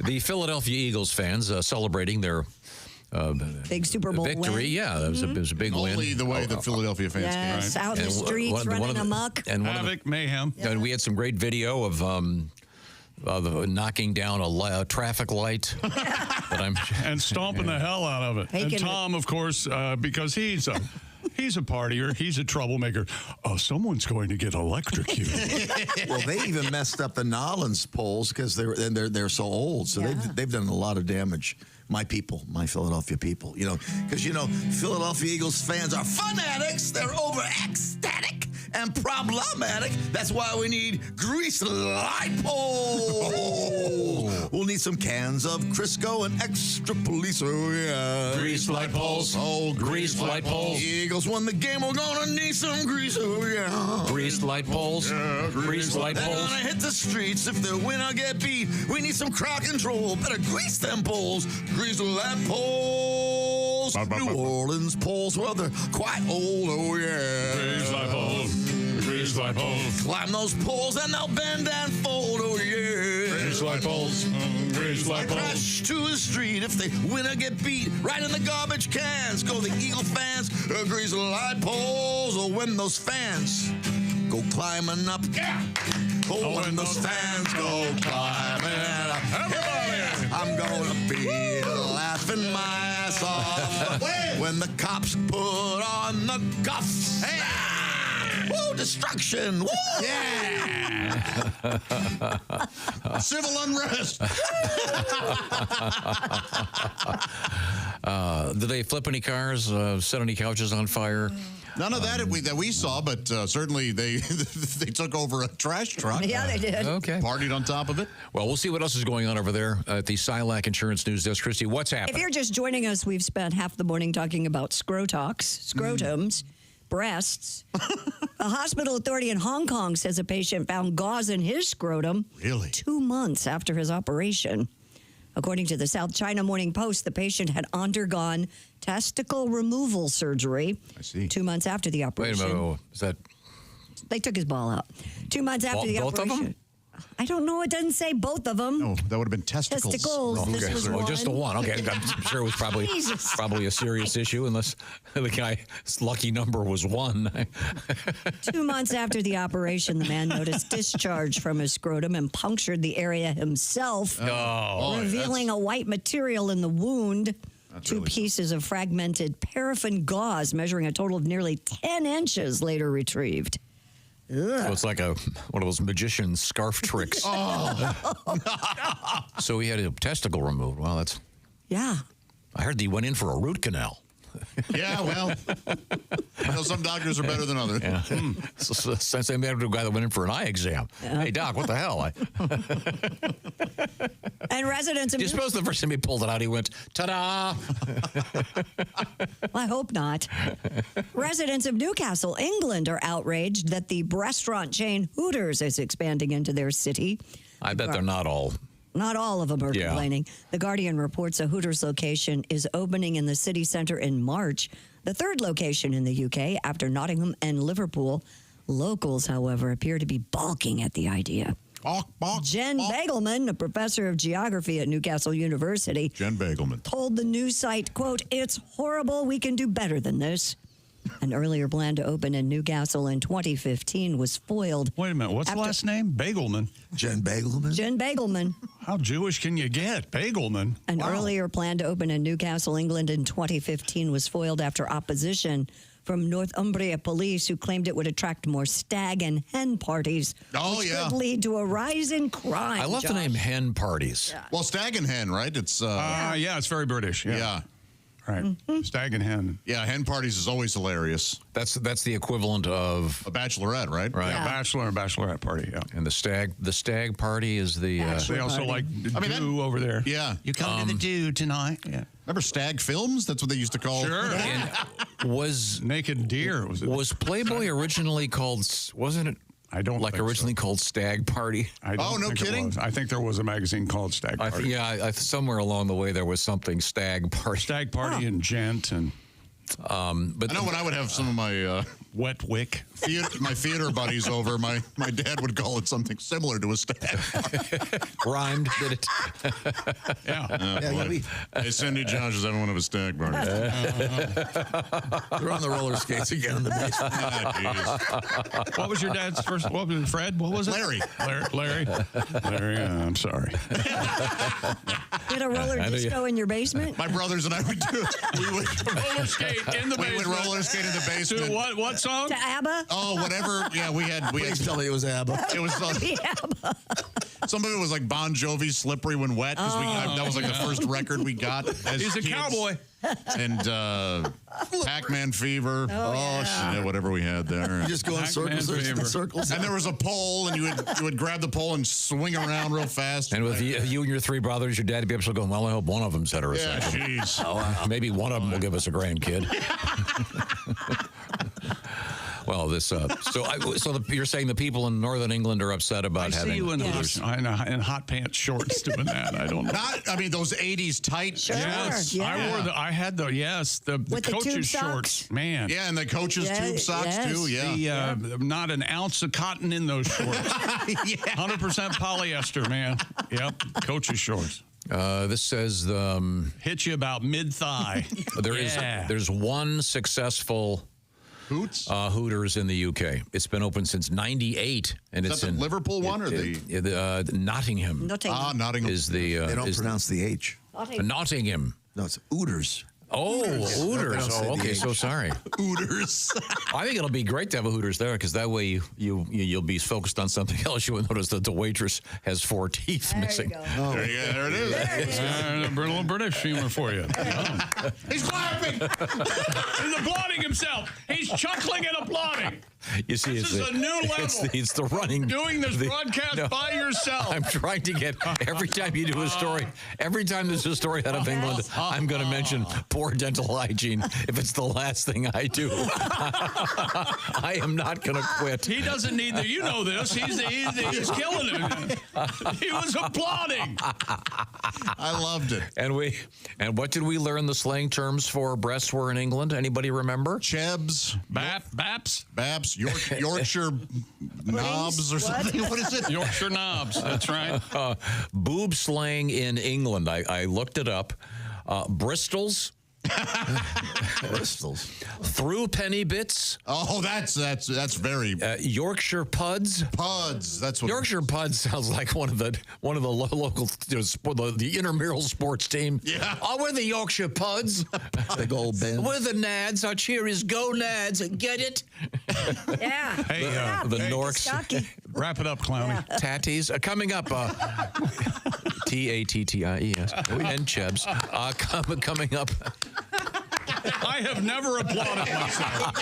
The Philadelphia Eagles fans celebrating their big Super Bowl victory. win. Yeah, it was a big win. only the way the Philadelphia fans came. Yes, out in the streets, running amok. And Havoc, mayhem. And we had some great video of knocking down a traffic light. And stomping the hell out of it. Taking And Tom, of course, because he's a partier. He's a troublemaker. Oh, someone's going to get electrocuted. Well, they even messed up the Nollins polls because they're so old. So they've done a lot of damage. My people, my Philadelphia people, because Philadelphia Eagles fans are fanatics. They're over ecstatic and problematic. That's why we need grease light poles. We'll need some cans of Crisco and extra police. Oh yeah, Grease light poles. Oh, grease light poles. Eagles won the game. We're gonna need some grease. Oh yeah, Grease light poles. Grease light They're poles. gonna hit the streets if the winner get beat. We need some crowd control. Better grease them poles. Grease light poles. New Orleans poles, well, they're quite old. Oh yeah. Grease light poles. Grease light poles. Climb those poles and they'll bend and fold. Oh yeah. Grease light poles. Grease light poles. Crash to the street if the winner get beat. Right in the garbage cans. Go the Eagle fans. Grease light poles. Oh, when those fans go climbing up. Yeah. Oh, when those fans go climbing up. Everybody. I'm gonna be laughing my ass off when the cops put on the cuffs. Hey! Woo, destruction! Woo! Yeah! Civil unrest. Did they flip any cars, set any couches on fire? None of that we saw, but certainly they took over a trash truck. Yeah, they did. Okay. Partied on top of it. Well, we'll see what else is going on over there at the Silac Insurance News Desk. Christy, what's happening? If you're just joining us, we've spent half the morning talking about scrotums, breasts. A hospital authority in Hong Kong says a patient found gauze in his scrotum 2 months after his operation. According to the South China Morning Post, the patient had undergone testicle removal surgery. I see. 2 months after the Wait a operation. minute. Is that They took his ball out. 2 months after the both operation. of them? I don't know. It doesn't say both of them. No, that would have been testicles. Testicles. Oh, This okay. was So one. just the one. Okay, I'm sure it was Jesus. probably a serious issue, unless the guy's lucky number was 1. 2 months after the operation, the man noticed discharge from his scrotum and punctured the area himself, revealing a white material in the wound. Two pieces of fragmented paraffin gauze measuring a total of nearly 10 inches later retrieved. So it's like one of those magician scarf tricks. So he had a testicle removed. Well, that's. Yeah. I heard he went in for a root canal. Yeah, well, some doctors are better than others. Yeah. So same matter to a guy that went in for an eye exam. Hey, doc, what the hell? And residents of Do you suppose the first time he pulled it out, he went, ta-da? Well, I hope not. Residents of Newcastle, England, are outraged that the restaurant chain Hooters is expanding into their city. I bet they're not all. Not all of them are complaining. The Guardian reports a Hooters location is opening in the city center in March, the third location in the UK after Nottingham and Liverpool. Locals, however, appear to be balking at the idea. Jen Bagelman, a professor of geography at Newcastle University, Jen Bagelman, told the news site, quote, "It's horrible. We can do better than this." An earlier plan to open in Newcastle in 2015 was foiled. Wait a minute. What's the last name? Bagelman. Jen Bagelman? Jen Bagelman. How Jewish can you get? Bagelman. An earlier plan to open in Newcastle, England in 2015 was foiled after opposition from Northumbria police, who claimed it would attract more stag and hen parties, which could lead to a rise in crime. I love the name hen parties. Yeah. Well, stag and hen, right? It's yeah, it's very British. Yeah. Right. Stag and hen. Yeah, hen parties is always hilarious. That's the equivalent of a bachelorette, right? Right. Yeah, bachelor and bachelorette party. Yeah. And the stag party is the. They also like the do over there. Yeah. You come to the do tonight. Yeah. Remember stag films? That's what they used to call. Sure. And was Naked Deer was Playboy originally called? Wasn't it? I don't like think originally called Stag Party. I don't think it was. I think there was a magazine called Stag Party. Somewhere along the way there was something Stag Party. Stag Party and Gent and. But I know when I would have some of my wet wick, my theater buddies over, my dad would call it something similar to a stag. Rhymed, did it? Boy. Hey, Cindy Josh is having one of a stag party. They're on the roller skates again in the basement. What was your dad's first? What was it, Fred? What was it? Larry. Larry. I'm sorry. Did a roller disco in your basement? My brothers and I would do. We would roller skate in the basement. We would roller skate in the basement. To what song? To ABBA? Oh, whatever. Yeah, we had. Please tell me it was ABBA. It was. ABBA. Some of it was like Bon Jovi's "Slippery When Wet" because that was like the first record we got. As He's a kids. cowboy. And Pac-Man Fever. Yeah, whatever we had there. You just go in circles and circles. And there was a pole, and you would grab the pole and swing around real fast. And with you and your three brothers, your dad would be able to go, well, I hope one of them's heterosexual. Yeah, jeez. Maybe one of them will give us a grandkid. Well, you're saying the people in northern England are upset about having. I see you in in hot pants shorts doing that. I don't know. I mean, those 80s tight. Sure. Yes, Yeah. I had the With the coach's tube shorts. socks? Man. Yeah, and the coach's tube socks too. Yeah. Not an ounce of cotton in those shorts. 100% polyester, man. Yep, coach's shorts. This says hit you about mid-thigh. There's one successful Hooters in the UK. It's been open since '98, and Is it's that the in Liverpool one or the Nottingham. Nottingham is the. They don't pronounce the H. Nottingham. No, it's Ooters. Oh, Hooters. Oh, okay. So sorry. Hooters. I think it'll be great to have a Hooters there because that way you'll be focused on something else. You will notice that the waitress has 4 teeth missing. Oh, there it is. A little British humor for you. He's clapping. He's applauding himself. He's chuckling and applauding. You see, This is a new level. It's the running. Doing this broadcast by yourself. I'm trying to get, every time you do a story, every time there's a story out of England, I'm going to mention poor dental hygiene if it's the last thing I do. I am not going to quit. He doesn't need the, you know this. He's killing it. He was applauding. I loved it. And what did we learn the slang terms for breasts were in England? Anybody remember? Chebs. Baps. Yorkshire knobs or something. What is it? Yorkshire knobs. That's right. Boob slang in England. I looked it up. Bristols. Bristols. Through penny bits. Oh, that's very Yorkshire puds. Puds. That's what Yorkshire puds sounds like one of the local the intramural sports team. Yeah. Oh, we're the Yorkshire puds. Big old band. We're the Nads. Our cheer is go Nads. Get it? Yeah. Hey, the Norks. Costaki. Wrap it up, Clowny. Tatties. Coming up. Tatties. And Chebs. Coming up. I have never applauded myself.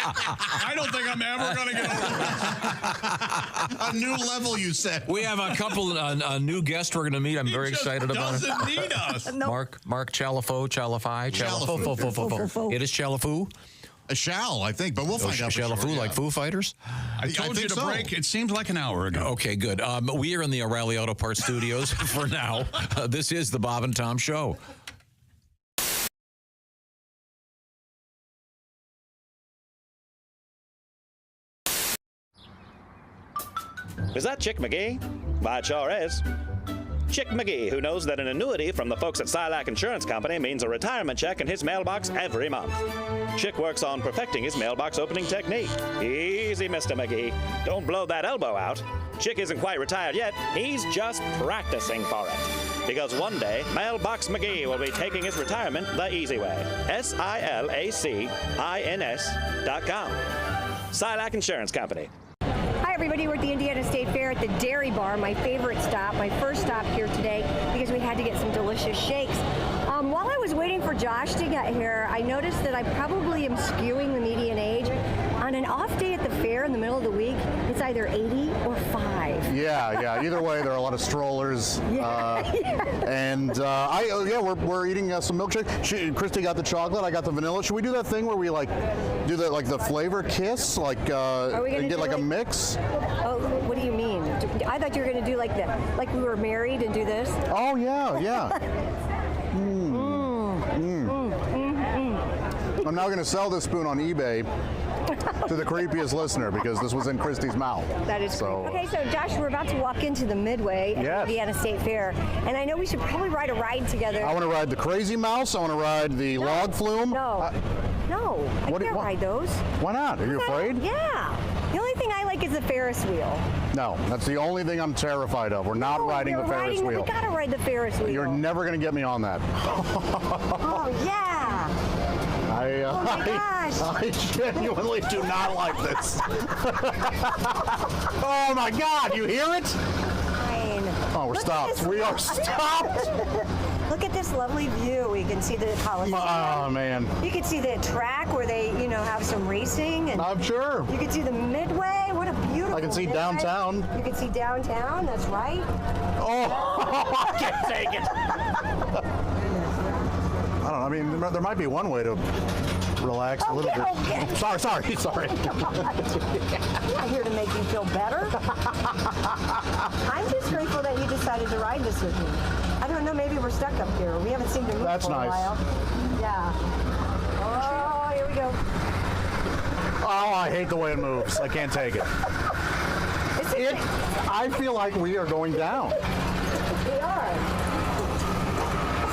I don't think I'm ever going to get over a new level, you said. We have a couple a new guest we're going to meet. I'm very excited about it. Doesn't need us. Mark Chalifoux. It is Chalifoux. A shall, I think, but we'll find out. Chalifoux, like Foo Fighters? I told you to break. It seems like an hour ago. Okay, good. We are in the O'Reilly Auto Parts studios for now. This is the Bob and Tom Show. Is that Chick McGee? Why, it sure is. Chick McGee, who knows that an annuity from the folks at Slang Insurance Company means a retirement check in his mailbox every month. Chick works on perfecting his mailbox opening technique. Easy, Mr. McGee. Don't blow that elbow out. Chick isn't quite retired yet. He's just practicing for it. Because one day, Mailbox McGee will be taking his retirement the easy way. SILACINS.com. Slang Insurance Company. Hi, everybody. We're at the Indiana State Fair at the Dairy Bar, my favorite stop, my first stop here today because we had to get some delicious shakes. While I was waiting for Josh to get here, I noticed that I probably am skewing the median age. On an off day at the fair in the middle of the week, it's either 80 or 5. Yeah. Either way, there are a lot of strollers. And we're eating some milkshake. Christy got the chocolate. I got the vanilla. Should we do that thing where we do the flavor kiss, and get a mix? Oh, what do you mean? I thought you were going to do like we were married and do this. Oh yeah. I'm now going to sell this spoon on eBay to the creepiest listener because this was in Christy's mouth. That is so. Okay, so Josh, we're about to walk into the Midway at the Indiana State Fair, and I know we should probably ride a ride together. I want to ride the Crazy Mouse. I want to ride the log flume. I can't ride those. Why not? Are you afraid? Yeah. The only thing I like is the Ferris wheel. No, that's the only thing I'm terrified of. We're not riding the Ferris wheel. We gotta ride the Ferris wheel. You're never going to get me on that. Oh, yeah. Oh my gosh. I genuinely do not like this. Oh my God, you hear it? Fine. Oh, we're stopped. We are stopped. Look at this lovely view. We can see the Coliseum. Oh man. You can see the track where they, have some racing. And I'm sure. You can see the Midway. What a beautiful I can see Midway. downtown. You can see downtown. That's right. Oh, I can't take it. I don't know. I mean, there might be one way to relax a little bit. Okay. Sorry. I'm not here to make you feel better. I'm just grateful that you decided to ride this with me. I don't know, maybe we're stuck up here. We haven't seen you move for a while. Yeah. Oh, here we go. Oh, I hate the way it moves. I can't take it. I feel like we are going down. We are.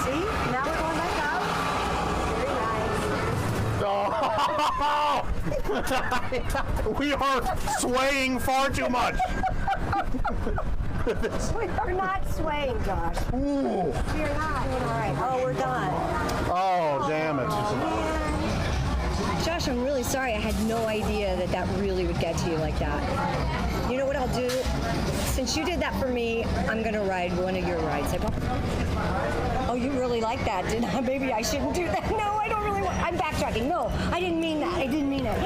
See? Now we're going back out. Very nice. Oh! We are swaying far too much. We are not swaying, Josh. Ooh. We are not. All right. Oh, we're done. Oh, damn it. Josh, I'm really sorry. I had no idea that really would get to you like that. You know what I'll do? Since you did that for me, I'm going to ride one of your rides. Oh, you really like that, didn't I? Maybe I shouldn't do that. No, I don't really want. I'm backtracking. No, I didn't mean that. I didn't mean it.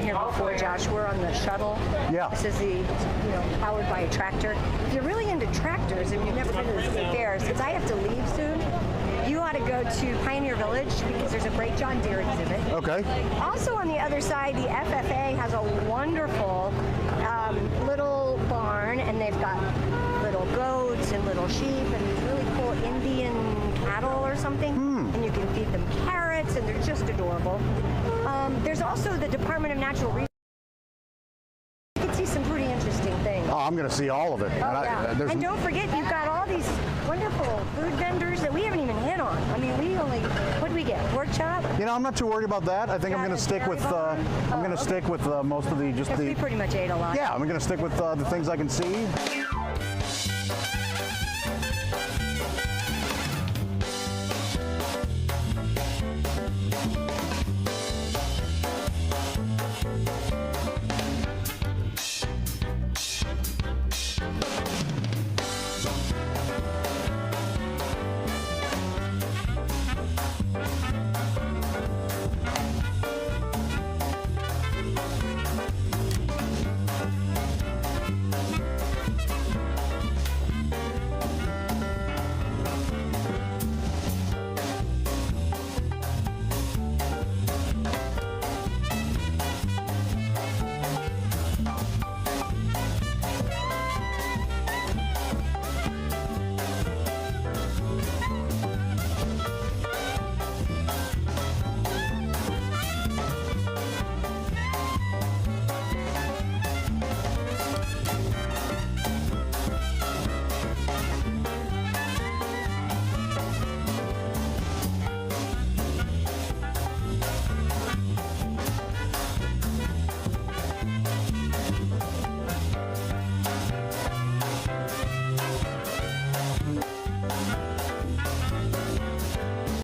here before, Josh. We're on the shuttle. Yeah. This is the, powered by a tractor. If you're really into tractors and you've never been to the state fair, since I have to leave soon, you ought to go to Pioneer Village because there's a great John Deere exhibit. Okay. Also on the other side, the FFA has a wonderful little barn, and they've got little goats and little sheep and these really cool Indian cattle or something. And you can feed them carrots, and they're just adorable. There's also the Department of Natural Resources. You can see some pretty interesting things. Oh, I'm going to see all of it. And don't forget, you've got all these wonderful food vendors that we haven't even hit on. I mean, what do we get? Pork chop? I'm not too worried about that. I think I'm going to stick with most of the We pretty much ate a lot. Yeah, I'm going to stick with the things I can see.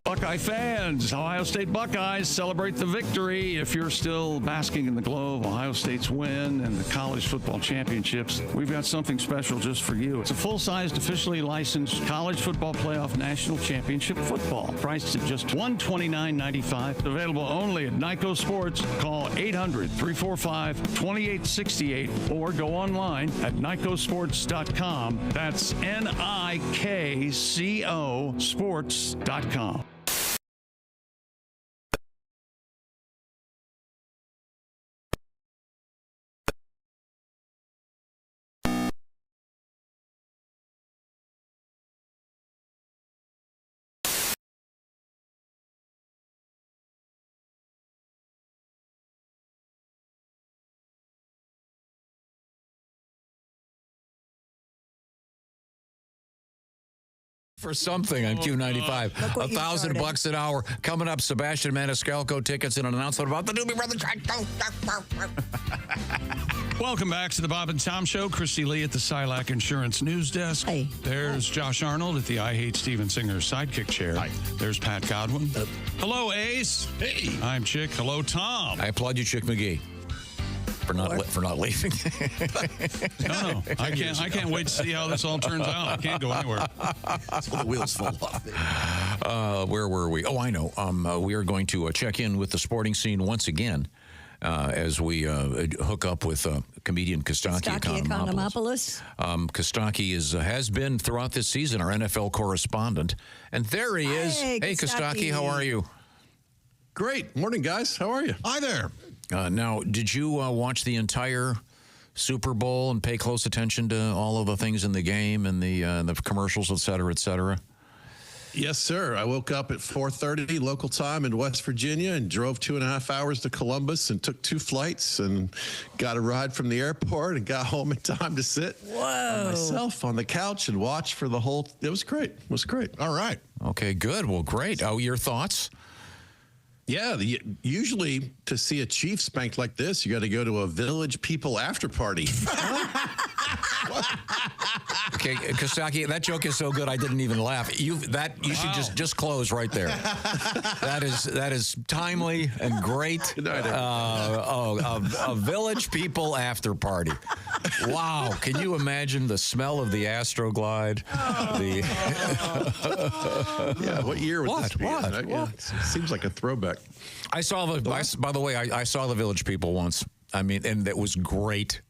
Buckeye fans, Ohio State Buckeyes celebrate the victory. If you're still basking in the glow of Ohio State's win and the college football championships, we've got something special just for you. It's a full-sized, officially licensed college football playoff national championship football, priced at just $129.95. Available only at Nyco Sports. Call 800-345-2868 or go online at nycosports.com. That's NIKCO sports.com. For something on Q95. $1,000 an hour. Coming up, Sebastian Maniscalco tickets and an announcement about the Doobie Brothers. Welcome back to the Bob and Tom Show. Christy Lee at the Silac Insurance News Desk. Hey. There's Josh Arnold at the I Hate Steven Singer sidekick chair. Hi. There's Pat Godwin. Hello, Ace. Hey. I'm Chick. Hello, Tom. I applaud you, Chick McGee. For not leaving. No, I can't wait to see how this all turns out. I can't go anywhere. So the wheels fall off. Where were we? Oh, I know. We are going to check in with the sporting scene once again as we hook up with comedian Costaki Economopoulos. Costaki has been throughout this season our NFL correspondent, and there he is. Hey, Costaki, how are you? Great. Morning, guys. How are you? Hi there. Now, did you watch the entire Super Bowl and pay close attention to all of the things in the game and the commercials, et cetera, et cetera? Yes, sir. I woke up at 4:30 local time in West Virginia and drove 2.5 hours to Columbus and took 2 flights and got a ride from the airport and got home in time to sit myself on the couch and watch for the whole. It was great. It was great. All right. Okay, good. Well, great. Oh, your thoughts? Yeah, usually to see a Chief spanked like this, you got to go to a Village People after party. Okay, Costaki, that joke is so good I didn't even laugh. You should just close right there. That is timely and great. A Village People after party. Wow, can you imagine the smell of the Astroglide? Yeah, what year was this? What? Yeah, it seems like a throwback. I saw by the way, I saw the Village People once. I mean, and it was great.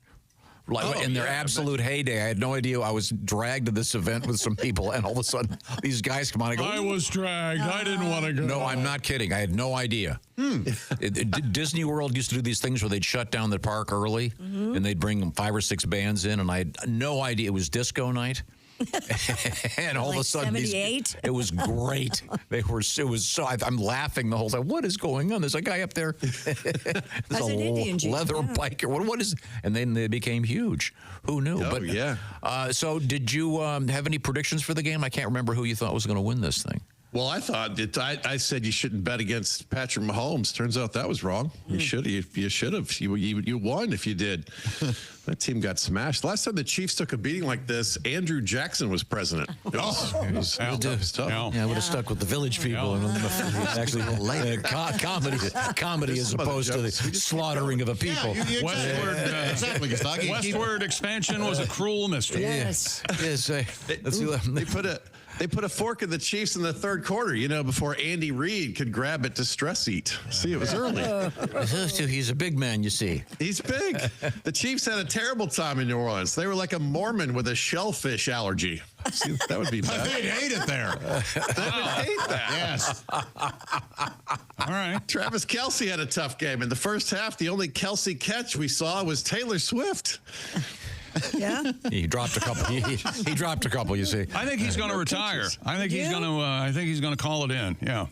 Like in their absolute heyday, I had no idea. I was dragged to this event with some people, and all of a sudden, these guys come on. I was dragged. I didn't want to go. No, I'm not kidding. I had no idea. Disney World used to do these things where they'd shut down the park early, and they'd bring 5 or 6 bands in, and I had no idea. It was disco night. And all of a sudden, it was great. It was so. I'm laughing the whole time. What is going on? There's a guy up there. There's a leather biker. What is? And then they became huge. Who knew? Oh, yeah. So, did you have any predictions for the game? I can't remember who you thought was going to win this thing. Well, I thought I said you shouldn't bet against Patrick Mahomes. Turns out that was wrong. You should have. You won if you did. That team got smashed. Last time the Chiefs took a beating like this, Andrew Jackson was president. It was tough. Yeah, I would have stuck with the Village People. And actually, comedy as opposed to the slaughtering of the people. Westward expansion was a cruel mystery. Yes. They put a fork in the Chiefs in the third quarter, before Andy Reid could grab it to stress eat. See, it was early. He's a big man, you see. He's big. The Chiefs had a terrible time in New Orleans. They were like a Mormon with a shellfish allergy. See, that would be bad. They'd hate it there. They would hate that. Yes. All right. Travis Kelce had a tough game. In the first half, the only Kelce catch we saw was Taylor Swift. Yeah, he dropped a couple. He dropped a couple. You see, I think he's going to retire. I think he's going to. I think he's going to call it in. Yeah,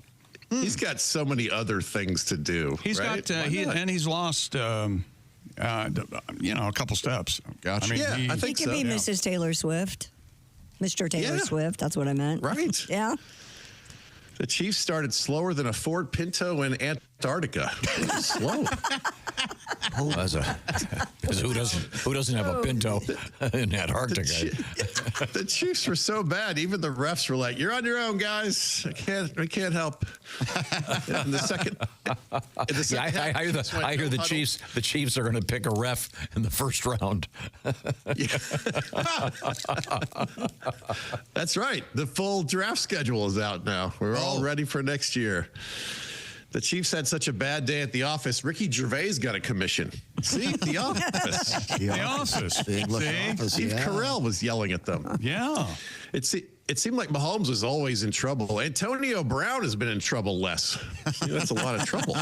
he's got so many other things to do. He's got. He's lost. A couple steps. Gotcha. I mean, I think he could be Mrs. Taylor Swift, Mr. Taylor Swift. That's what I meant. Right. Yeah. The Chiefs started slower than a Ford Pinto in Antarctica. It was slow. Who doesn't have a Pinto in Antarctica? The Chiefs were so bad, even the refs were like, "You're on your own, guys. I can't help." In the second, I hear the Chiefs. The Chiefs are going to pick a ref in the first round. That's right. The full draft schedule is out now. We're all ready for next year. The Chiefs had such a bad day at the office. Ricky Gervais got a commission. See, the office. The office. The English office. Steve Carell was yelling at them. Yeah. It seemed like Mahomes was always in trouble. Antonio Brown has been in trouble less. That's a lot of trouble.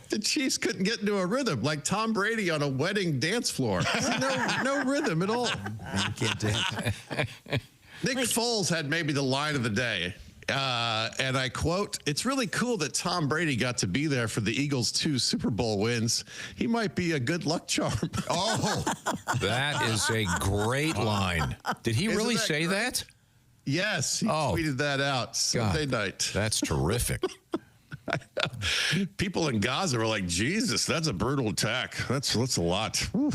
The Chiefs couldn't get into a rhythm, like Tom Brady on a wedding dance floor. No rhythm at all. You can't dance. Nick Foles had maybe the line of the day. And I quote, "It's really cool that Tom Brady got to be there for the Eagles' 2 Super Bowl wins. He might be a good luck charm." Oh, that is a great line. Did he really say that? Yes, he tweeted that out Sunday night. That's terrific. People in Gaza were like, "Jesus, that's a brutal attack. That's a lot." Whew.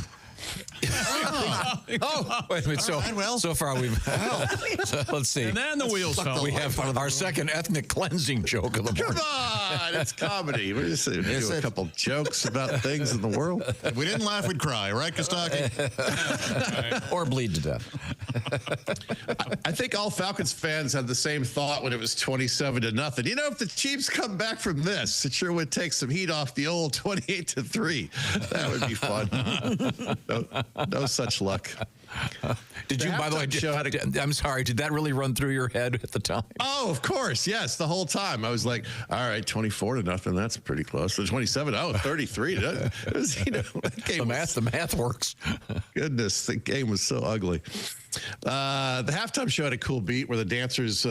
Wait a minute. So far we've. So let's see. And then the wheels fell. We have our second ethnic cleansing joke of the morning. Come on, it's comedy. We just do a couple jokes about things in the world. If we didn't laugh, we'd cry, right, Costaki? Or bleed to death. I think all Falcons fans had the same thought when it was 27-0. If the Chiefs come back from this, it sure would take some heat off the old 28-3. That would be fun. No such luck. Did you, by the way, I'm sorry, did that really run through your head at the time? Oh, of course. Yes. The whole time. I was like, all right, 24-0. That's pretty close. So 27. 33. It was, the math works. Goodness. The game was so ugly. The halftime show had a cool beat where the dancers,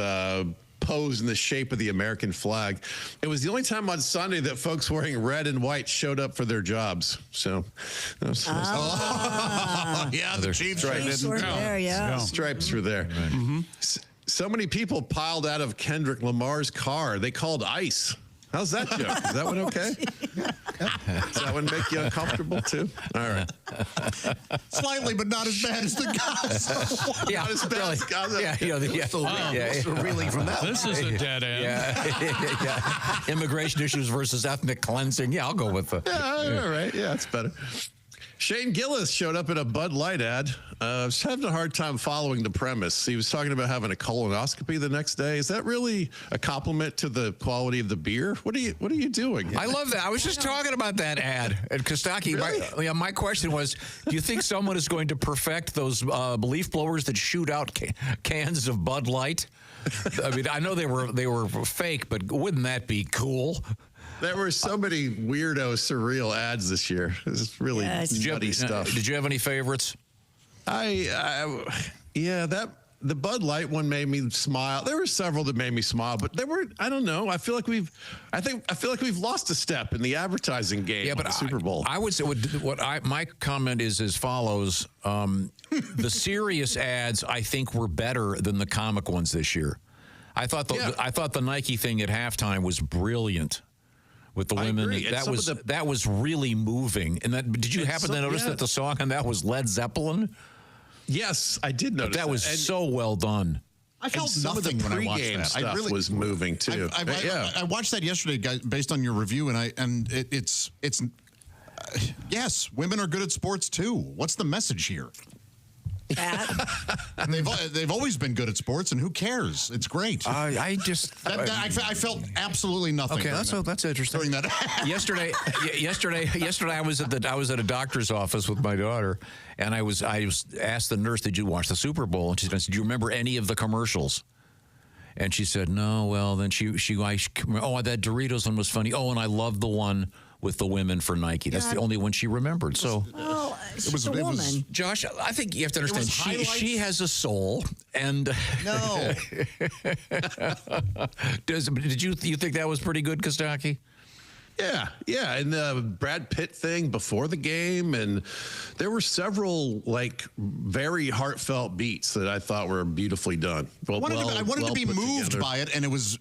posed in the shape of the American flag. It was the only time on Sunday that folks wearing red and white showed up for their jobs. So, the Chiefs were there. Yeah, stripes were there. Right. Mm-hmm. So many people piled out of Kendrick Lamar's car. They called ICE. How's that joke? Is that one okay? Does that one make you uncomfortable too? All right. Slightly, but not as bad as the Gaza. Not as bad as Gaza. Reeling from that. This is a dead end. Immigration issues versus ethnic cleansing. Yeah, I'll go with the. Yeah, all right. Yeah, that's better. Shane Gillis showed up in a Bud Light ad. I was having a hard time following the premise. He was talking about having a colonoscopy the next day. Is that really a compliment to the quality of the beer? What are you doing? I love that. I was just talking about that ad at Costaki. Really? My question was, do you think someone is going to perfect those leaf blowers that shoot out cans of Bud Light? I mean, I know they were fake, but wouldn't that be cool? There were so many weirdo, surreal ads this year. It was really nutty stuff. Did you have any favorites? The Bud Light one made me smile. There were several that made me smile, but there were, I don't know. I feel like we've lost a step in the advertising game. Yeah, but the Super Bowl. I would say my comment is as follows: the serious ads I think were better than the comic ones this year. I thought the Nike thing at halftime was brilliant. With the women, that was really moving. And did you happen to notice that the song on that was Led Zeppelin? Yes, I did notice. But that was so well done. I felt some of the nothing when I watched that. Stuff I really was moving too. I watched that yesterday, guys, based on your review, and it's yes, women are good at sports too. What's the message here? And they've always been good at sports, and who cares? It's great. I felt absolutely nothing. Okay, that's interesting. During that, yesterday, I was at a doctor's office with my daughter, and I was asked the nurse, "Did you watch the Super Bowl?" And she said, "Do you remember any of the commercials?" And she said, "No." Well, then that Doritos one was funny. Oh, and I loved the one with the women for Nike. That's the only one she remembered. So it was Josh, I think you have to understand she has a soul, and no. Did you think that was pretty good, Costaki? Yeah, and the Brad Pitt thing before the game, and there were several very heartfelt beats that I thought were beautifully done. I wanted to be moved by it, and it was.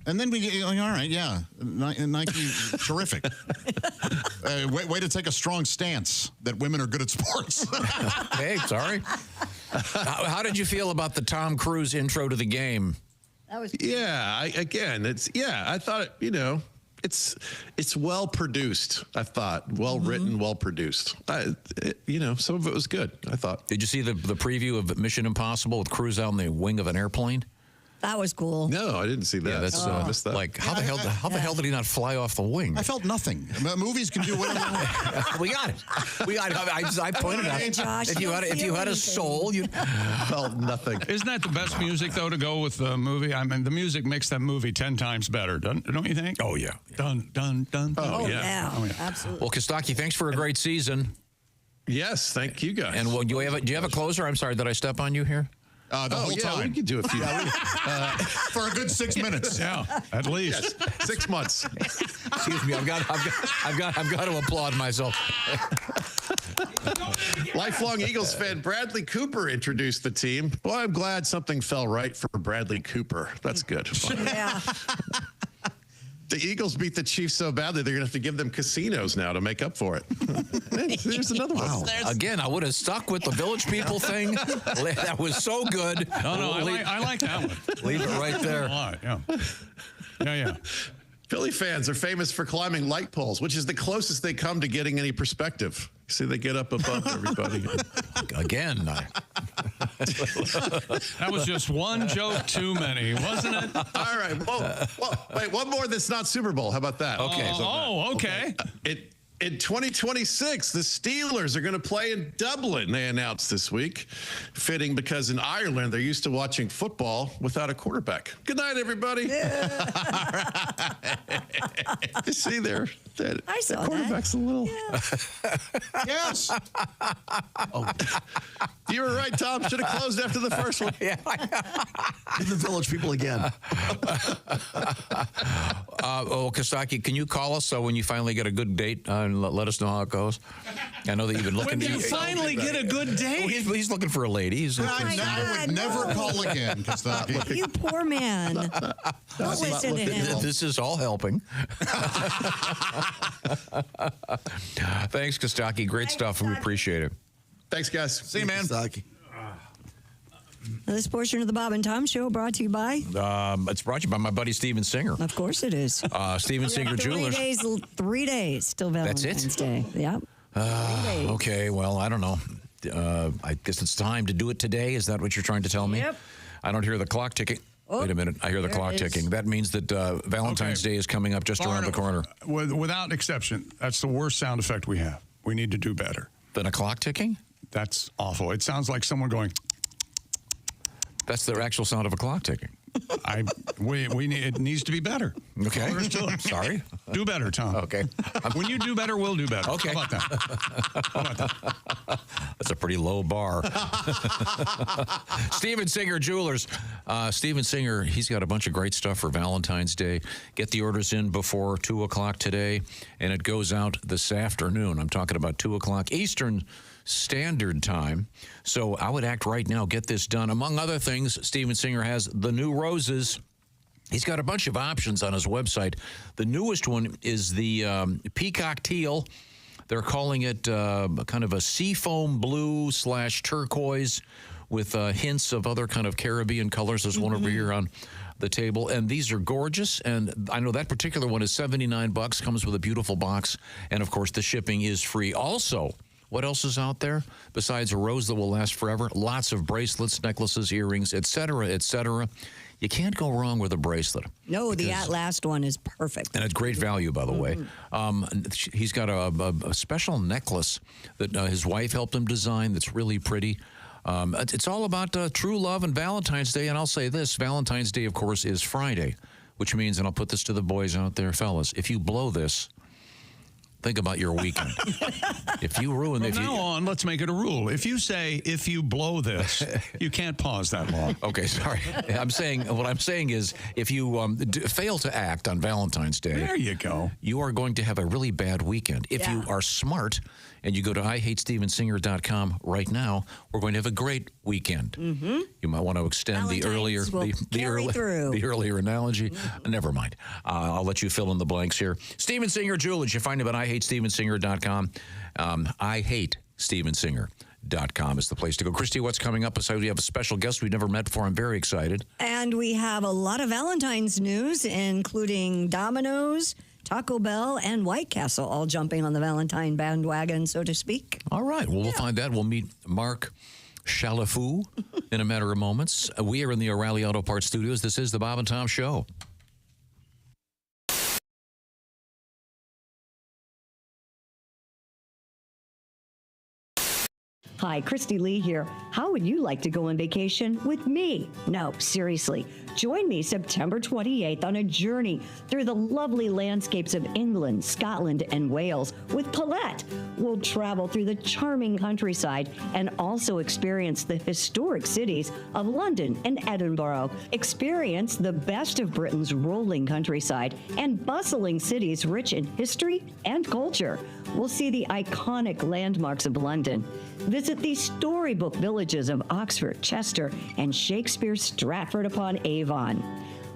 And then all right, yeah, Nike, terrific. Way to take a strong stance that women are good at sports. Hey, sorry. How did you feel about the Tom Cruise intro to the game? That was I thought it's well produced. I thought well written, well produced. Some of it was good. I thought. Did you see the preview of Mission Impossible with Cruise on the wing of an airplane? That was cool. No, I didn't see that. Yeah, that's I missed that. How the hell did he not fly off the wing? I felt nothing. Movies can do whatever. We got it. I pointed out. Josh, if you had a soul, you felt nothing. Isn't that the best music though to go with the movie? I mean, the music makes that movie 10 times better, don't you think? Oh yeah. Dun dun dun. Oh yeah. Absolutely. Well, Costaki, thanks for a great season. Yes, thank you guys. And do you have a closer? I'm sorry, did I step on you here? The whole time. We could do a few. For a good 6 minutes. Yeah, at least 6 months. Excuse me, I've got to applaud myself. Lifelong Eagles fan Bradley Cooper introduced the team. Boy, I'm glad something fell right for Bradley Cooper. That's good. Yeah. The Eagles beat the Chiefs so badly, they're going to have to give them casinos now to make up for it. There's another one. Wow. Again, I would have stuck with the Village People thing. That was so good. No, I like that one. Leave it right there. Yeah. Philly fans are famous for climbing light poles, which is the closest they come to getting any perspective. See, they get up above everybody. Again. That was just one joke too many, wasn't it? All right. Wait, one more that's not Super Bowl. How about that? Okay. Okay. In 2026, the Steelers are going to play in Dublin, they announced this week. Fitting because in Ireland, they're used to watching football without a quarterback. Good night, everybody. Yeah. You see there? I saw the quarterback's that. a little... Yeah. Yes. You were right, Tom. Should have closed after the first one. The Village People again. Costaki, can you call us when you finally get a good date and let us know how it goes? I know that you've been looking. When you finally get a good date? He's looking for a lady. I would never call again, Costaki. You poor man. Don't listen to him. This is all helping. Thanks, Costaki. Great stuff. We appreciate it. Thanks, guys. See you, man. Costaki. This portion of the Bob and Tom Show brought to you by? It's brought to you by my buddy Steven Singer. Of course it is. Steven Singer Jewelers. 3 days till Valentine's Day. Yep. Okay, well, I don't know. I guess it's time to do it today. Is that what you're trying to tell me? Yep. I don't hear the clock ticking. Oh, wait a minute. I hear the there clock it is. ticking. That means that Valentine's Day is coming up just around the corner. Without exception, that's the worst sound effect we have. We need to do better. Than a clock ticking? That's awful. It sounds like someone going. That's the actual sound of a clock ticking. It needs to be better. Okay. Sorry. Do better, Tom. Okay. When you do better, we'll do better. Okay. How about that? That's a pretty low bar. Steven Singer Jewelers. Steven Singer, he's got a bunch of great stuff for Valentine's Day. Get the orders in before 2 o'clock today, and it goes out this afternoon. I'm talking about 2 o'clock Eastern Standard Time. So I would act right now, get this done. Among other things, Steven Singer has the new roses. He's got a bunch of options on his website. The newest one is the peacock teal. They're calling it kind of a seafoam blue / turquoise with hints of other kind of Caribbean colors. There's one over here on the table, and these are gorgeous. And I know that particular one is $79, comes with a beautiful box, and of course the shipping is free. Also, what else is out there besides a rose that will last forever? Lots of bracelets, necklaces, earrings, etc., etc. You can't go wrong with a bracelet. No, the At Last one is perfect. And it's great value, by the way. He's got a special necklace that his wife helped him design that's really pretty. It's all about true love and Valentine's Day. And I'll say this, Valentine's Day, of course, is Friday, which means, and I'll put this to the boys out there, fellas, if you blow this, think about your weekend. If you ruin From now on, let's make it a rule. If you say, if you blow this, you can't pause that long. Okay, sorry. What I'm saying is, if you fail to act on Valentine's Day, there you go. You are going to have a really bad weekend. If you are smart and you go to IHateStevenSinger.com right now, we're going to have a great weekend. You might want to extend the earlier analogy. Never mind. I'll let you fill in the blanks here. Steven Singer Jewelers. You find him at IHateStevenSinger.com. IHateStevenSinger.com is the place to go. Christy, what's coming up? Besides, we have a special guest we've never met before. I'm very excited. And we have a lot of Valentine's news, including Domino's, Taco Bell, and White Castle all jumping on the Valentine bandwagon, so to speak. All right. Well, we'll find that. We'll meet Mark Chalifoux in a matter of moments. We are in the O'Reilly Auto Parts Studios. This is the Bob and Tom Show. Hi, Christy Lee here. How would you like to go on vacation with me? No, seriously. Join me September 28th on a journey through the lovely landscapes of England, Scotland, and Wales with Paulette. We'll travel through the charming countryside and also experience the historic cities of London and Edinburgh. Experience the best of Britain's rolling countryside and bustling cities rich in history and culture. We'll see the iconic landmarks of London. Visit the storybook villages of Oxford, Chester, and Shakespeare's Stratford-upon-Avon.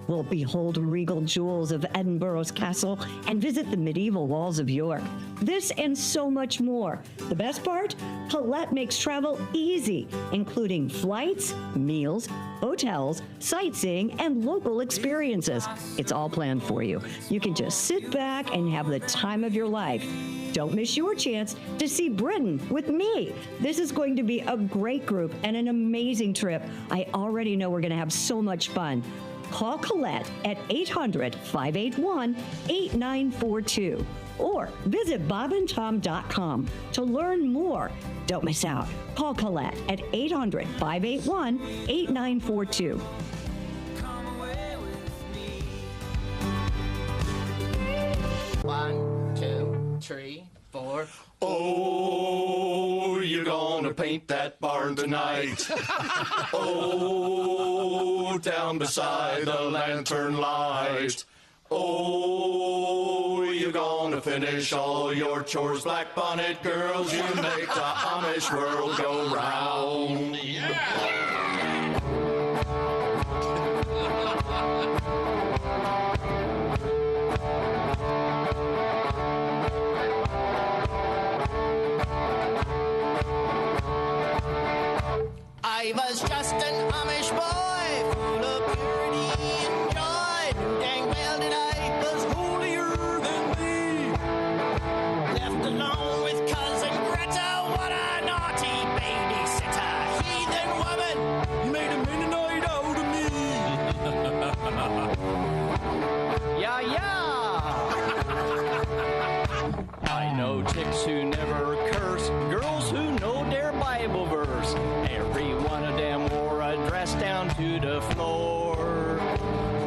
We'll behold regal jewels of Edinburgh's castle and visit the medieval walls of York. This and so much more. The best part? Paulette makes travel easy, including flights, meals, hotels, sightseeing, and local experiences. It's all planned for you. You can just sit back and have the time of your life. Don't miss your chance to see Britain with me. This is going to be a great group and an amazing trip. I already know we're going to have so much fun. Call Colette at 800-581-8942 or visit bobandtom.com to learn more. Don't miss out. Call Colette at 800-581-8942. One, two, three, four. Oh, you're gonna paint that barn tonight. Oh, down beside the lantern light. Oh, you're gonna finish all your chores, black bonnet girls. You make the Amish world go round. I was just an Amish boy, full of purity and joy. Knew dang well that I was holier than thee. Left alone with cousin You made a Mennonite out of me. Yeah, yeah. I know chicks who never curse, girls who know their Bible verse. Every one of them wore a dress down to the floor.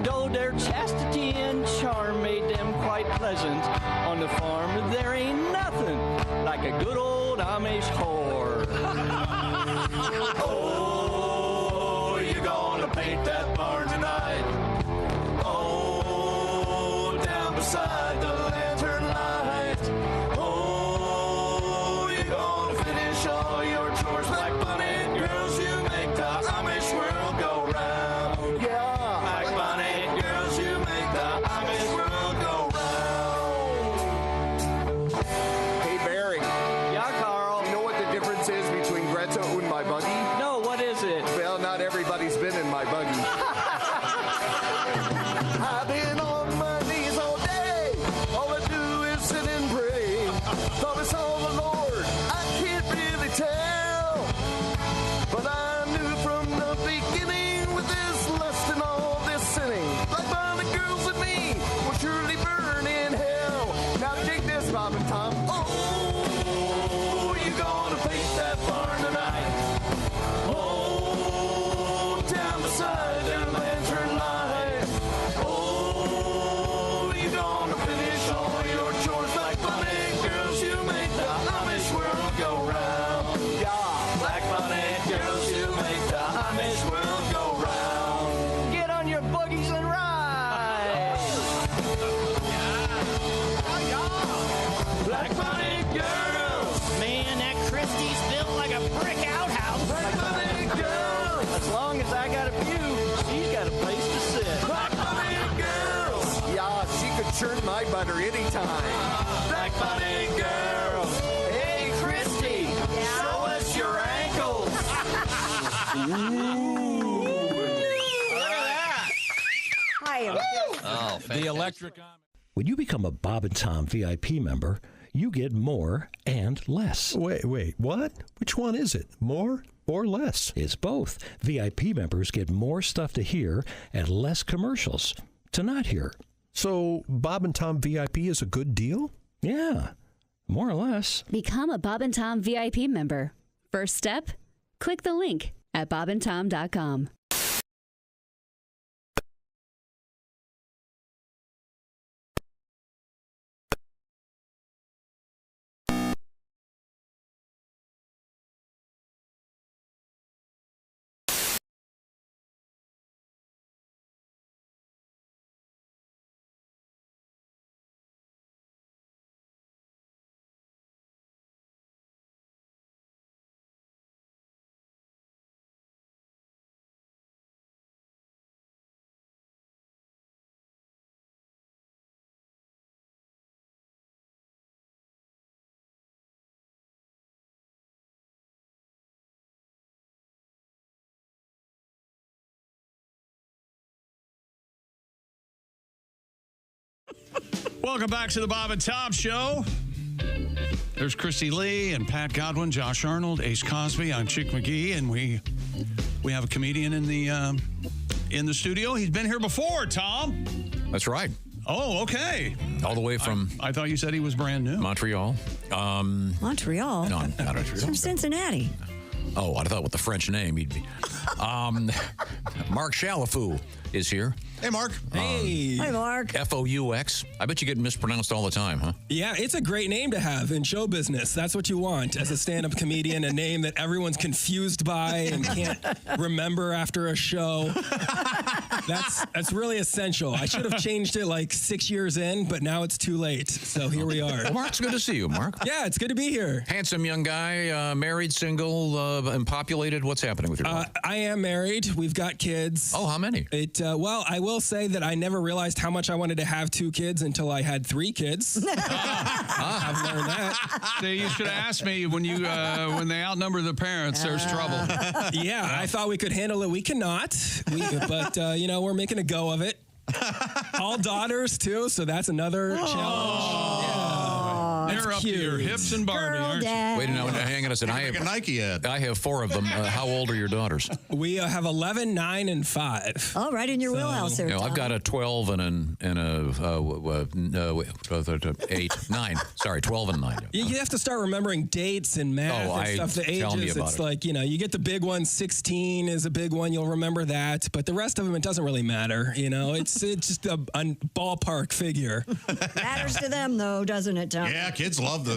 Though their chastity and charm made them quite pleasant, on the farm there ain't nothing like a good old Amish whore. Oh, you gonna paint that barn tonight? Oh, down beside the lantern light. Oh, you gonna finish all your chores like bunny girls. You make the Amish world go round. Yeah, like bunny girls, you make the Amish world go round. Hey, Barry. Yeah, Carl. You know what the difference is between Greta and my buggy? No, what is it? Well, not everybody's been in my buggy. I've been on my knees all day. All I do is sit and pray. Thought I saw the Lord. I can't really tell. But I knew from the beginning with this lust and all this sinning, like by the girls and me will surely burn in hell. Now take this, Bob and Tom. Oh, you gonna paint that barn tonight? Oh, down beside the lantern light. Oh, you gonna finish all your chores like bunny girls. You make the Amish world go round. Yeah, like bunny girls, you make the Amish world go round. Get on your buggies and ride. Black bunny girls. Man, that Christie's built like a brick outhouse. Black bunny girls. As long as I got a view, she's got a place to sit. Black bunny girls. Yeah, she could churn my butter anytime. Black bunny girls. Hey, Christy, show us your ankles. Hi. Oh, The electric. When you become a Bob and Tom VIP member, you get more and less. Wait, what? Which one is it? More or less? It's both. VIP members get more stuff to hear and less commercials to not hear. So Bob and Tom VIP is a good deal? Yeah, more or less. Become a Bob and Tom VIP member. First step, click the link at bobandtom.com. Welcome back to the Bob and Tom Show. There's Christy Lee and Pat Godwin, Josh Arnold, Ace Cosby. I'm Chick McGee, and we have a comedian in the studio. He's been here before, Tom. That's right. Oh, okay. All the way from... I thought you said he was brand new. Montreal. Montreal? No, not Montreal. He's from Cincinnati. Oh, I thought with the French name he'd be. Mark Chalifoux is here. Hey, Mark. Hey. Hi, Mark. F-O-U-X. I bet you get mispronounced all the time, huh? Yeah, it's a great name to have in show business. That's what you want as a stand-up comedian, a name that everyone's confused by and can't remember after a show. That's really essential. I should have changed it like 6 years in, but now it's too late. So here we are. Well, Mark, it's good to see you, Mark. Yeah, it's good to be here. Handsome young guy, married, single, and populated. What's happening with your life? I am married. We've got kids. Oh, how many? Well, I will say that I never realized how much I wanted to have 2 kids until I had 3 kids. I've learned that. See, you should have asked me when they outnumber the parents, there's trouble. Yeah, I thought we could handle it. We cannot. But we're making a go of it. All daughters, too, so that's another challenge. Yeah. You're up to your hips and Barbie, aren't you? Wait, no, hang on a second. I have a Nike ad. I have 4 of them. How old are your daughters? We have 11, 9, and 5. All right, in your wheelhouse there, I've Tom. got a 12 and a 8, 9. Sorry, 12 and 9. You have to start remembering dates and math and stuff. The tell me ages, about it's it. like, you get the big one, 16 is a big one. You'll remember that. But the rest of them, it doesn't really matter. It's just a ballpark figure. Matters to them, though, doesn't it, Tom? Yeah, kids love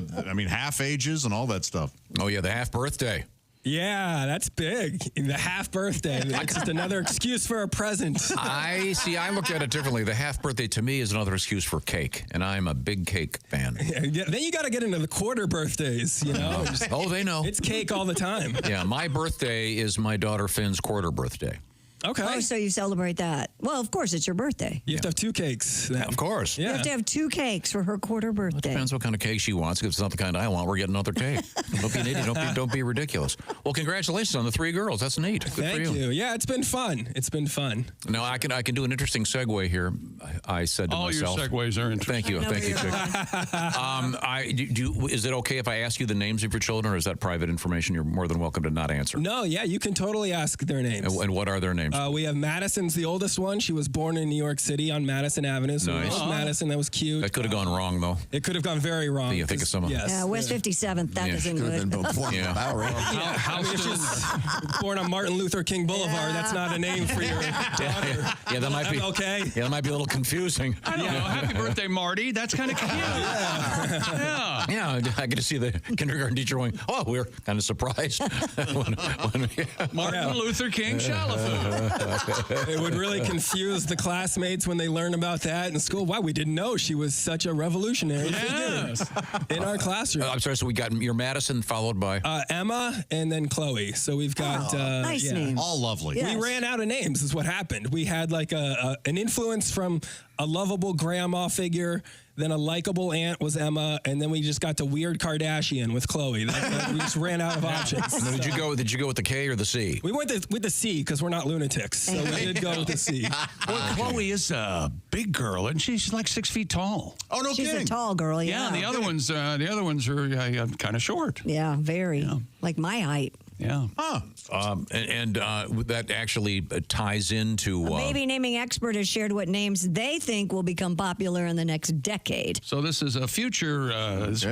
half ages and all that stuff. Oh, yeah, the half birthday. Yeah, that's big. The half birthday. It's just another excuse for a present. I look at it differently. The half birthday to me is another excuse for cake, and I'm a big cake fan. Yeah, then you got to get into the quarter birthdays, Oh, they know. It's cake all the time. Yeah, my birthday is my daughter Finn's quarter birthday. Okay. Oh, so you celebrate that. Well, of course, it's your birthday. You have to have 2 cakes. Then. Of course. You have to have 2 cakes for her quarter birthday. Depends what kind of cake she wants. If it's not the kind I want, we're getting another cake. Don't be an idiot. Don't be ridiculous. Well, congratulations on the 3 girls. That's neat. Good Thank for you. Yeah, it's been fun. It's been fun. Now I can do an interesting segue here. I said to All myself. your segues are interesting. Thank you, Chick. Is it okay if I ask you the names of your children, or is that private information? You're more than welcome to not answer. No, yeah, you can totally ask their names. And what are their names? We have Madison's the oldest one. She was born in New York City on Madison Avenue. So Nice. Madison, that was cute. That could have gone wrong, though. It could have gone very wrong. Do you think of someone? Yes. Yeah, West 57th, that isn't good. Born on Martin Luther King Boulevard. That's not a name for your daughter. Yeah, that might be okay. Yeah, that might be a little confusing. I don't know. Happy birthday, Marty. That's kind of cute. Yeah, I get to see the kindergarten teacher going, oh, we're kind of surprised. Martin Luther King Chalifoux. It would really confuse the classmates when they learn about that in school. Wow, we didn't know she was such a revolutionary figure in our classroom. I'm sorry, so we got your Madison followed by? Emma and then Chloe. So we've got... nice names. All lovely. We ran out of names is what happened. We had like an influence from a lovable grandma figure, then a likable aunt was Emma, and then we just got to weird Kardashian with Chloe. We just ran out of options. Did you go with the K or the C? We went with the C because we're not lunatics, so we did go with the C. Well, Chloe is a big girl, and she's like 6 feet tall. Oh, no She's kidding. a tall girl, yeah. Yeah, and the other ones are kind of short. Yeah, very. Like my height. Yeah. And that actually ties into... A baby naming expert has shared what names they think will become popular in the next decade. So this is a future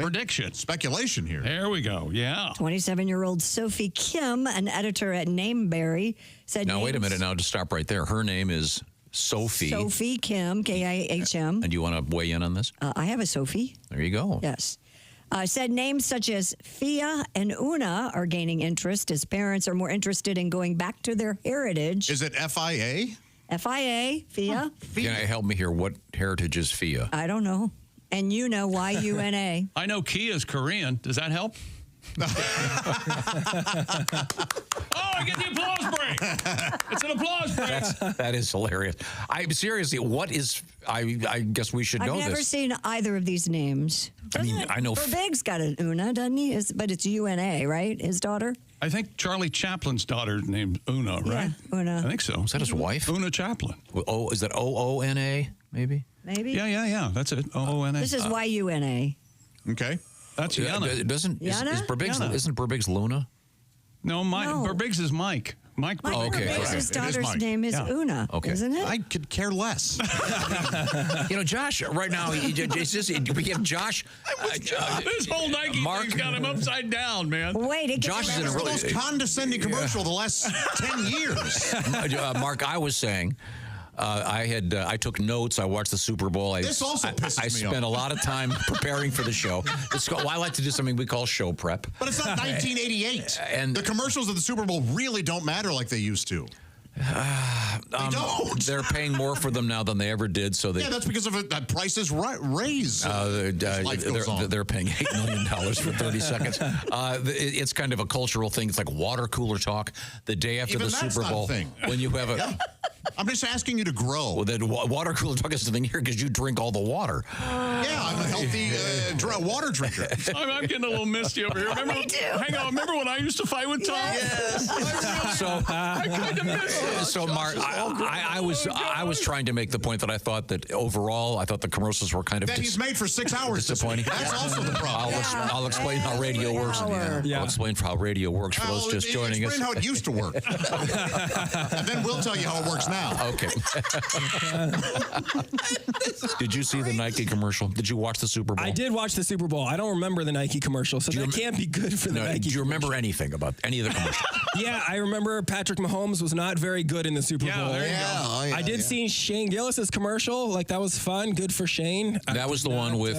prediction. Speculation here. There we go. Yeah. 27-year-old Sophie Kim, an editor at Nameberry, said... Now, wait a minute. Now, just stop right there. Her name is Sophie. Sophie Kim, K-I-H-M. And do you want to weigh in on this? I have a Sophie. There you go. Yes. Said names such as Fia and Una are gaining interest as parents are more interested in going back to their heritage. Is it FIA? FIA, Fia. Can I help me here? What heritage is Fia? I don't know. And you know Y-U-N-A. I know Kia's Korean. Does that help? I get the applause break. It's an applause break. That is hilarious. I'm seriously, what is... I guess we should know this. I've never seen either of these names. I know... Big's got an Una, doesn't he? But it's U-N-A, right? His daughter? I think Charlie Chaplin's daughter named Una, right? Yeah, Una. I think so. Is that his wife? Una Chaplin. Oh, is that O-O-N-A, maybe? Maybe? Yeah. That's it. O-O-N-A. This is Y-U-N-A. Okay. That's Yana. Isn't Burbiggs Luna? No, Burbiggs is Mike. Mike Burbiggs. Okay. His daughter's name is Una, isn't it? I could care less. Josh, right now, we have Josh. This whole Nike thing's got him upside down, man. Wait, Josh is in a really condescending commercial the last 10 years. Mark, I was saying... I took notes. I watched the Super Bowl. This also pisses me I spent off. a lot of time preparing for the show. I like to do something we call show prep. But it's not 1988. And the commercials of the Super Bowl really don't matter like they used to. They don't. They're paying more for them now than they ever did. So yeah, that's because of that prices raise. They're paying $8 million for 30 seconds. It's kind of a cultural thing. It's like water cooler talk. The day after Even the that's Super not a Bowl, thing. when you have a I'm just asking you to grow. Well, then water cooler talk has nothing here because you drink all the water. Yeah, I'm a healthy water drinker. I'm getting a little misty over here. Remember, hang on, remember when I used to fight with Tom? Yes. I kind of miss it. So, Mark, I was trying to make the point that I thought that overall, I thought the commercials were kind of That he's made for 6 hours. disappointing. That's also the problem. I'll explain how radio works. I'll explain how radio works for those just joining us. Explain how it used to work. And then we'll tell you how it works now. Okay. Did you see the Nike commercial? Did you watch the Super Bowl? I did watch the Super Bowl. I don't remember the Nike commercial, so that can't be good for the Nike. Do you remember anything about any of the commercials? Yeah, I remember Patrick Mahomes was not very good in the Super Bowl. there you go. Oh, yeah, I did see Shane Gillis's commercial. Like, that was fun. Good for Shane. That was the one with...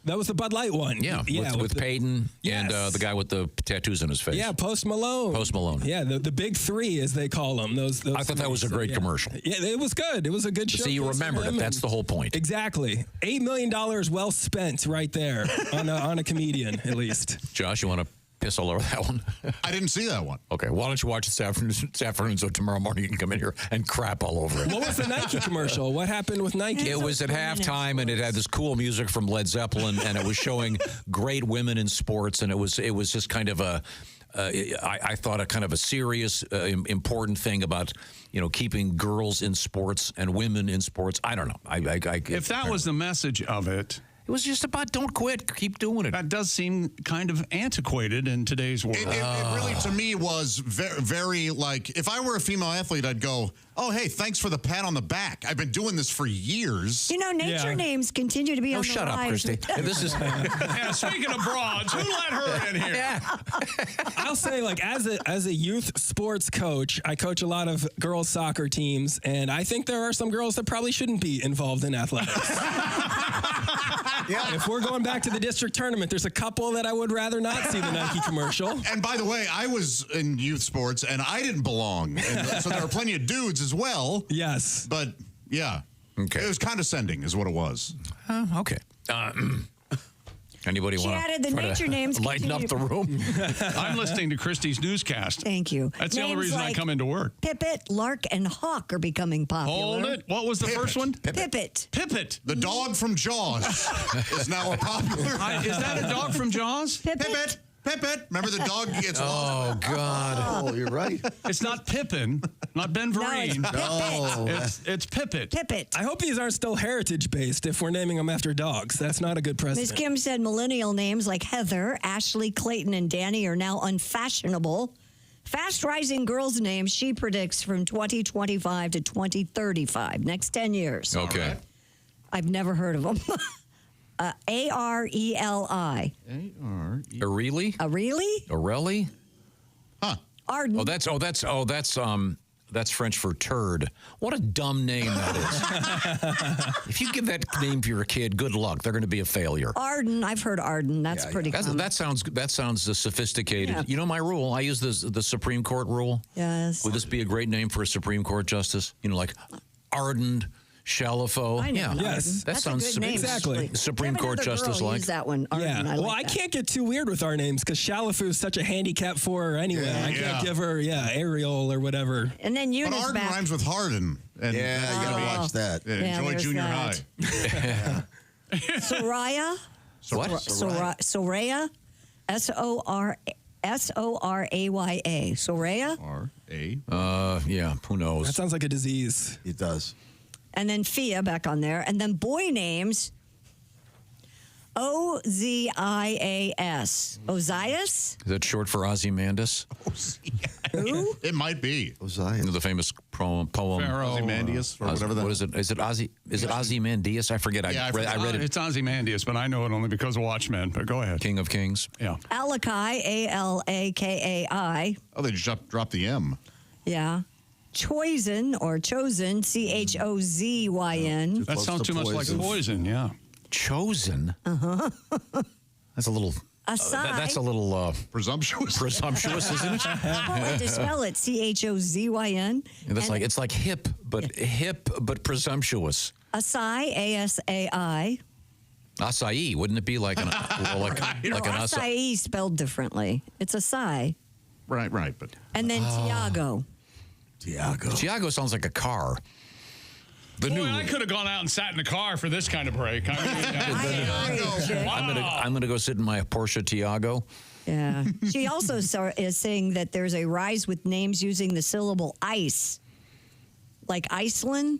that was the Bud Light one. Yeah, with Peyton and the guy with the tattoos on his face. Yeah, Post Malone. Post Malone. Yeah, the big three, as they call them. Those I thought that was a great commercial. Yeah, it was good. It was a good show. See, you remembered it. That's the whole point. Exactly. $8 million well spent right there on a comedian, at least. Josh, you want to piss all over that one? I didn't see that one. Okay, why don't you watch it this afternoon so tomorrow morning you can come in here and crap all over it. What was the Nike commercial? What happened with Nike? It was at halftime, and it had this cool music from Led Zeppelin, and it was showing great women in sports, and it was just kind of I thought a kind of a serious, important thing about keeping girls in sports and women in sports. I don't know. If that was the message of it. It was just about don't quit, keep doing it. That does seem kind of antiquated in today's world. It really, to me, was very, very like, if I were a female athlete, I'd go, oh, hey, thanks for the pat on the back. I've been doing this for years. Nature names continue to be on the shut up, rise. Christy. This is... Yeah, speaking of broads, who let her in here? Yeah. I'll say, like, as a youth sports coach, I coach a lot of girls' soccer teams, and I think there are some girls that probably shouldn't be involved in athletics. Yeah. If we're going back to the district tournament, there's a couple that I would rather not see the Nike commercial. And by the way, I was in youth sports, and I didn't belong. And so there were plenty of dudes as well. Yes. But, yeah. Okay. It was condescending is what it was. Okay. Anybody She want added the nature names lighten up the room? I'm listening to Christy's newscast. Thank you. That's the only Names reason I like come into work. Pipit, Lark, and Hawk are becoming popular. Hold it. What was the first one? Pipit. Pipit. The dog from Jaws is now a popular. Is that a dog from Jaws? Pipit. Pipit. Remember the dog gets Oh, God. Oh, you're right. It's not Pippin, not Ben Vereen. No, It's Pipit. Pipit. I hope these aren't still heritage-based if we're naming them after dogs. That's not a good Ms. precedent. Kim said millennial names like Heather, Ashley, Clayton, and Danny are now unfashionable. Fast-rising girls' names she predicts from 2025 to 2035, next 10 years. Okay. I've never heard of them. Areli. Areli? Areli? Areli? Huh. Arden. That's French for turd. What a dumb name that is. If you give that name to your kid, good luck. They're going to be a failure. Arden. I've heard Arden. That's pretty common. That sounds sophisticated. Yeah. You know my rule. I use the Supreme Court rule. Yes. Would this be a great name for a Supreme Court justice? Like Ardent, Chalifoux. I know. Yeah. Arden. Yes. That That's sounds a good name, exactly. actually. Supreme Have Court another justice girl like. use that one. Arden. Yeah. I I can't get too weird with our names because Chalifoux is such a handicap for her anyway. Yeah. I can't give her, Ariel or whatever. And then But Eunice Arden back. rhymes with Harden. And Yeah, you got to watch that. enjoy there's junior that. high. Soraya. What? Soraya. Soraya. Soraya. R-A. Yeah, who knows? That sounds like a disease. It does. And then Fia back on there. And then boy names. Ozias. Ozias? Is that short for Ozymandias? Who? It might be. Ozias. The famous poem. Pharaoh. Ozymandias or whatever that What is it? Is it Ozymandias? I forget. Yeah, I read it. It's Ozymandias, but I know it only because of Watchmen. But go ahead. King of Kings. Yeah. Alakai. Alakai. Oh, they just dropped the M. Yeah. Choisin or Chosen. Chozyn. That sounds too much like poison. Yeah. Chosen? Uh-huh. That's a little... Asai. that's a little... Presumptuous. Presumptuous, isn't it? How would to spell it? Chozyn. And that's it's like hip, but presumptuous. Asai. Asai. Acai, wouldn't it be like an like an acai? Acai spelled differently. It's Asai. Right, but... And then Tiago. Tiago sounds like a car. I could have gone out and sat in the car for this kind of break. I'm gonna go sit in my Porsche Tiago. Yeah. She also is saying that there's a rise with names using the syllable ice, like Iceland.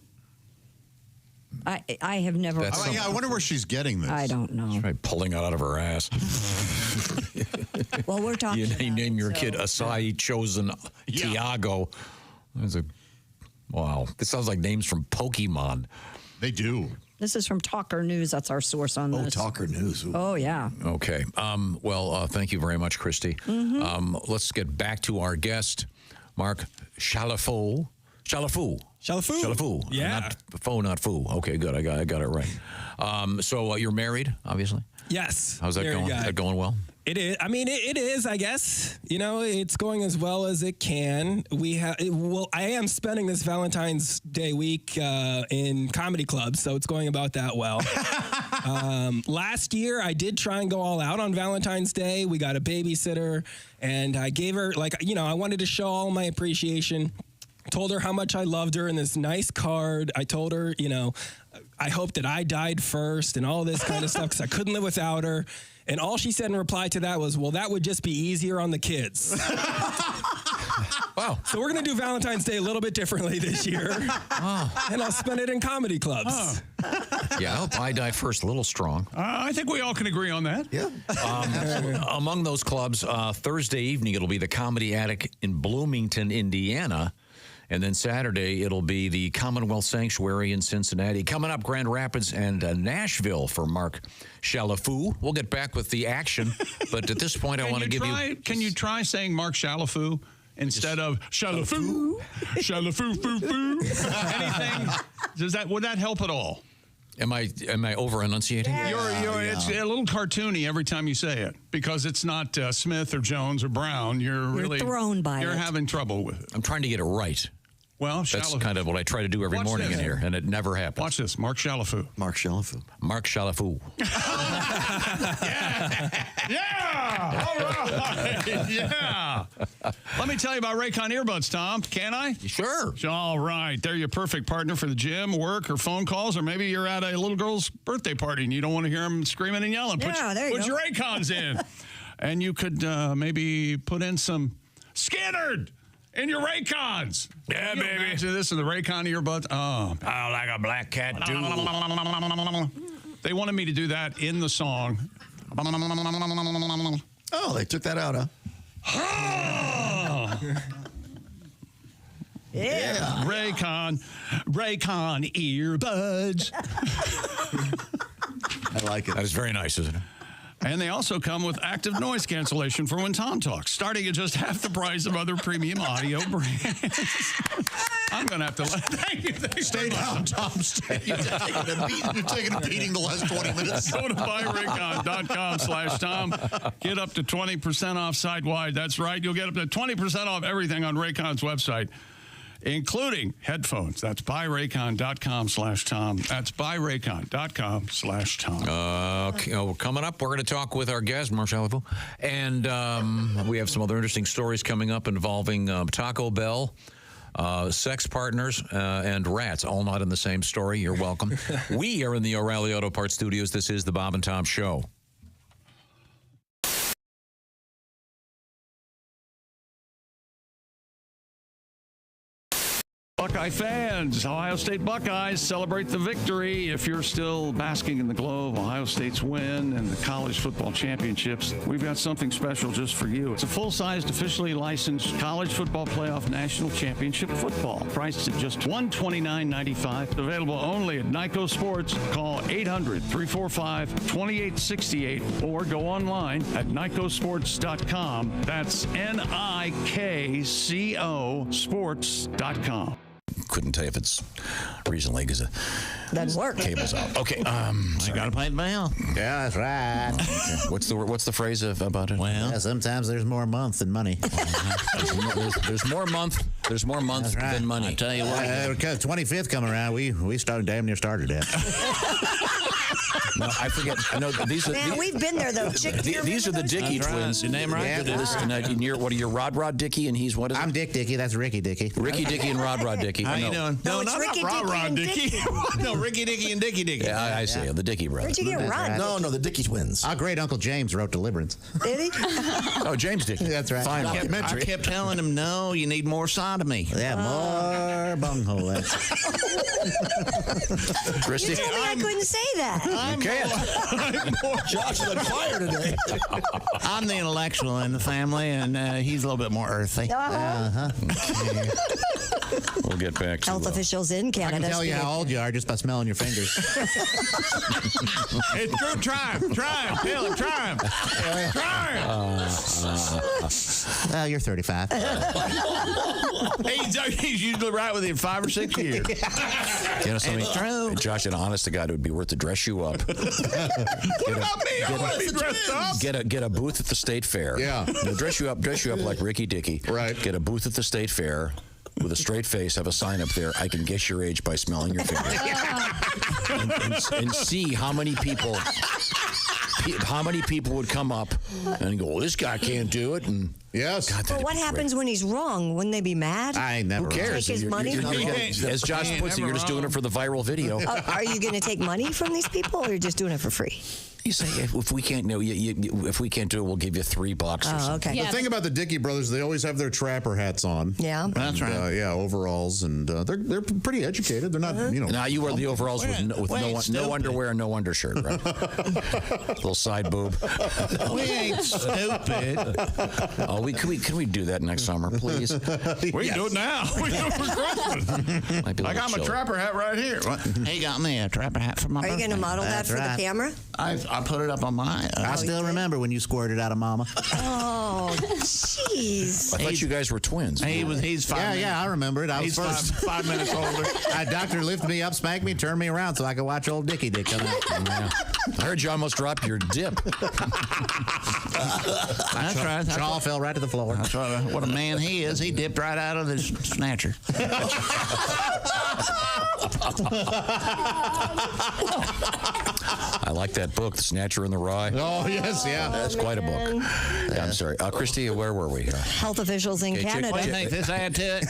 I have never. I wonder where she's getting this. I don't know. She's probably pulling it out of her ass. Well, we're talking. You name your kid Acai Chosen Tiago. Wow. This sounds like names from Pokemon. They do. This is from Talker News. That's our source on this. Talker News. Ooh. Oh, yeah. Okay. Thank you very much, Christy. Mm-hmm. Let's get back to our guest, Mark Chalifoux. Yeah. Not faux, not foo. Okay, good. I got it right. So you're married, obviously? Yes. How's that going? Is that going well? It is. I mean, it is, I guess. It's going as well as it can. I am spending this Valentine's Day week in comedy clubs, so it's going about that well. Last year, I did try and go all out on Valentine's Day. We got a babysitter, and I gave her, I wanted to show all my appreciation. Told her how much I loved her in this nice card. I told her, I hope that I died first and all this kind of stuff because I couldn't live without her. And all she said in reply to that was, well, that would just be easier on the kids. Wow. So we're going to do Valentine's Day a little bit differently this year. And I'll spend it in comedy clubs. Yeah, I hope I die first. A little strong. I think we all can agree on that. Yeah. Among those clubs, Thursday evening, it'll be the Comedy Attic in Bloomington, Indiana. And then Saturday, it'll be the Commonwealth Sanctuary in Cincinnati. Coming up, Grand Rapids and Nashville for Mark Chalifoux. We'll get back with the action. But at this point, I want to give you... Can you try saying Mark Chalifoux instead of Chalifoux? Chalifoux. Anything? Would that help at all? Am I over enunciating? It's a little cartoony every time you say it because it's not Smith or Jones or Brown. You're really thrown by You're it. having trouble with it. I'm trying to get it right. Well, that's kind of what I try to do every morning in here, and it never happens. Watch this, Mark Chalifoux. Mark Chalifoux. Mark Chalifoux. Yeah! All right! Yeah! Let me tell you about Raycon earbuds, Tom. Can I? Sure. All right. They're your perfect partner for the gym, work, or phone calls, or maybe you're at a little girl's birthday party and you don't want to hear them screaming and yelling. Put your Raycons in. And you could maybe put in some Skynyrd in your Raycons. Yeah, baby. Imagine this in the Raycon earbuds. Oh, like a black cat do. They wanted me to do that in the song. Oh, they took that out, huh? Yeah. Raycon earbuds. I like it. That is very nice, isn't it? And they also come with active noise cancellation for when Tom talks, starting at just half the price of other premium audio brands. I'm going to have to thank you. Stay down, Tom. Stay. You've taken a beating the last 20 minutes. Go to buyraycon.com/Tom. Get up to 20% off site-wide. That's right. You'll get up to 20% off everything on Raycon's website, including headphones. That's buyraycon.com/Tom. That's buyraycon.com/Tom. Coming up, we're going to talk with our guest, Mark Chalifoux. And we have some other interesting stories coming up involving Taco Bell, sex partners, and rats, all not in the same story. You're welcome. We are in the O'Reilly Auto Parts Studios. This is the Bob and Tom Show. Buckeye fans, Ohio State Buckeyes celebrate the victory. If you're still basking in the glow of Ohio State's win and the college football championships, we've got something special just for you. It's a full-sized, officially licensed college football playoff national championship football, priced at just $129.95. Available only at Nyco Sports. Call 800-345-2868 or go online at nycosports.com. That's NIKCO sports.com. Couldn't tell you if it's recently because doesn't work. Cable's out. Okay. You got to pay the bill. Yeah, that's right. Okay. What's the phrase about it? Well, yeah, sometimes there's more month than money. there's more month. There's more month than money. I tell you what. 25th coming around, we damn near started that. No, I forget. No, these are. Man, we've been there though. Chick, do you These are the remember those Dickey days? twins. Your name right? Yeah, what are you, Rod Dickey, and he's what is it? I'm Dick Dickey. That's Ricky Dickey. Ricky Dickey and Rod Dickey. How you doing? No, it's Ricky Dickey and Dickey. No, Ricky Dickey and Dickey Dickey. Yeah, I see. The Dickey brothers. Where'd you get Rod? No, the Dickey twins. Our great Uncle James wrote Deliverance. Did he? Oh, James Dickey. That's right. Fine I documentary. kept telling him, no, you need more sodomy. Yeah, more bunghole. Christy. You told me I couldn't say that. You can't. Josh is on fire today. I'm the intellectual in the family, and he's a little bit more earthy. We'll get back to Health officials in I Canada. can tell you how old you are just by smelling your fingers. It's true. Try him. Tell him. Try him. Well, you're 35. He's usually right within 5 or 6 years. You know something? Josh, and honest to God, it would be worth to dress you up. Get a booth at the state fair. Yeah. They'll dress you up like Ricky Dickey. Right. Get a booth at the state fair with a straight face. Have a sign up there. I can guess your age by smelling your fingers. and see how many people. How many people would come up and go, well, this guy can't do it? And yes. God, Well, what happens when he's wrong? Wouldn't they be mad? I never. Who cares? Take his money? As Josh puts it, you're just doing it for the viral video. Are you going to take money from these people, or you're just doing it for free? You say if we can't if we can't do it, we'll give you $3 or something. Okay. The thing about the Dickey brothers, they always have their trapper hats on. Yeah. That's right. Yeah, overalls, and they're pretty educated. They're not, Now you wear the overalls with no underwear and no undershirt, right? Little side boob. We ain't stupid. Oh, can we do that next summer, please? We can do it now. We can do it for Christmas. I got my trapper hat right here. He got me a trapper hat for my Are you going to model that for the camera? I put it up on mine. I still remember when you squirted out of Mama. Oh, jeez. I thought you guys were twins. He's 5 minutes. Yeah, I remember it. I was first 5 minutes older. A doctor lifted me up, spanked me, turned me around so I could watch old Dickey Dick come out. Yeah. I heard you almost dropped your dip. That's right. Jaw fell right to the floor. That's what a man he is. He dipped right out of the snatcher. I like that book, The Snatcher and the Rye. Oh, yes, yeah. That's quite a book. Yeah, I'm sorry. Christy, where were we? Health officials in Canada. What do you think this add to it?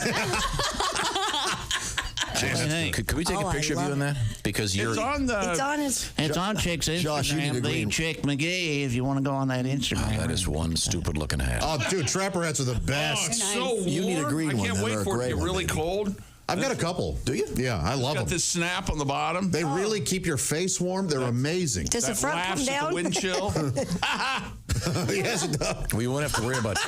Could we take a picture of you in that? Because you're. It's on Chick's Instagram. Josh, you need a green. Chick McGee, if you want to go on that Instagram. That is one stupid looking hat. Oh, dude, trapper hats are the best. It's so warm. You need a green one. I can't wait for it to get really cold. I've got a couple. Do you? Yeah, I love them. Got this snap on the bottom. They really keep your face warm. They're amazing. Does the front come down? The wind chill. Yes, it does. Well, you won't have to worry about.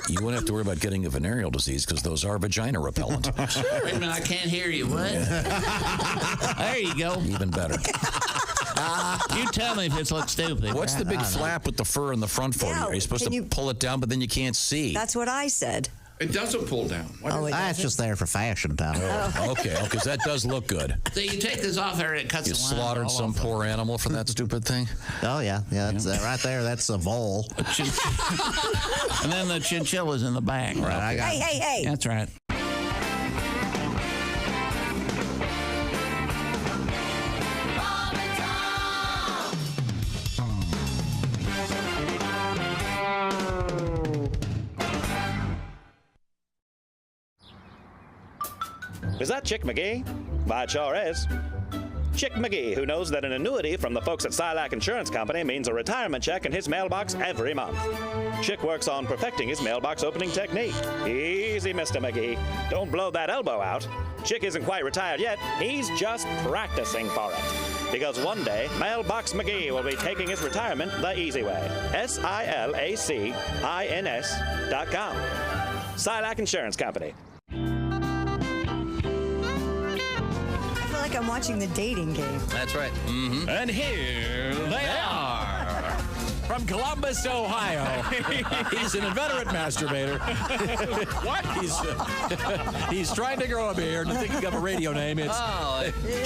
You won't have to worry about getting a venereal disease because those are vagina repellent. Wait a minute, I can't hear you. What? There you go. Even better. You tell me if this looks stupid. What's the big flap with the fur in the front for you? Are you supposed to pull it down, but then you can't see? That's what I said. It doesn't pull down. That's just there for fashion, Tom. Okay, because that does look good. So you take this off there and it cuts You the line slaughtered all some off. poor animal for that stupid thing? Oh, yeah. Yeah, that's right there. That's a vole. And then the chinchilla's in the back. Right. Hey. That's right. Is that Chick McGee? Why, it sure is. Chick McGee, who knows that an annuity from the folks at Slang Insurance Company means a retirement check in his mailbox every month. Chick works on perfecting his mailbox opening technique. Easy, Mr. McGee. Don't blow that elbow out. Chick isn't quite retired yet. He's just practicing for it. Because one day, Mailbox McGee will be taking his retirement the easy way. SILACINS.com. Slang Insurance Company. I'm watching the dating game. That's right. Mm-hmm. And here they are. From Columbus, Ohio. He's an inveterate masturbator. What? He's trying to grow a beard and thinking of a radio name. It's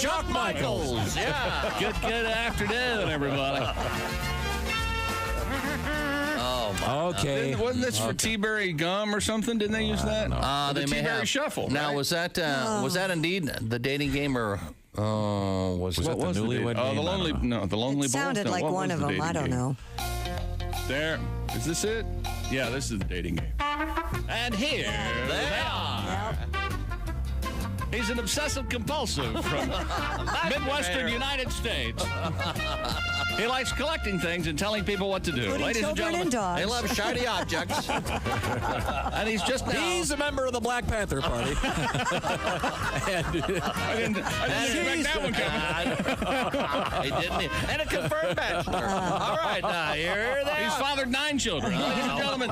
Chuck Michaels. Yeah. Good afternoon, everybody. Okay. Wasn't this for T-Berry gum or something? Didn't they use that? They may T-Berry have. Shuffle. Now, right? was that indeed the dating game, or Oh, Was that the newlywed Oh, name? the lonely. No, the lonely. It sounded Bulls? No, like what one was of the them. I dating don't game? know. There. Is this it? Yeah, this is the dating game. And here they are. He's an obsessive compulsive from Midwestern United States. He likes collecting things and telling people what to do. Including Ladies and children gentlemen, and dogs. they love shiny objects. And he's just now. He's a member of the Black Panther Party. I didn't expect that one coming. He didn't. And a confirmed bachelor. All right, now here they are. He's fathered 9 children. Ladies and gentlemen,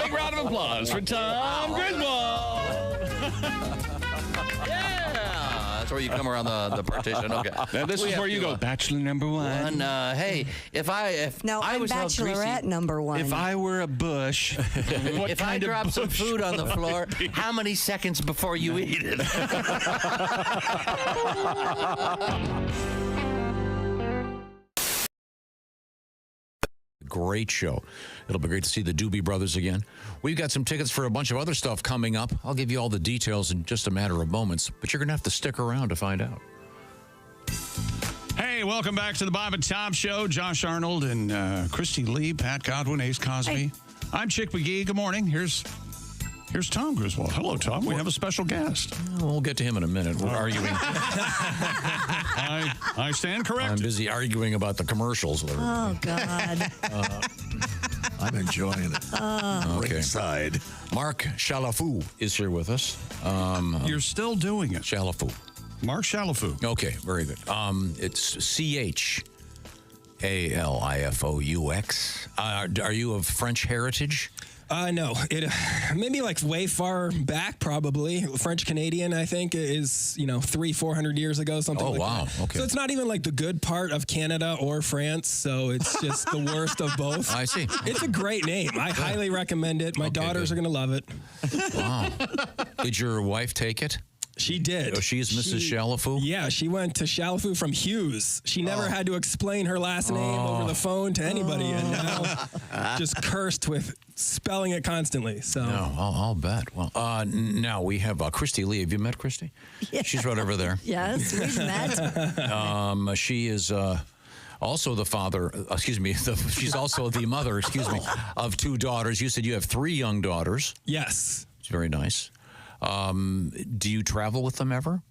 big round of applause for Tom Griswold. Yeah, that's where you come around the partition. Okay. Now this is where you go, bachelor number one. Hey, if I I'm was all greasy, Bachelorette number 1. If I were a bush, what if I kind of drop some bush food on the would I floor, be? how many seconds before you eat it? Great show. It'll be great to see the Doobie Brothers again. We've got some tickets for a bunch of other stuff coming up. I'll give you all the details in just a matter of moments, but you're going to have to stick around to find out. Hey, welcome back to the Bob and Tom Show. Josh Arnold and Christy Lee, Pat Godwin, Ace Cosby. Hey. I'm Chick McGee. Good morning. Here's Tom Griswold. Hello, Tom. We have a special guest. We'll get to him in a minute. We're arguing. I stand corrected. I'm busy arguing about the commercials. Oh, God. I'm enjoying it. Okay. Ringside. Mark Chalifoux is here with us. You're still doing it. Chalifoux. Mark Chalifoux. Okay, very good. It's Chalifaux. Are you of French heritage? No, it maybe like way far back, probably French Canadian. I think is 300-400 years ago, something. Oh, like wow. that. Okay. So it's not even like the good part of Canada or France. So it's just the worst of both. I see. It's a great name. I highly recommend it. My daughters are going to love it. Wow. Did your wife take it? She did. Oh, she's Mrs. Chalifoux? Yeah, she went to Chalifoux from Hughes. She never had to explain her last name over the phone to anybody, and now just cursed with spelling it constantly. So No, I'll bet. Well, now we have Christy Lee. Have you met Christy? Yeah. She's right over there. Yes, we've met. She is also the father, she's also the mother, of 2 daughters. You said you have 3 young daughters. Yes. It's very nice. Do you travel with them ever?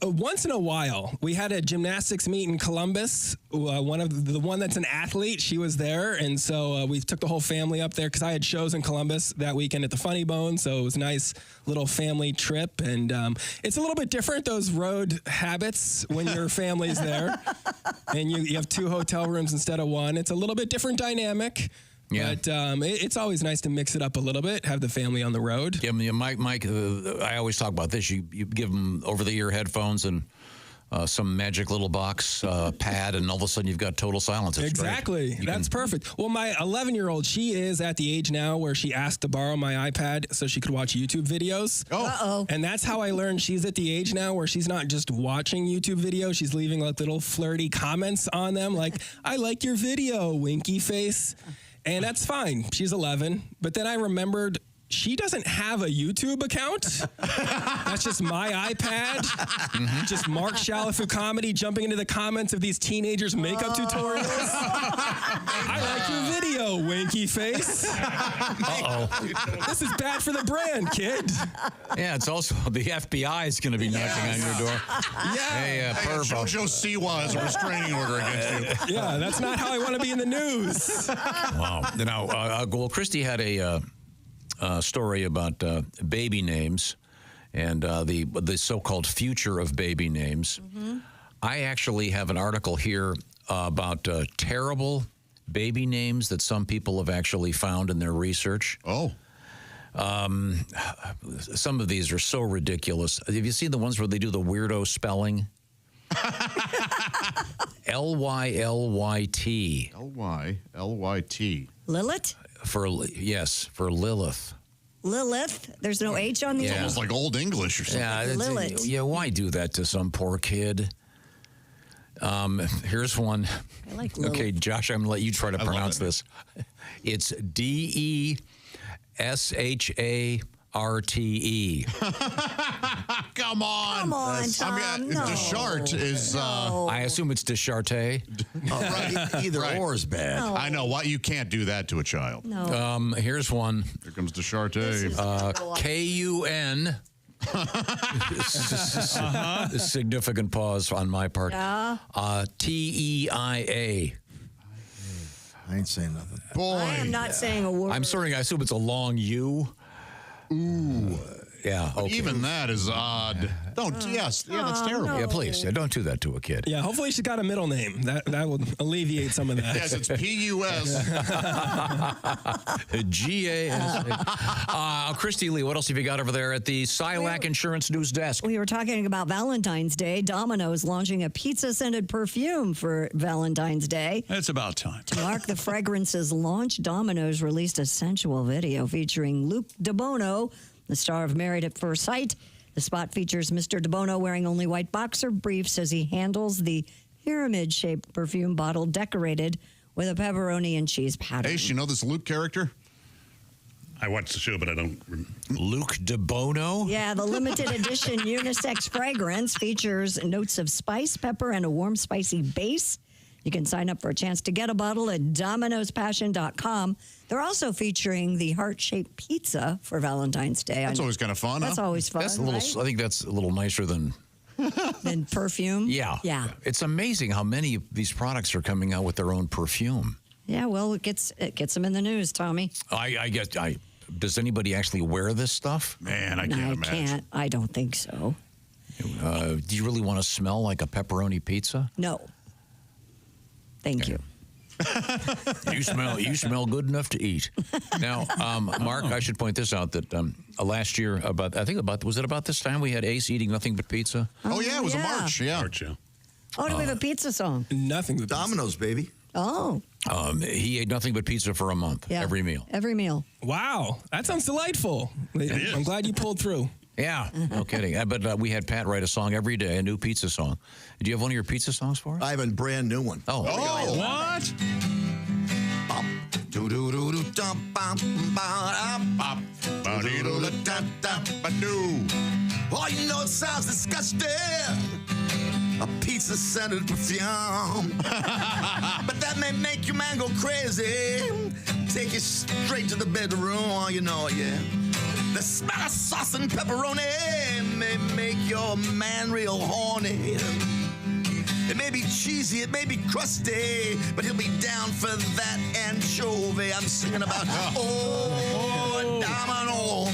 Once in a while. We had a gymnastics meet in Columbus. The one that's an athlete, she was there, and so we took the whole family up there because I had shows in Columbus that weekend at the Funny Bone, so it was a nice little family trip. And it's a little bit different, those road habits, when your family's there, and you have 2 hotel rooms instead of 1. It's a little bit different dynamic. Yeah. But it's always nice to mix it up a little bit, have the family on the road. Yeah, Mike, I always talk about this. You give them over-the-ear headphones and some magic little box pad, and all of a sudden you've got total silence. It's exactly. That's perfect. Well, my 11-year-old, she is at the age now where she asked to borrow my iPad so she could watch YouTube videos. Oh. Uh-oh. And that's how I learned she's at the age now where she's not just watching YouTube videos. She's leaving like little flirty comments on them like, I like your video, winky face. And that's fine. She's 11. But then I remembered she doesn't have a YouTube account. That's just my iPad. Just Mark Chalifoux comedy jumping into the comments of these teenagers' makeup tutorials. I like your video, winky face. This is bad for the brand, kid. Yeah, it's also the FBI is going to be knocking on your door. Hey, Pervo. Jojo Siwa has a restraining order against you. Yeah, that's not how I want to be in the news. Wow. Now, well, Christy had a story about baby names and the so-called future of baby names. I actually have an article here about terrible baby names that some people have actually found in their research. Oh. Some of these are so ridiculous. Have you seen the ones where they do the weirdo spelling? L-Y-L-Y-T. L-Y-L-Y-T. Lilith? For Lilith. Lilith? There's no H on the It's end? almost like Old English or something. Yeah, Lilith. yeah, why do that to some poor kid? Here's one. I like Lilith. Okay, Josh, I'm going to let you try to pronounce this. It's D-E-S-H-A RTE. Come on. Come on, Tom. I mean, no. Deschart is. I assume it's Descharte. Either or is bad. No. I know. Why you can't do that to a child. No. Here's one. Here comes Descharte. KUN. Significant pause on my part. Yeah. TEIA. I ain't saying nothing. Boy. I am not saying a word. I'm sorry. I assume it's a long U. Ooh. Yeah. Okay. Even that is odd. Don't. Yes. Yeah, that's terrible. no. Yeah, please. Yeah, don't do that to a kid. Yeah, hopefully she's got a middle name. That will alleviate some of that. Yes, it's PUS. GAS. Christy Lee, what else have you got over there at the Silac Insurance News Desk? We were talking about Valentine's Day. Domino's launching a pizza-scented perfume for Valentine's Day. It's about time. To mark the fragrance's launch, Domino's released a sensual video featuring Luke DeBono, the star of Married at First Sight. The spot features Mr. DeBono wearing only white boxer briefs as he handles the pyramid-shaped perfume bottle decorated with a pepperoni and cheese pattern. Ace, you know this Luke character? I watched the show, but I don't. Luke DeBono? Yeah, the limited edition unisex fragrance features notes of spice, pepper, and a warm, spicy base. You can sign up for a chance to get a bottle at dominospassion.com. They're also featuring the heart-shaped pizza for Valentine's Day. That's always kind of fun. That's always fun. That's a little. right? I think that's a little nicer than. Than perfume. Yeah. Yeah. It's amazing how many of these products are coming out with their own perfume. Yeah. Well, it gets them in the news, Tommy. I guess. Does anybody actually wear this stuff? Man, I No, can't I imagine. can't. I don't think so. Do you really want to smell like a pepperoni pizza? No. Thank you. You smell good enough to eat. Now, Mark, I should point this out that last year was it about this time we had Ace eating nothing but pizza? Oh yeah, it was a March. Yeah. March, yeah. Oh, do we have a pizza song? Nothing but Domino's, baby. Oh. He ate nothing but pizza for a month, Yeah. every meal. Every meal. Wow, that sounds delightful. I'm glad you pulled through. Yeah, no kidding. But we had Pat write a song every day, a new pizza song. Do you have one of your pizza songs for us? I have a brand new one. Oh, What? Oh, you know it sounds disgusting. A pizza-scented perfume. But that may make your man go crazy. Take you straight to the bedroom. Oh, you know it, yeah. The smell of sauce and pepperoni may make your man real horny. It may be cheesy, it may be crusty, but he'll be down for that anchovy I'm singing about. Oh, Domino.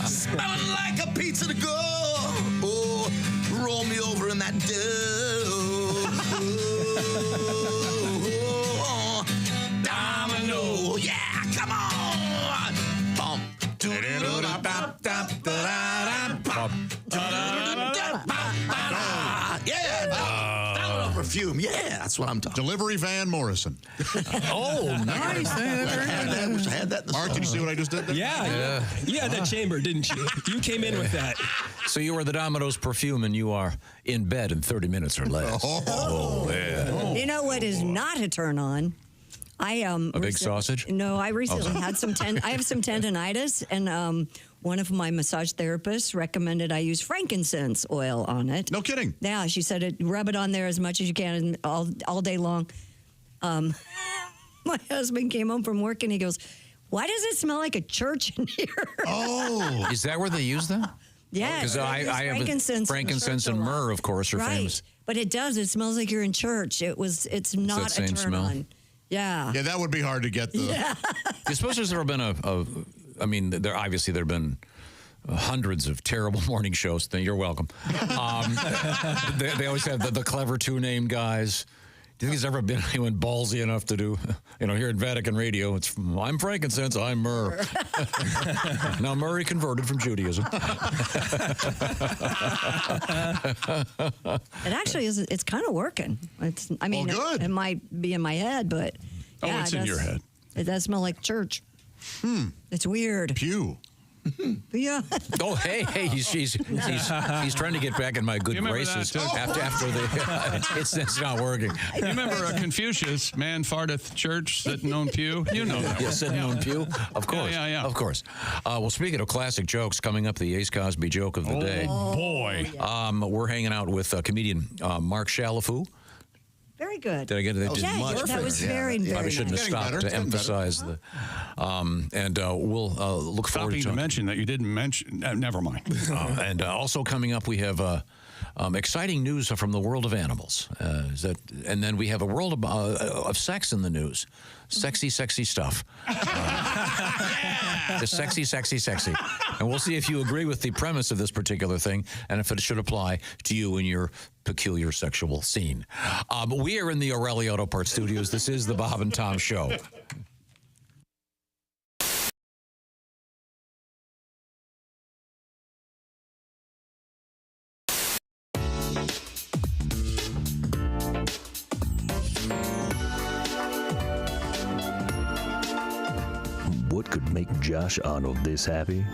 Smelling like a pizza to go. Oh, roll me over in that dough. Oh, Domino. Yeah, come on. Bump. Yeah, perfume. Yeah, that's what I'm talking. Delivery Van Morrison. Oh, nice. I had that in the Mark, song. did you see what I just did there? Yeah. You had that chamber, didn't you? You came in with that. So you are the Domino's perfume, and you are in bed in 30 minutes or less. Oh, yeah. You know what is not a turn on? A big sausage? No, I recently had some I have some tendonitis, and one of my massage therapists recommended I use frankincense oil on it. No kidding. Yeah, she said rub it on there as much as you can all day long. My husband came home from work and he goes, "Why does it smell like a church in here?" Oh, is that where they use that? Yeah, because I have frankincense and myrrh, of course, are right. famous. But it does. It smells like you're in church. It's not that same a turn smell? on. Yeah. Yeah, that would be hard to get the. Yeah. I suppose there's ever been I mean, there have been hundreds of terrible morning shows. You're welcome. They always have the clever two-named guys. Do you think there's ever been anyone ballsy enough to do, here at Vatican Radio, I'm frankincense, I'm myrrh. Now Murray converted from Judaism. It actually is. It's kind of working. It might be in my head, but it's in your head. It does smell like church. It's weird. Pew. Yeah. Oh, hey, he's trying to get back in my good You remember graces that, too? after the it's not working. You remember Confucius, man farteth church, sitting on pew? You know that. Yeah, sitting on pew. Of course. Yeah. Of course. Well, speaking of classic jokes, coming up, the Ace Cosby joke of the day. Oh, boy. We're hanging out with comedian Mark Chalifoux. Very good. Did I get it? That was very, very Probably shouldn't have nice. stopped to emphasize the. We'll look forward to mention that you didn't mention. Never mind. And also coming up, we have exciting news from the world of animals. And then we have a world of sex in the news. Sexy stuff. The sexy. And we'll see if you agree with the premise of this particular thing and if it should apply to you in your peculiar sexual scene. We are in the O'Reilly Auto Parts Studios. This is the Bob and Tom Show. What could make Josh Arnold this happy?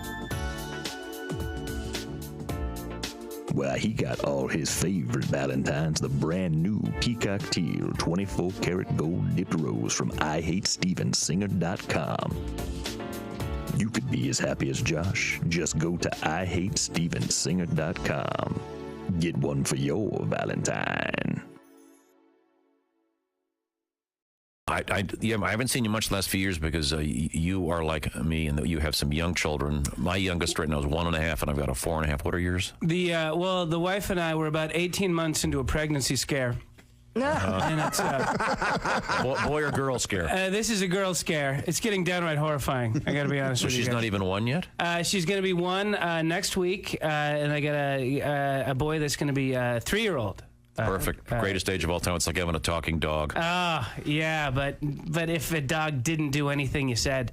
Well, he got all his favorite Valentines, the brand new Peacock Teal 24-karat gold dipped rose from IHateStevensinger.com. You could be as happy as Josh. Just go to IHateStevensinger.com. Get one for your Valentine. I haven't seen you much the last few years because you are like me and that you have some young children. My youngest right now is 1.5, and I've got a 4.5. What are yours? The wife and I were about 18 months into a pregnancy scare. And it's boy or girl scare? This is a girl scare. It's getting downright horrifying. I got to be honest with you. So she's not even one yet? She's going to be one next week, and I got a boy that's going to be a 3-year-old. Perfect. Greatest age of all time. It's like having a talking dog. Yeah, but if a dog didn't do anything you said.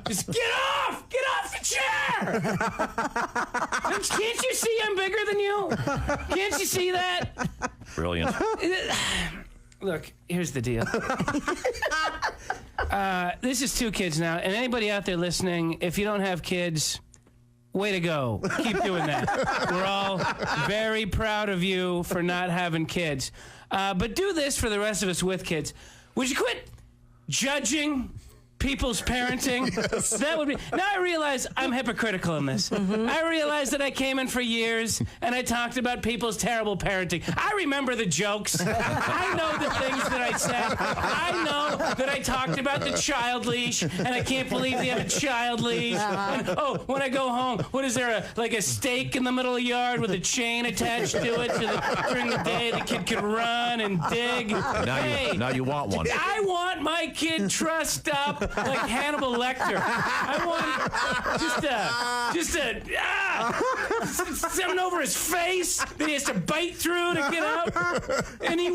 Just get off the chair! Can't you see I'm bigger than you? Can't you see that? Brilliant. Look, here's the deal. This is 2 kids now, and anybody out there listening, if you don't have kids, way to go. Keep doing that. We're all very proud of you for not having kids. But do this for the rest of us with kids. Would you quit judging people's parenting? Yes. That would be. Now I realize I'm hypocritical in this. I realize that I came in for years and I talked about people's terrible parenting. I remember the jokes. I know the things that I said. I know that I talked about the child leash and I can't believe they have a child leash. And, when I go home, what is there, a stake in the middle of the yard with a chain attached to it during the day the kid can run and dig? Now you want one. I want my kid trussed up like Hannibal Lecter. I want something over his face that he has to bite through to get out. And he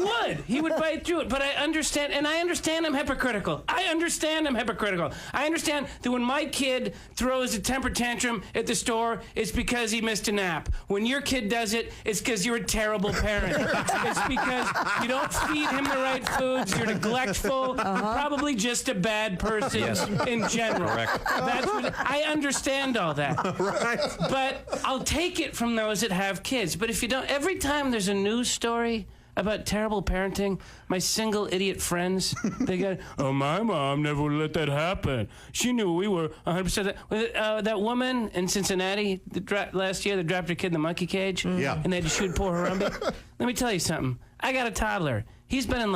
would bite through it. But I understand I'm hypocritical. I understand that when my kid throws a temper tantrum at the store, it's because he missed a nap. When your kid does it, it's because you're a terrible parent. It's because you don't feed him the right foods, you're neglectful, probably just a bad person. Yes. In general. Correct. That's what I understand all that. Right. But I'll take it from those that have kids. But if you don't, every time there's a news story about terrible parenting, my single idiot friends, they go, my mom never would let that happen. She knew we were 100%. That woman in Cincinnati last year that dropped her kid in the monkey cage. Yeah. And they had to shoot poor Harambe. Let me tell you something. I got a toddler. He's been in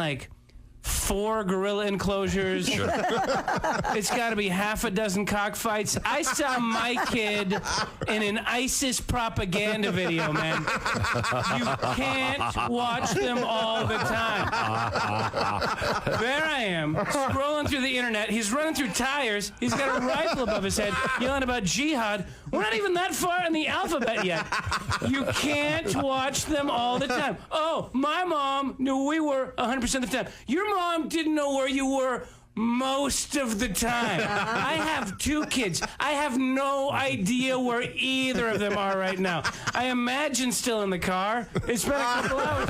4 gorilla enclosures. Sure. It's got to be half a dozen cockfights. I saw my kid in an ISIS propaganda video, man. You can't watch them all the time. There I am, scrolling through the internet. He's running through tires. He's got a rifle above his head, yelling about jihad. We're not even that far in the alphabet yet. You can't watch them all the time. Oh, my mom knew we were 100% of the time. Your mom didn't know where you were most of the time. I have 2 kids. I have no idea where either of them are right now. I imagine still in the car. It's been a couple hours.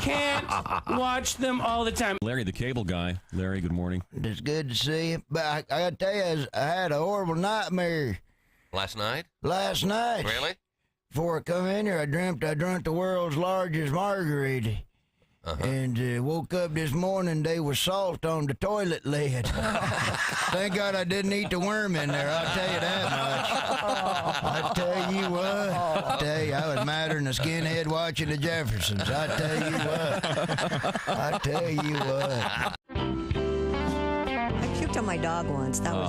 Can't watch them all the time. Larry, the cable guy. Larry, good morning. It's good to see you. But I gotta tell you, I had a horrible nightmare Last night? last night. Really? Before I come in here, I dreamt I drunk the world's largest margarita. And woke up this morning, there was salt on the toilet lid. Thank God I didn't eat the worm in there, I'll tell you that much. I tell you what, I was madder than a skinhead watching the Jeffersons. I tell you what. I puked on my dog once. That was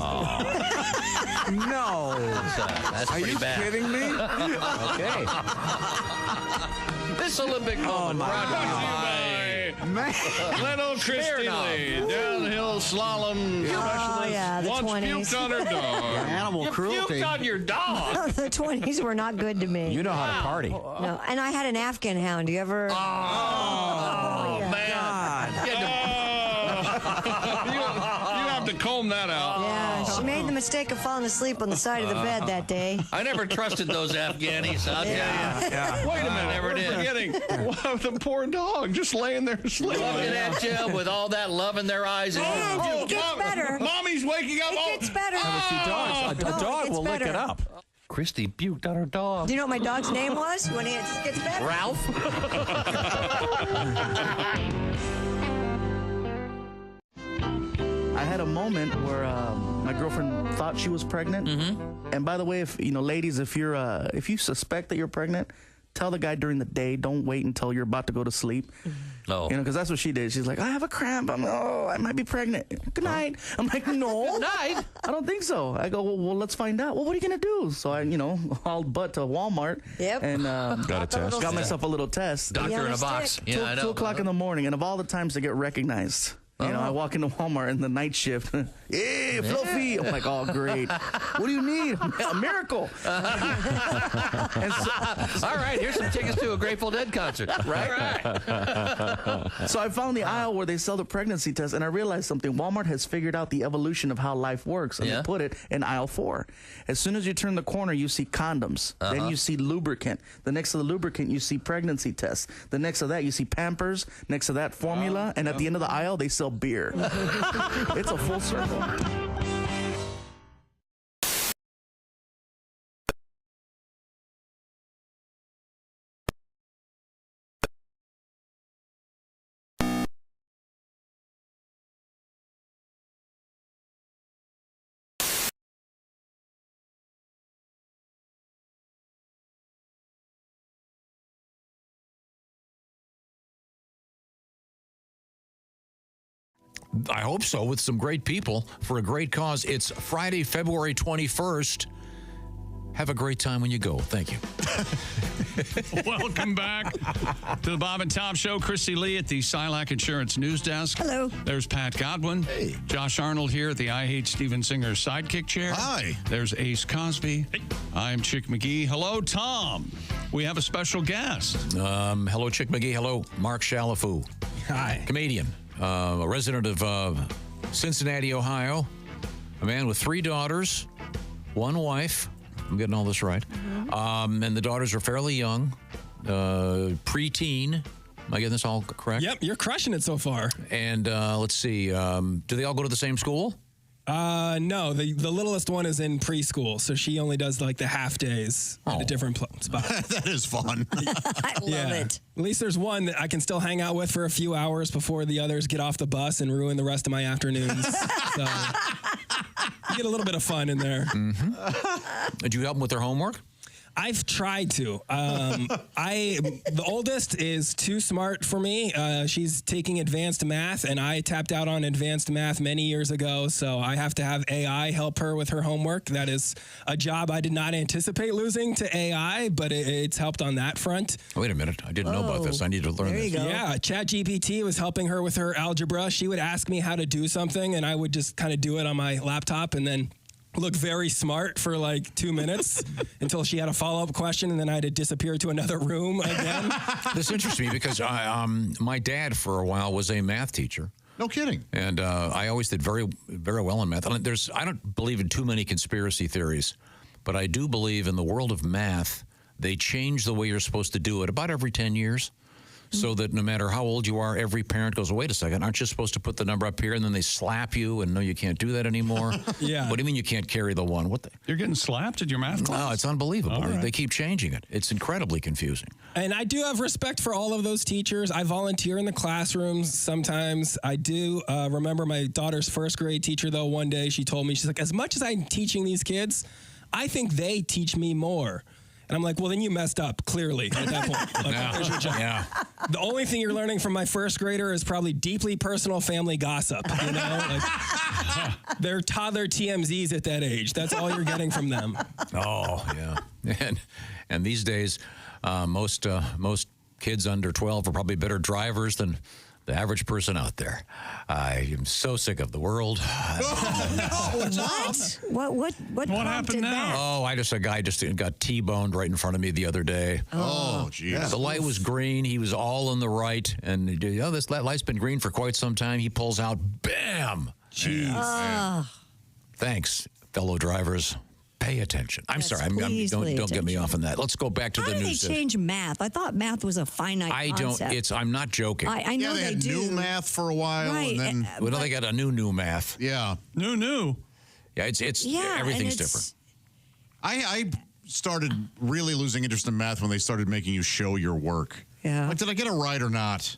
No. That's Are you bad. kidding me? Okay. This Olympic moment brought to you by Little Christy Lee, downhill slalom specialist, yeah, the once 20s. puked on her dog. Animal cruelty. Puked on your dog. the 20s were not good to me. You know how to party. No, and I had an Afghan hound. Do you ever? Oh, man. You have to comb that out. Yeah, she made the mistake of falling asleep on the side of the bed that day. I never trusted those Afghanis. I'll tell you. Wait a minute, never we're did. forgetting the poor dog just laying there sleeping. Looking at you with all that love in their eyes. And it gets better. Mommy's waking up. It gets better. A dog will lick it up. Christy puked on her dog. Do you know what my dog's name was when it gets better? Ralph? I had a moment where my girlfriend thought she was pregnant. And by the way, if ladies, if you suspect that you're pregnant, tell the guy during the day. Don't wait until you're about to go to sleep. No. Because that's what she did. She's like, I have a cramp. I might be pregnant. Good night. I'm like, no. Good night. I don't think so. I go, well, let's find out. Well, what are you going to do? So I, hauled butt to Walmart. Yep. And Got a test. got myself a little test. Doctor in a box. Yeah, I know. 2 o'clock in the morning. And of all the times to get recognized. I walk into Walmart in the night shift. Hey, Fluffy. I'm like, oh, great. What do you need? A miracle. All right, here's some tickets to a Grateful Dead concert. Right. So I found the aisle where they sell the pregnancy test, and I realized something. Walmart has figured out the evolution of how life works, and they put it in aisle 4. As soon as you turn the corner, you see condoms. Then you see lubricant. The next to the lubricant, you see pregnancy tests. The next to that, you see Pampers. Next to that, formula. And at the end of the aisle, they sell beer. It's a full circle. I hope so, with some great people for a great cause. It's Friday, February 21st. Have a great time when you go. Thank you. Welcome back to the Bob and Tom Show. Christy Lee at the Silac Insurance News Desk. Hello. There's Pat Godwin. Hey. Josh Arnold here at the I Hate Steven Singer sidekick chair. Hi. There's Ace Cosby. Hey. I'm Chick McGee. Hello, Tom. We have a special guest. Hello, Chick McGee. Hello, Mark Chalifoux. Hi. Comedian, a resident of Cincinnati, Ohio, a man with 3 daughters, 1 wife. I'm getting all this right. And the daughters are fairly young, preteen. Am I getting this all correct? Yep, you're crushing it so far. And let's see, do they all go to the same school? No, the littlest one is in preschool, so she only does like the half days at a different spot. That is fun. I love it. At least there's one that I can still hang out with for a few hours before the others get off the bus and ruin the rest of my afternoons. So you get a little bit of fun in there. Did you help them with their homework? I've tried to. The oldest is too smart for me. She's taking advanced math, and I tapped out on advanced math many years ago, so I have to have AI help her with her homework. That is a job I did not anticipate losing to AI, but it's helped on that front. Wait a minute. I didn't know about this. I need to learn There this. you go. Yeah, ChatGPT was helping her with her algebra. She would ask me how to do something, and I would just kind of do it on my laptop, and then look very smart for like 2 minutes until she had a follow-up question, and then I had to disappear to another room again. This interests me because my dad for a while was a math teacher. No kidding. And I always did very, very well in math. I don't believe in too many conspiracy theories, but I do believe in the world of math, they change the way you're supposed to do it about every 10 years. So that no matter how old you are, every parent goes, wait a second, aren't you supposed to put the number up here? And then they slap you and no, you can't do that anymore. Yeah. What do you mean you can't carry the one? What? You're getting slapped at your math class? No, it's unbelievable. All right. They keep changing it. It's incredibly confusing. And I do have respect for all of those teachers. I volunteer in the classrooms sometimes. I do remember my daughter's first grade teacher, though, one day she told me, she's like, as much as I'm teaching these kids, I think they teach me more. And I'm like, well, then you messed up, clearly, at that point. Like, there's your job. Yeah. The only thing you're learning from my first grader is probably deeply personal family gossip, you know? Like, they're toddler TMZs at that age. That's all you're getting from them. Oh, yeah. And these days, most kids under 12 are probably better drivers than the average person out there. I am so sick of the world. What happened now? Oh, a guy just got T-boned right in front of me the other day. Oh, geez. The light was green. He was all in the right. And this light's been green for quite some time. He pulls out, bam. Jeez. Thanks, fellow drivers. Pay attention. I'm Yes, sorry. Don't get me off on that. Let's go back to How the do they news. change math? I thought math was a finite concept. I'm not joking. I know they had do. new math for a while, Right, and then well, they got a new math. Yeah, new. Yeah, it's everything's different. I started really losing interest in math when they started making you show your work. Yeah. Like, did I get it right or not?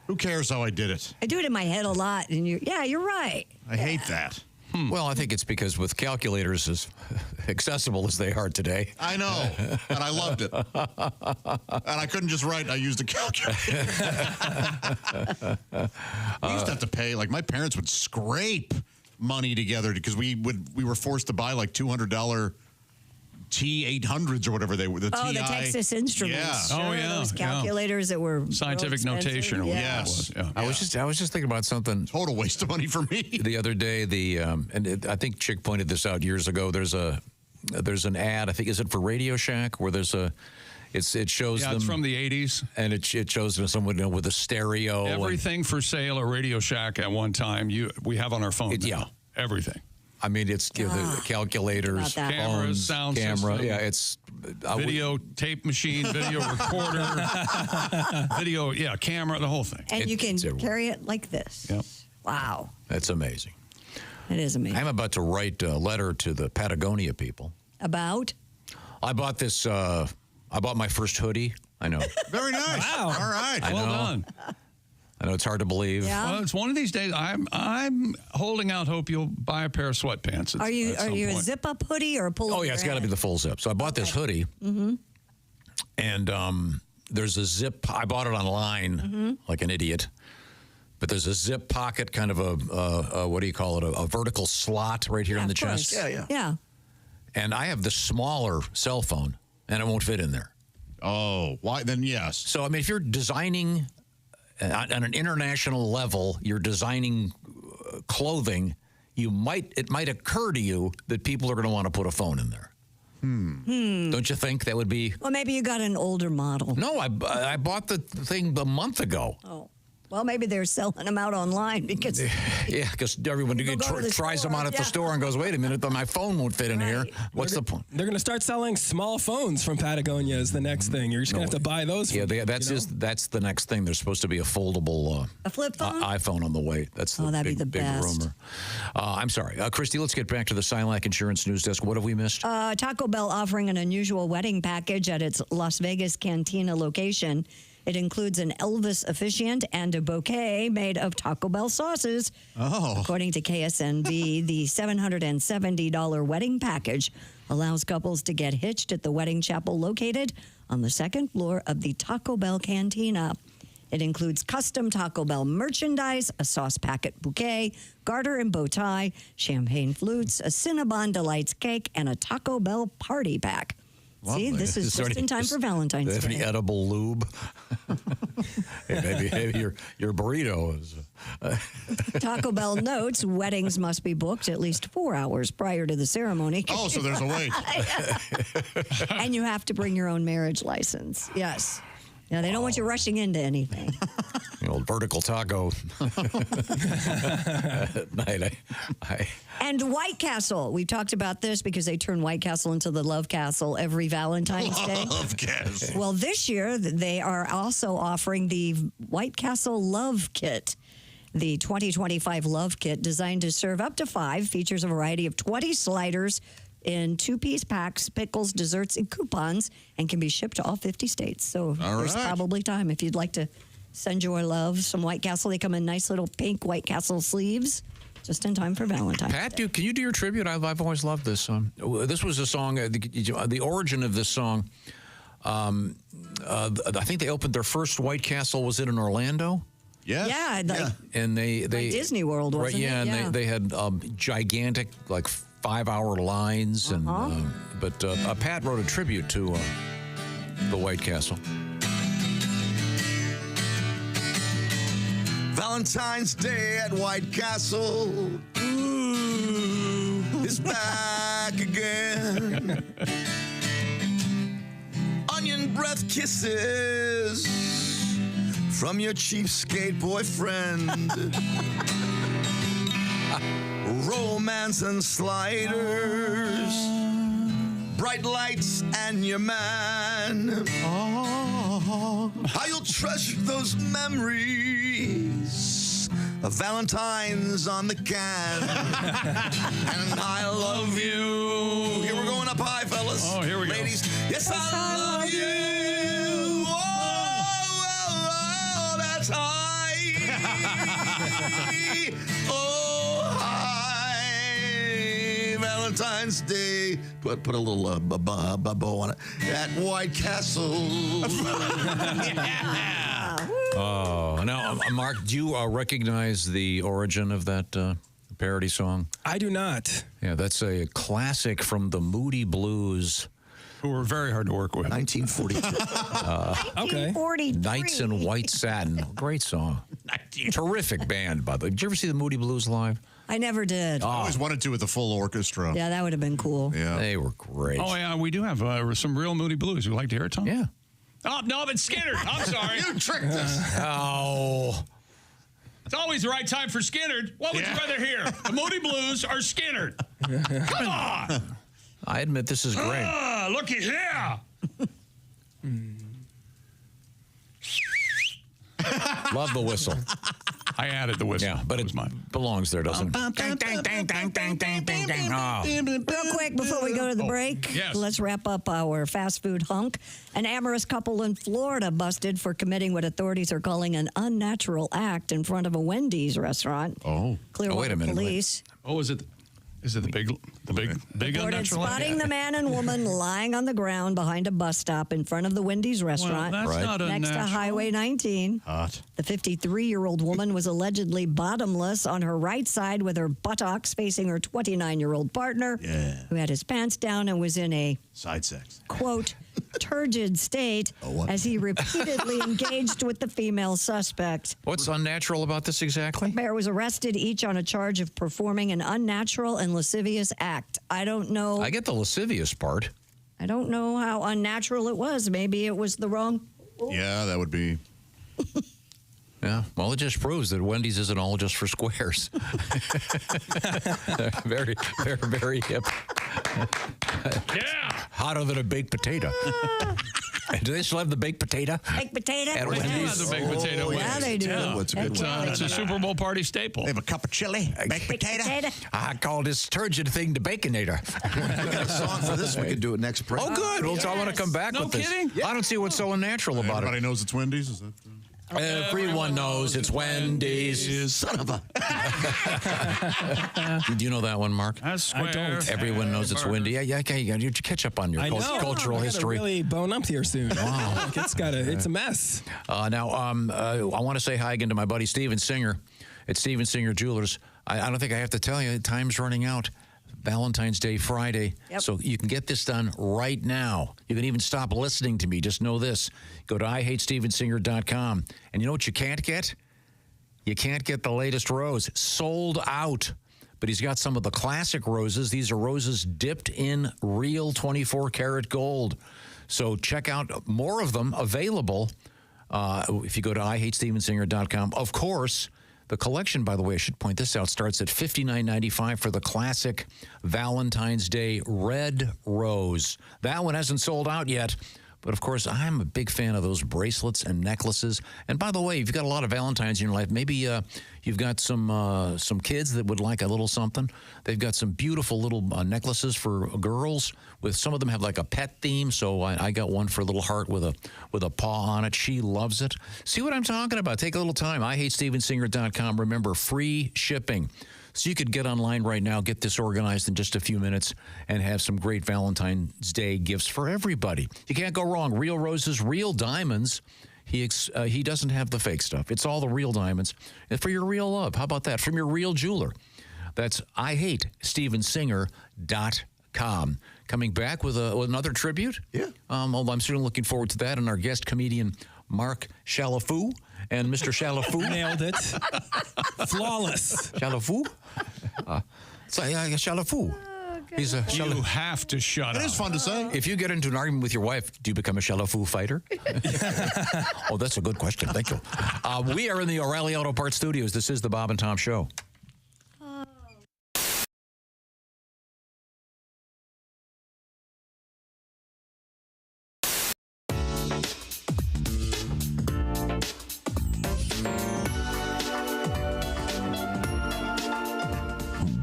Who cares how I did it? I do it in my head a lot, and you're right. I hate that. Well, I think it's because with calculators as accessible as they are today. I know, and I loved it. And I couldn't just write, I used a calculator. We used to have to pay, like my parents would scrape money together because we were forced to buy like $200 T800s or whatever they were. The the TI. Texas Instruments. Yeah. Sure, those calculators that were Scientific real notation or expensive. whatever Yes. it was. Yeah. I was just thinking about something. Total waste of money for me. The other day, I think Chick pointed this out years ago. There's an ad. I think is it for Radio Shack where there's a. It shows them. It's from the 80s. And it shows them someone with a stereo. Everything for sale at Radio Shack at one time we have on our phone. Yeah. Everything. I mean, it's the calculators, cameras, phones, sound camera. system, Yeah, it's video tape machine, video recorder, video, camera, the whole thing. And you can carry it like this. Yep. Wow. That's amazing. It is amazing. I'm about to write a letter to the Patagonia people. About? I bought this. I bought my first hoodie. I know. Very nice. Wow. All right. Well done. I know it's hard to believe. Yeah. Well, it's one of these days. I'm holding out hope you'll buy a pair of sweatpants. Are you a zip up hoodie or a pull? Oh yeah, it's got to be the full zip. So I bought this hoodie, and there's a zip. I bought it online like an idiot, but there's a zip pocket, kind of a what do you call it? A vertical slot right here in the chest. Yeah. And I have the smaller cell phone, and it won't fit in there. Oh, why? Then yes. So I mean, if you're designing on an international level, you're designing clothing, it might occur to you that people are going to want to put a phone in there. Don't you think that would be? Well, maybe you got an older model. No, I bought the thing a month ago. Oh. Well, maybe they're selling them out online because... Yeah, because everyone tries them out at the store and goes, wait a minute, my phone won't fit in here. What's the point? They're going to start selling small phones from Patagonia is the next thing. You're just going to have to buy those. That's the next thing. There's supposed to be a foldable a flip phone? iPhone on the way. That's the that'd be the big best. rumor. I'm sorry. Christy, let's get back to the Silac Insurance News Desk. What have we missed? Taco Bell offering an unusual wedding package at its Las Vegas Cantina location. It includes an Elvis officiant and a bouquet made of Taco Bell sauces. Oh. According to KSNV, the $770 wedding package allows couples to get hitched at the wedding chapel located on the second floor of the Taco Bell Cantina. It includes custom Taco Bell merchandise, a sauce packet bouquet, garter and bow tie, champagne flutes, a Cinnabon Delights cake, and a Taco Bell party pack. Lovely. See, this is just in time for Valentine's Do they have Day. any edible lube? maybe your burrito is. Taco Bell notes weddings must be booked at least 4 hours prior to the ceremony. Oh, so there's a wait. And you have to bring your own marriage license. Yes. Yeah, they don't want you rushing into anything. The old vertical taco at night. And White Castle. We've talked about this because they turn White Castle into the Love Castle every Valentine's Day. Love Castle. Well, this year they are also offering the White Castle Love Kit. The 2025 Love Kit, designed to serve up to 5, features a variety of 20 sliders in 2-piece packs, pickles, desserts, and coupons, and can be shipped to all 50 states. So there's probably time if you'd like to send your love some White Castle. They come in nice little pink White Castle sleeves, just in time for Valentine's. Pat, can you do your tribute? I've always loved this song. This was a song, the origin of this song, I think they opened their first White Castle, was it in Orlando? Yes. Yeah. And they like Disney World, wasn't it? And they had gigantic, like 5-hour lines. And but Pat wrote a tribute to the White Castle. Valentine's Day at White Castle is back again. Onion breath kisses from your cheapskate boyfriend. Romance and sliders, bright lights and your man. How you'll treasure those memories of Valentine's on the can. And I love you. Here we're going up high, fellas. Oh, here we Ladies, go. yes, I love you. Oh, that's high. Oh, high. Valentine's Day. Put a little bow on it. At White Castle. Oh, now, Mark, do you recognize the origin of that parody song? I do not. Yeah, that's a classic from the Moody Blues. Who were very hard to work with. 1942. Okay. 43. Nights in White Satin. Great song. Terrific band, by the way. Did you ever see the Moody Blues live? I never did. I always wanted to with the full orchestra. Yeah, that would have been cool. Yeah. They were great. Oh, yeah, we do have some real Moody Blues. Would you like to hear it, Tom? Yeah. Oh, no, but Skinner. I'm sorry. You tricked us. Oh. It's always the right time for Skinner. What would you rather hear? The Moody Blues or Skinner? Come on. I admit this is great. Looky here. Love the whistle. I added the whistle. Yeah, but it belongs there, doesn't it? Real quick, before we go to the break, let's wrap up our fast food hunk. An amorous couple in Florida busted for committing what authorities are calling an unnatural act in front of a Wendy's restaurant. Oh. Clearwater wait a minute. Police. Oh, is it the big reported unnatural act? spotting the man and woman lying on the ground behind a bus stop in front of the Wendy's restaurant that's not next to unnatural. Highway 19. Hot. The 53-year-old woman was allegedly bottomless on her right side with her buttocks facing her 29-year-old partner, who had his pants down and was in a, Side sex. quote, turgid state as he repeatedly engaged with the female suspect. What's unnatural about this exactly? The pair was arrested each on a charge of performing an unnatural and lascivious act. I don't know. I get the lascivious part. I don't know how unnatural it was. Maybe it was the wrong. Yeah, that would be. Yeah, well, it just proves that Wendy's isn't all just for squares. Very, very, very hip. Yeah. Hotter than a baked potato. Do they still have the baked potato? Baked potato? At They do Wendy's? have the baked potato. yeah, they do. Yeah. It's a good one. It's a Super Bowl party staple. They have a cup of chili, baked potato. I call this turgid thing the Baconator. We got a song for this. We could do it next break. Oh, good. Well, I want to come back No with this. kidding? I don't see what's so unnatural about Everybody it. knows it's Wendy's. Is that? Everyone knows it's Wendy's. Son of a. Do you know that one, Mark? I swear. I don't. Everyone knows it's Wendy. Yeah, okay, you got to catch up on your I know. cultural I gotta history. really bone up here soon. Wow. It's a mess. Now, I want to say hi again to my buddy Steven Singer at Steven Singer Jewelers. I don't think I have to tell you, time's running out. Valentine's Day Friday. Yep. So you can get this done right now. You can even stop listening to me. Just know this. Go to IHateStevenSinger.com. And you know what you can't get? You can't get the latest rose. Sold out. But he's got some of the classic roses. These are roses dipped in real 24-karat gold. So check out more of them available if you go to IHateStevensinger.com. Of course, the collection, by the way, I should point this out, starts at $59.95 for the classic Valentine's Day Red Rose. That one hasn't sold out yet. But, of course, I'm a big fan of those bracelets and necklaces. And, by the way, if you've got a lot of Valentines in your life, maybe you've got some kids that would like a little something. They've got some beautiful little necklaces for girls. With some of them have like a pet theme. So I got one for a little heart with a paw on it. She loves it. See what I'm talking about? Take a little time. IHateStevensinger.com. Remember, free shipping. So you could get online right now, get this organized in just a few minutes, and have some great Valentine's Day gifts for everybody. You can't go wrong. Real roses, real diamonds. He doesn't have the fake stuff. It's all the real diamonds. And for your real love. How about that? From your real jeweler. That's IHateStevensinger.com. Coming back with another tribute. Yeah. I'm certainly looking forward to that. And our guest comedian, Mark Chalifoux. And Mr. Chalifoux. Nailed it. Flawless. Chalifoux? Chalifoux. He's a You have to shut up. It is fun to say. If you get into an argument with your wife, do you become a Chalifoux fighter? Oh, that's a good question. Thank you. We are in the O'Reilly Auto Parts Studios. This is the Bob and Tom Show.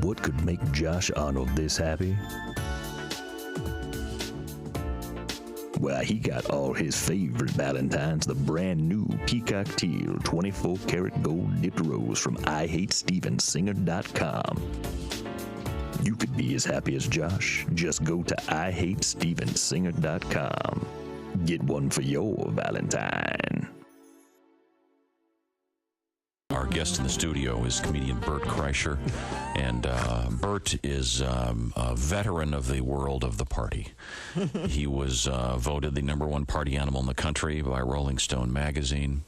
What could make Josh Arnold this happy? Well, he got all his favorite Valentines, the brand new Peacock Teal 24 karat gold dipped rose from IHateStevensinger.com. You could be as happy as Josh. Just go to IHateStevensinger.com. Get one for your Valentine. Our guest in the studio is comedian Bert Kreischer, and Bert is a veteran of the world of the party. He was voted the #1 party animal in the country by Rolling Stone magazine.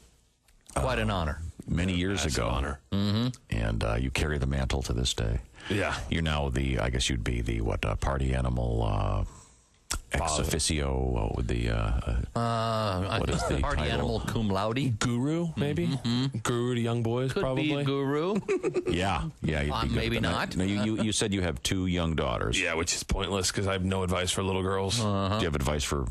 Quite an honor. Many years ago. Honor. Mm-hmm. And you carry the mantle to this day. Yeah. You're now I guess you'd be the party animal ex officio, what is the party title? animal cum laude? Guru, maybe? Mm-hmm. Guru to young boys, Could probably. be a guru. Yeah. You'd be good maybe at that. not. No, you said you have 2 young daughters. Yeah, which is pointless because I have no advice for little girls. Do you have advice for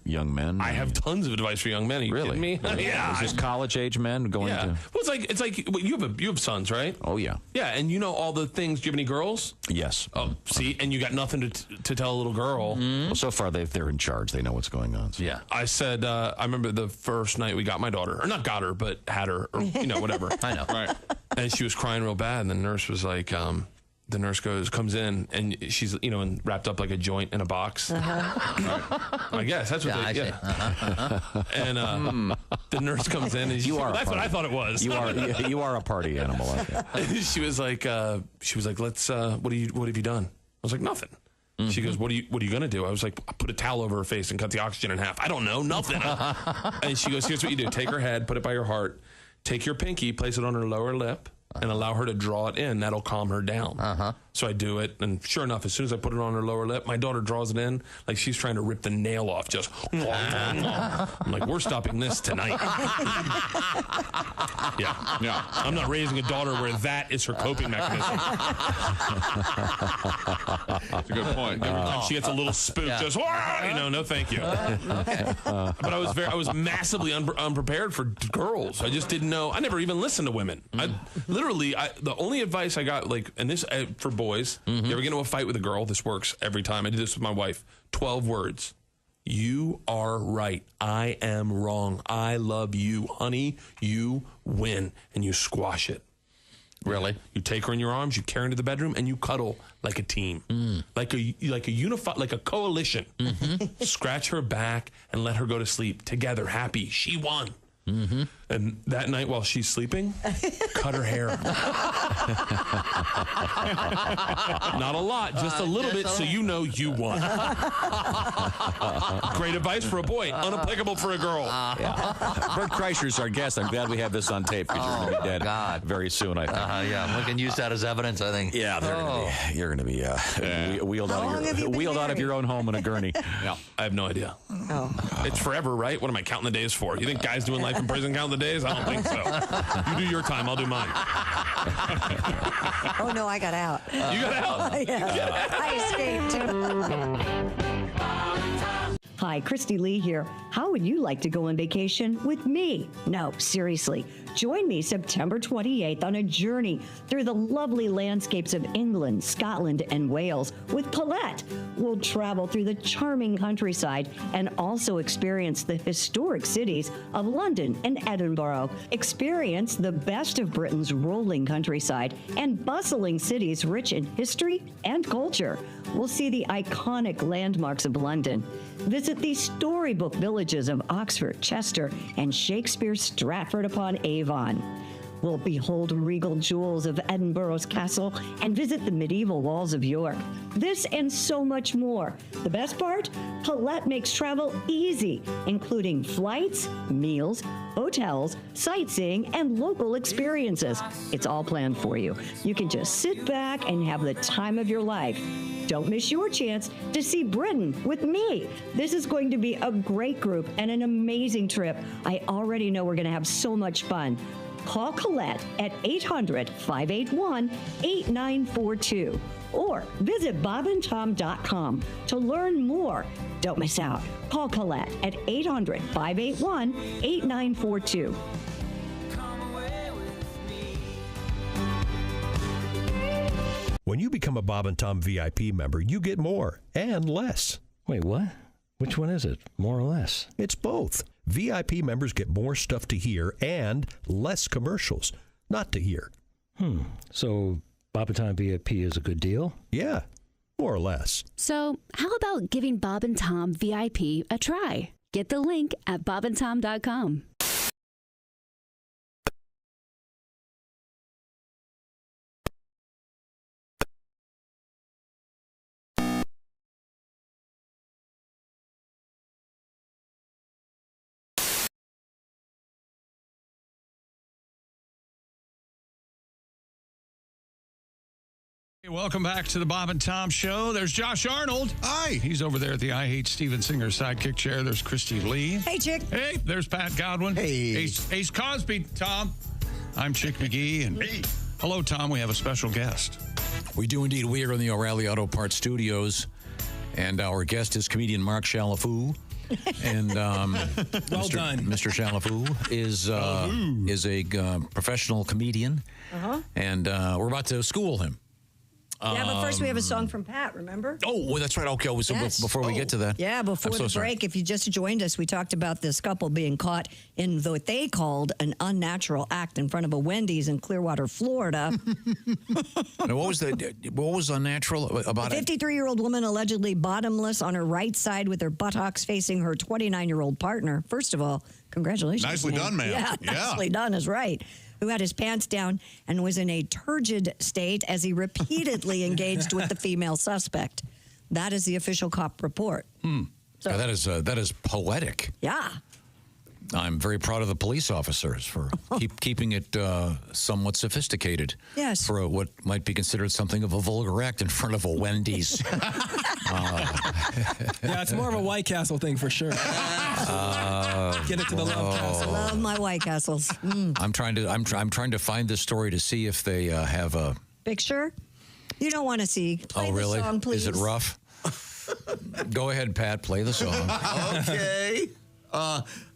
young men? I have tons of advice for young men. Are you kidding me? Yeah. Is this college age men going to? Well, it's like you have sons, right? Oh yeah. Yeah, and you know all the things. Do you have any girls? Yes. Oh, see, and you got nothing to tell a little girl. Well, so far they're in charge. They know what's going on. So. Yeah. I said, I remember the first night we got my daughter, or not got her, but had her, or whatever. I know. Right. And she was crying real bad, and the nurse was like, the nurse comes in, and she's, and wrapped up like a joint in a box. Right. I guess that's what they, And the nurse comes in, and that's what I thought it was. You are a party animal. And she was like, let's, what have you done? I was like, nothing. Mm-hmm. She goes, what are you gonna do? I was like, I put a towel over her face and cut the oxygen in half. I don't know, nothing. And she goes, here's what you do: take her head, put it by your heart, take your pinky, place it on her lower lip, and allow her to draw it in. That'll calm her down. So I do it, and sure enough, as soon as I put it on her lower lip, my daughter draws it in like she's trying to rip the nail off. Just, I'm like, we're stopping this tonight. Yeah. I'm not raising a daughter where that is her coping mechanism. That's a good point. Every time she gets a little spook, just, no, thank you. But I was massively unprepared for girls. I just didn't know. I never even listened to women. The only advice I got, and this for boys, you ever get into a fight with a girl? This works every time. I did this with my wife. 12 words. You are right. I am wrong. I love you, honey. You win, and you squash it. Really? You take her in your arms, you carry her into the bedroom, and you cuddle like a team, like a unified, like a coalition. Scratch her back and let her go to sleep together, happy. She won. And And that night while she's sleeping, cut her hair. Not a lot, just a little bit, so you know you won. Great advice for a boy, unapplicable for a girl. Bert Kreischer's our guest. I'm glad we have this on tape because you're going to be dead very soon, I think. Yeah, we can use that as evidence, I think. Yeah, you're going to be wheeled out of your own home in a gurney. Yeah, I have no idea. It's forever, right? What am I counting the days for? You think guys doing life in prison count the days? I don't think so. You do your time, I'll do mine. Oh, no, I got out. You got out? Yeah. I escaped. Hi, Christy Lee here. How would you like to go on vacation with me? No, seriously. Join me September 28th on a journey through the lovely landscapes of England, Scotland, and Wales with Paulette. We'll travel through the charming countryside and also experience the historic cities of London and Edinburgh. Experience the best of Britain's rolling countryside and bustling cities rich in history and culture. We'll see the iconic landmarks of London. Visit the storybook villages of Oxford, Chester, and Shakespeare's Stratford-upon-Avon. We'll behold regal jewels of Edinburgh's castle and visit the medieval walls of York. This and so much more. The best part? Paulette makes travel easy, including flights, meals, hotels, sightseeing, and local experiences. It's all planned for you. You can just sit back and have the time of your life. Don't miss your chance to see Britain with me. This is going to be a great group and an amazing trip. I already know we're going to have so much fun. Call Colette at 800-581-8942 or visit bobandtom.com to learn more. Don't miss out. Call Colette at 800-581-8942. When you become a Bob and Tom VIP member, you get more and less. Wait, what? Which one is it? More or less? It's both. VIP members get more stuff to hear and less commercials not to hear. So Bob and Tom VIP is a good deal? Yeah, more or less. So how about giving Bob and Tom VIP a try? Get the link at bobandtom.com. Welcome back to the Bob and Tom Show. There's Josh Arnold. Hi. He's over there at the I Hate Steven Singer sidekick chair. There's Christy Lee. Hey, Chick. Hey, there's Pat Godwin. Hey. Ace Cosby, Tom. I'm Chick McGee. And hello, Tom. We have a special guest. We do indeed. We are in the O'Reilly Auto Parts Studios, and our guest is comedian Mark Chalifoux. And Mr. Chalifoux is a professional comedian, and we're about to school him. Yeah, but first we have a song from Pat, remember? Oh, well, that's right. Okay, so before we get to that. Yeah, before the break, if you just joined us, we talked about this couple being caught in what they called an unnatural act in front of a Wendy's in Clearwater, Florida. Now, what was unnatural about it? A 53-year-old woman allegedly bottomless on her right side with her buttocks facing her 29-year-old partner. First of all, congratulations. Nicely done, ma'am. Yeah, nicely done is right. Who had his pants down and was in a turgid state as he repeatedly engaged with the female suspect. That is the official cop report. So, that is poetic. Yeah. I'm very proud of the police officers for keeping it somewhat sophisticated. Yes. For what might be considered something of a vulgar act in front of a Wendy's. Yeah, it's more of a White Castle thing for sure. Get it to the Love Castle. Love my White Castles. I'm trying to find this story to see if they have a picture. You don't want to see. Play really? The song, please. Is it rough? Go ahead, Pat. Play the song. Okay.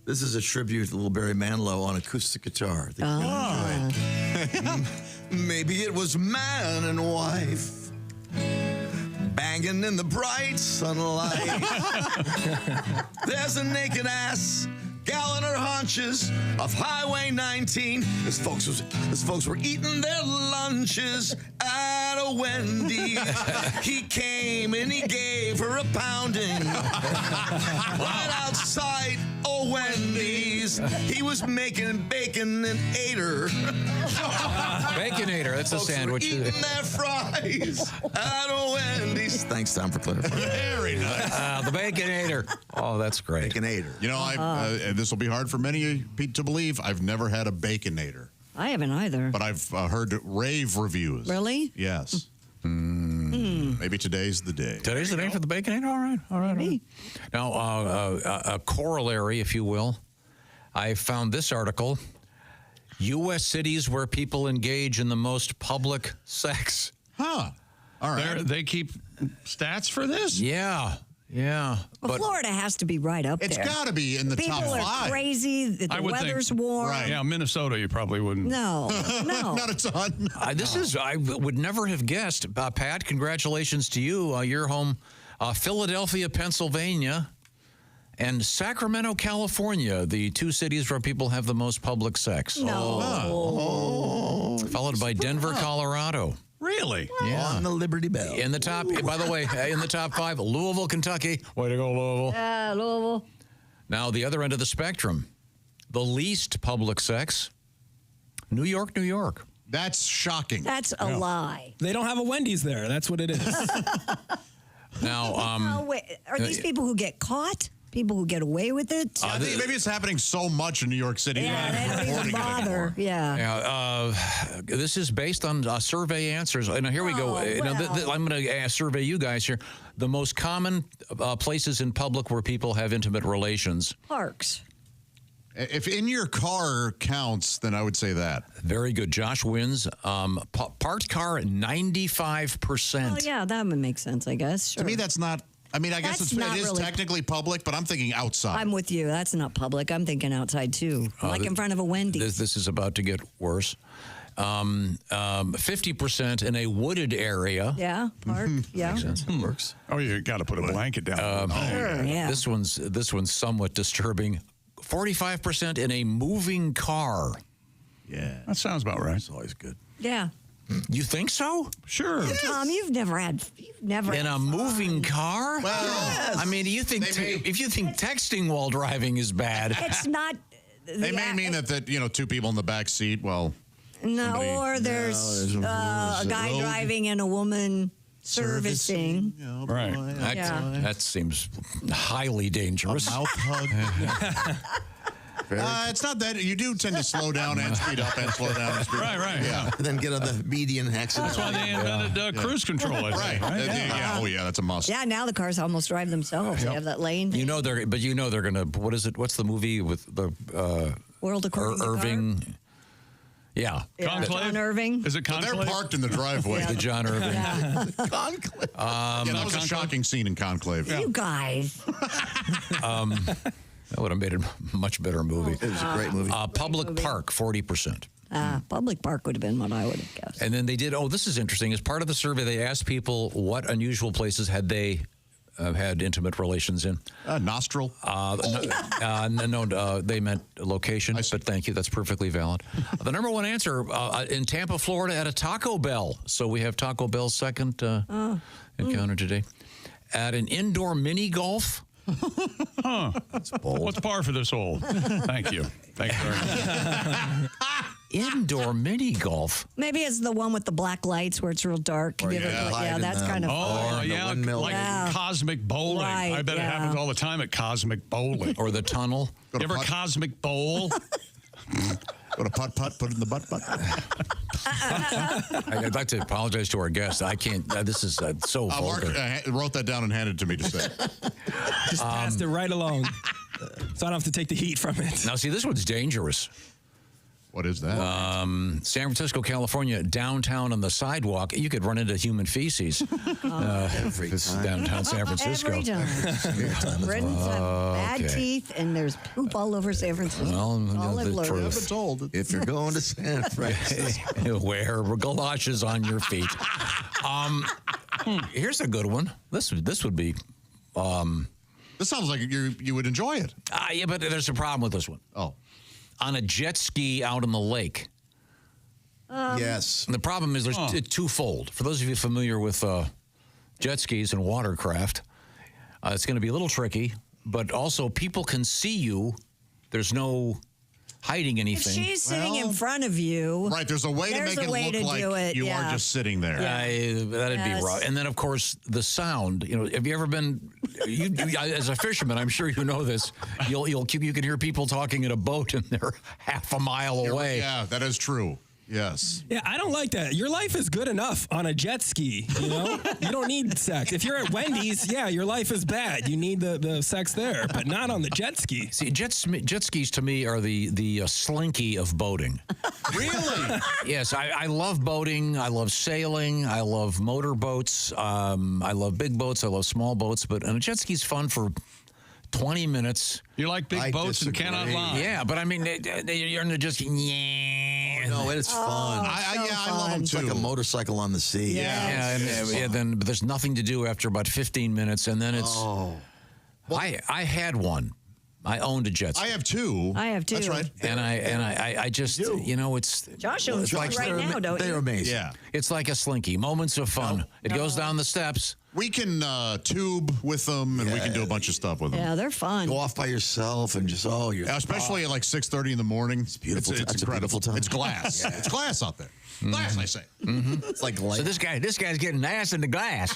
This is a tribute to Little Barry Manilow on acoustic guitar. I think you'll enjoy it. Maybe it was man and wife banging in the bright sunlight. There's a naked ass gal on her haunches off Highway 19 as folks were eating their lunches at a a Wendy's. He came and he gave her a pounding. Right outside a Wendy's. He was making bacon and ate her. Baconator, that's a Folks were sandwich. eating their fries at a Wendy's. Thanks, Tom, for clarifying. Very nice. The Baconator. Oh, that's great. Baconator. You know, this will be hard for many of you to believe. I've never had a Baconator. I haven't either. But I've heard rave reviews. Really? Yes. Maybe today's the day. Today's the day for the Baconator? All right. All right. Now, a corollary, if you will. I found this article. U.S. cities where people engage in the most public sex. Huh. All right. They keep stats for this? Yeah. Yeah. Well, Florida has to be right up It's there. got to be in the People top are 5. crazy. The I would weather's think, warm. Right. Yeah, Minnesota, you probably wouldn't. No, no. Not a ton. I would never have guessed. Pat, congratulations to you. You're home, Philadelphia, Pennsylvania, and Sacramento, California, the 2 cities where people have the most public sex. No. Followed by Denver, Colorado. Really? Yeah. On the Liberty Bell. In the top, by the way, in the top 5, Louisville, Kentucky. Way to go, Louisville. Yeah, Louisville. Now, the other end of the spectrum, the least public sex, New York, New York. That's shocking. That's a lie. They don't have a Wendy's there. That's what it is. Now, No, wait. Are these people who get caught? People who get away with it? I think maybe it's happening so much in New York City. Yeah, they don't even reporting it bother. anymore. Yeah. This is based on survey answers. Now, here we go. I'm going to survey you guys here. The most common places in public where people have intimate relations. Parks. If in your car counts, then I would say that. Very good. Josh wins. Parked car, 95%. Oh, yeah, that would make sense, I guess. Sure. To me, that's not. I mean, I guess That's it not is really- technically public, but I'm thinking outside. I'm with you. That's not public. I'm thinking outside, too. Like in front of a Wendy's. This is about to get worse. 50% in a wooded area. Yeah, park. Yeah. Makes sense. It works. Oh, you got to put a blanket down. Sure, yeah. This one's somewhat disturbing. 45% in a moving car. Yeah. That sounds about right. It's always good. Yeah. You think so? Sure. Tom, you've never in had a moving car? Well, Yes. I mean, do you think if you think texting while driving is bad? It's not. They may mean that 2 people in the back seat. Well, No, somebody- or there's No, a guy road driving and a woman servicing. Right. Yeah. That seems highly dangerous. A mouth hug. It's not that. You do tend to slow down and speed up and slow down and speed up. Right. Yeah. And then get on the median accident. That's why they invented cruise control. I think, Right. right? Yeah. Oh, yeah. That's a must. Yeah, now the cars almost drive themselves. They have that lane. You know they're gonna. What is it? What's the movie with the World according to Car? Irving? Yeah. Yeah, Conclave? John Irving. Is it But Conclave? they're parked in the driveway. The John Irving. Conclave. Yeah, that was a shocking scene in Conclave. You guys. That would have made it a much better movie. It was a great movie. Public park, 40%. Public park would have been what I would have guessed. And then they did, this is interesting. As part of the survey, they asked people what unusual places had they had intimate relations in. Nostril. No, they meant location, but thank you. That's perfectly valid. The number one answer in Tampa, Florida, at a Taco Bell. So we have Taco Bell's second encounter today. At an indoor mini golf. Huh. That's bold. What's par for this hole? Thank you. Thank you very much. Indoor mini golf. Maybe it's the one with the black lights where it's real dark. That's kind of Oh, fun. yeah, like cosmic bowling. Right, I bet it happens all the time at cosmic bowling. Or the tunnel. You ever cosmic bowl? Go to putt-putt, put it in the butt. I'd like to apologize to our guests. I can't. This is so vulgar. Mark wrote that down and handed it to me to say. Just passed it right along. So I don't have to take the heat from it. Now, see, this one's dangerous. What is that? San Francisco, California, downtown on the sidewalk, you could run into human feces. Every this is time. downtown San Francisco. Every time. Brendan's have bad Okay. teeth, and there's poop all over San Francisco. Well, all I've learned. If you're going to San Francisco, wear galoshes on your feet. Here's a good one. This would be. This sounds like you would enjoy it. Yeah, but there's a problem with this one. Oh. On a jet ski out in the lake. Yes. The problem is there's twofold. For those of you familiar with jet skis and watercraft, it's going to be a little tricky, but also people can see you. There's no hiding anything. If she's sitting in front of you. Right, there's a way to make it look like you are just sitting there. That'd be rough. And then, of course, the sound. You know, have you ever been, you as a fisherman, I'm sure you know this, you can hear people talking in a boat and they're half a mile away. Yeah, that is true. Yes. Yeah, I don't like that. Your life is good enough on a jet ski, you know? You don't need sex. If you're at Wendy's, yeah, your life is bad. You need the sex there, but not on the jet ski. See, jet skis to me are the slinky of boating. Really? Yes, I love boating. I love sailing. I love motorboats. I love big boats. I love small boats. But a jet ski's fun for 20 minutes. You like big boats and cannot lie. Yeah, but I mean, you're in the just No, it's fun. I love them It's too. like a motorcycle on the sea. But there's nothing to do after about 15 minutes, and then it's. I had one. I owned a jet ski. I have two. I have two. That's right. And I just, you know, it's. Josh owns one right now, don't you? They're amazing. Yeah. It's like a slinky. Moments of fun. It goes down the steps. We can tube with them, and we can do a bunch of stuff with them. Yeah, they're fun. Go off by yourself and just, especially at like 6:30 in the morning. It's beautiful. It's It's a incredible. beautiful time. It's glass. Yeah. It's glass out there. Glass, I say. It's like So this guy's getting ass in the glass.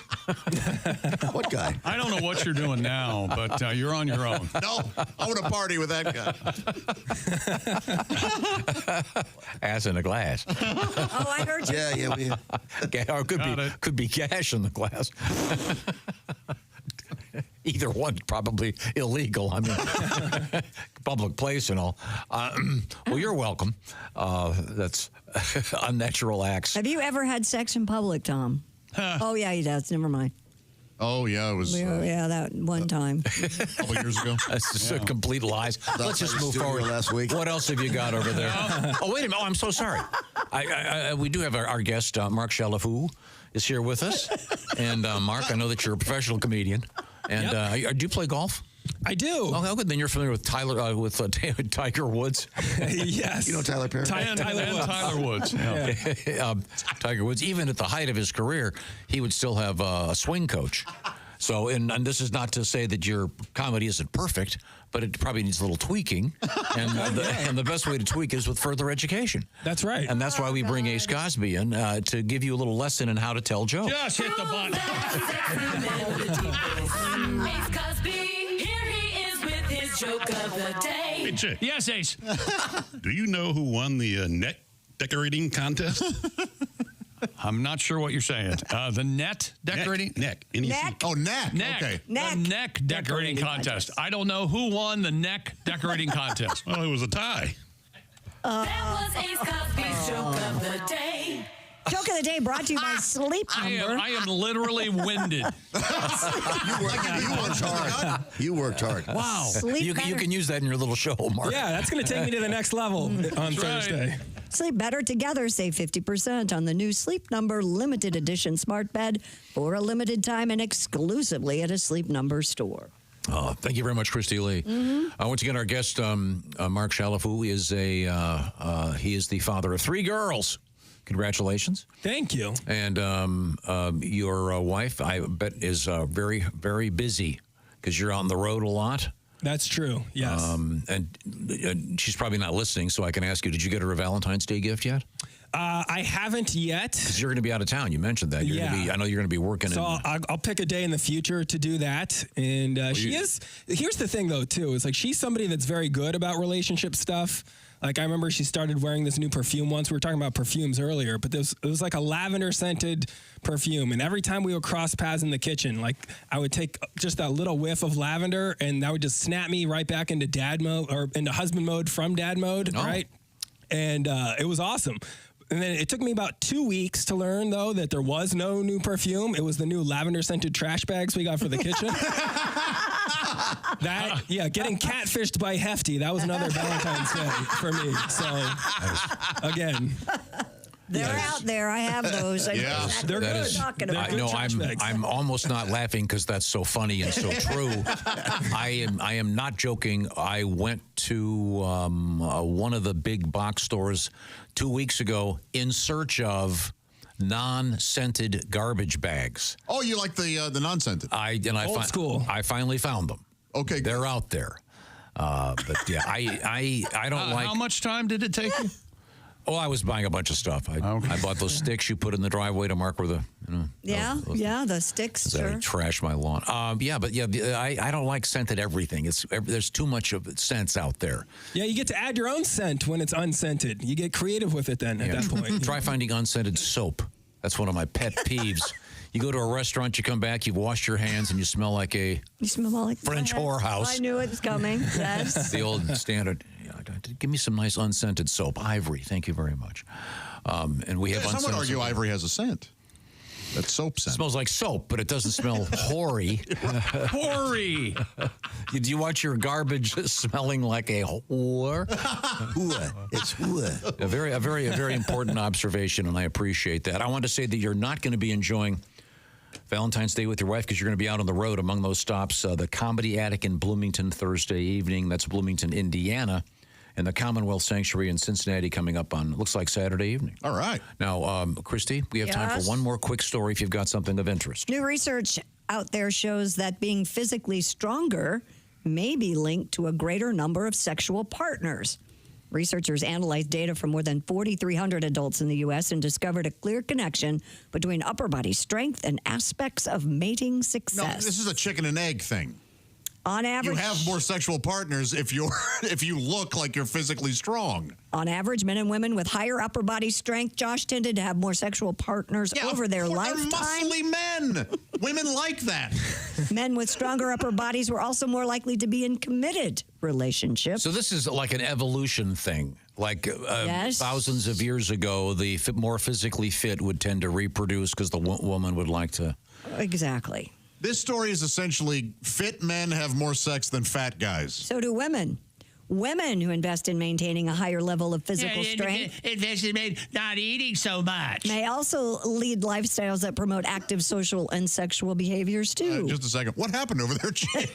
What guy? I don't know what you're doing now, but you're on your own. No, I want to party with that guy. Ass in the glass. Oh, I heard you. Yeah. Or it could be cash in the glass. Either one probably illegal. I mean, public place and all. Well, you're welcome. That's unnatural acts. Have you ever had sex in public, Tom? Oh, yeah, he does. Never mind. Oh, yeah, it was. That one time. A couple years ago. That's just a complete lies. Let's just move forward. Last week. What else have you got over there? Oh, wait a minute. Oh, I'm so sorry. We do have our guest, Mark Chalifoux, is here with us. And Mark, I know that you're a professional comedian. And do you play golf? I do. Oh, good. Then you're familiar with Tiger Woods. Yes. You know Tyler Perry? Tyler Woods. Yeah. Tiger Woods, even at the height of his career, he would still have a swing coach. So, and this is not to say that your comedy isn't perfect, but it probably needs a little tweaking. And the best way to tweak is with further education. That's right. And that's why we bring Ace Cosby in to give you a little lesson in how to tell jokes. Just hit the button. Ace Cosby, here he is with his joke of the day. Hey, Chick. Yes, Ace. Do you know who won the net decorating contest? I'm not sure what you're saying. The net decorating? Neck. Neck? Oh, neck. Neck. Okay. The neck decorating contest. I don't know who won the neck decorating contest. Well, it was a tie. That was Ace Cosby's joke of the day. Joke of the day brought to you by Sleep Number. I am literally winded. You worked hard. Wow. Sleep You better. can use that in your little show, Mark. Yeah, that's going to take me to the next level on Thursday. Sleep better together. Save 50% on the new Sleep Number limited edition smart bed for a limited time and exclusively at a Sleep Number store. Thank you very much, Christy Lee. Once again, our guest, Mark Chalifoux, is he is the father of 3 girls. Congratulations. Thank you. And your wife, I bet, is very, very busy because you're on the road a lot. That's true, yes. And she's probably not listening, so I can ask you, did you get her a Valentine's Day gift yet? I haven't yet. Because you're going to be out of town. You mentioned that. I know you're going to be working. So I'll pick a day in the future to do that. And here's the thing, though, too. Is like she's somebody that's very good about relationship stuff. Like, I remember she started wearing this new perfume once. We were talking about perfumes earlier, but it was like a lavender-scented perfume. And every time we would cross paths in the kitchen, like, I would take just that little whiff of lavender, and that would just snap me right back into dad mode, or into husband mode from dad mode, right? And it was awesome. And then it took me about 2 weeks to learn, though, that there was no new perfume. It was the new lavender-scented trash bags we got for the kitchen. Getting catfished by Hefty, that was another Valentine's Day for me. So, again. They're out there. I have those. I know Yeah. exactly They're what good. you're talking They're about. good. No, trash bags. I'm almost not laughing because that's so funny and so true. I am not joking. I went to one of the big box stores 2 weeks ago in search of non-scented garbage bags. Oh, you like the non-scented? Old school. I finally found them. Okay, they're out there. But yeah, I don't like. How much time did it take you? Oh, I was buying a bunch of stuff. I bought those sticks you put in the driveway to mark where the Yeah, the sticks. that I Sure. trash my lawn. I don't like scented everything. There's too much of scents out there. Yeah, you get to add your own scent when it's unscented. You get creative with it then at that point. Try finding unscented soap. That's one of my pet peeves. You go to a restaurant, you come back, you've washed your hands, and you smell like a French whorehouse. I knew it was coming. Yes. The old standard. Give me some nice unscented soap. Ivory, thank you very much. And we have Some would unscented argue soap. Ivory has a scent. That soap scent. It smells like soap, but it doesn't smell hoary. Hoary. Do you want your garbage smelling like a whore? It's whore. A very important observation, and I appreciate that. I want to say that you're not going to be enjoying Valentine's Day with your wife because you're going to be out on the road. Among those stops, the Comedy Attic in Bloomington Thursday evening. That's Bloomington, Indiana. And the Commonwealth Sanctuary in Cincinnati coming up on, looks like Saturday evening. All right. Now, Christy, we have time Yes? for one more quick story if you've got something of interest. New research out there shows that being physically stronger may be linked to a greater number of sexual partners. Researchers analyzed data from more than 4,300 adults in the U.S. and discovered a clear connection between upper body strength and aspects of mating No, success. this is a chicken and egg thing. On average, You have more sexual partners if you look like you're physically strong. On average, men and women with higher upper body strength, Josh, tended to have more sexual partners over their lifetime. They're muscly men. Women like that. Men with stronger upper bodies were also more likely to be in committed relationships. So this is like an evolution thing. Like Yes. thousands of years ago, the more physically fit would tend to reproduce because the woman would like to. Exactly. This story is essentially fit men have more sex than fat guys. So do women. Women who invest in maintaining a higher level of physical strength Invest in not eating so much. may also lead lifestyles that promote active social and sexual behaviors too. Just a second. What happened over there, Jay?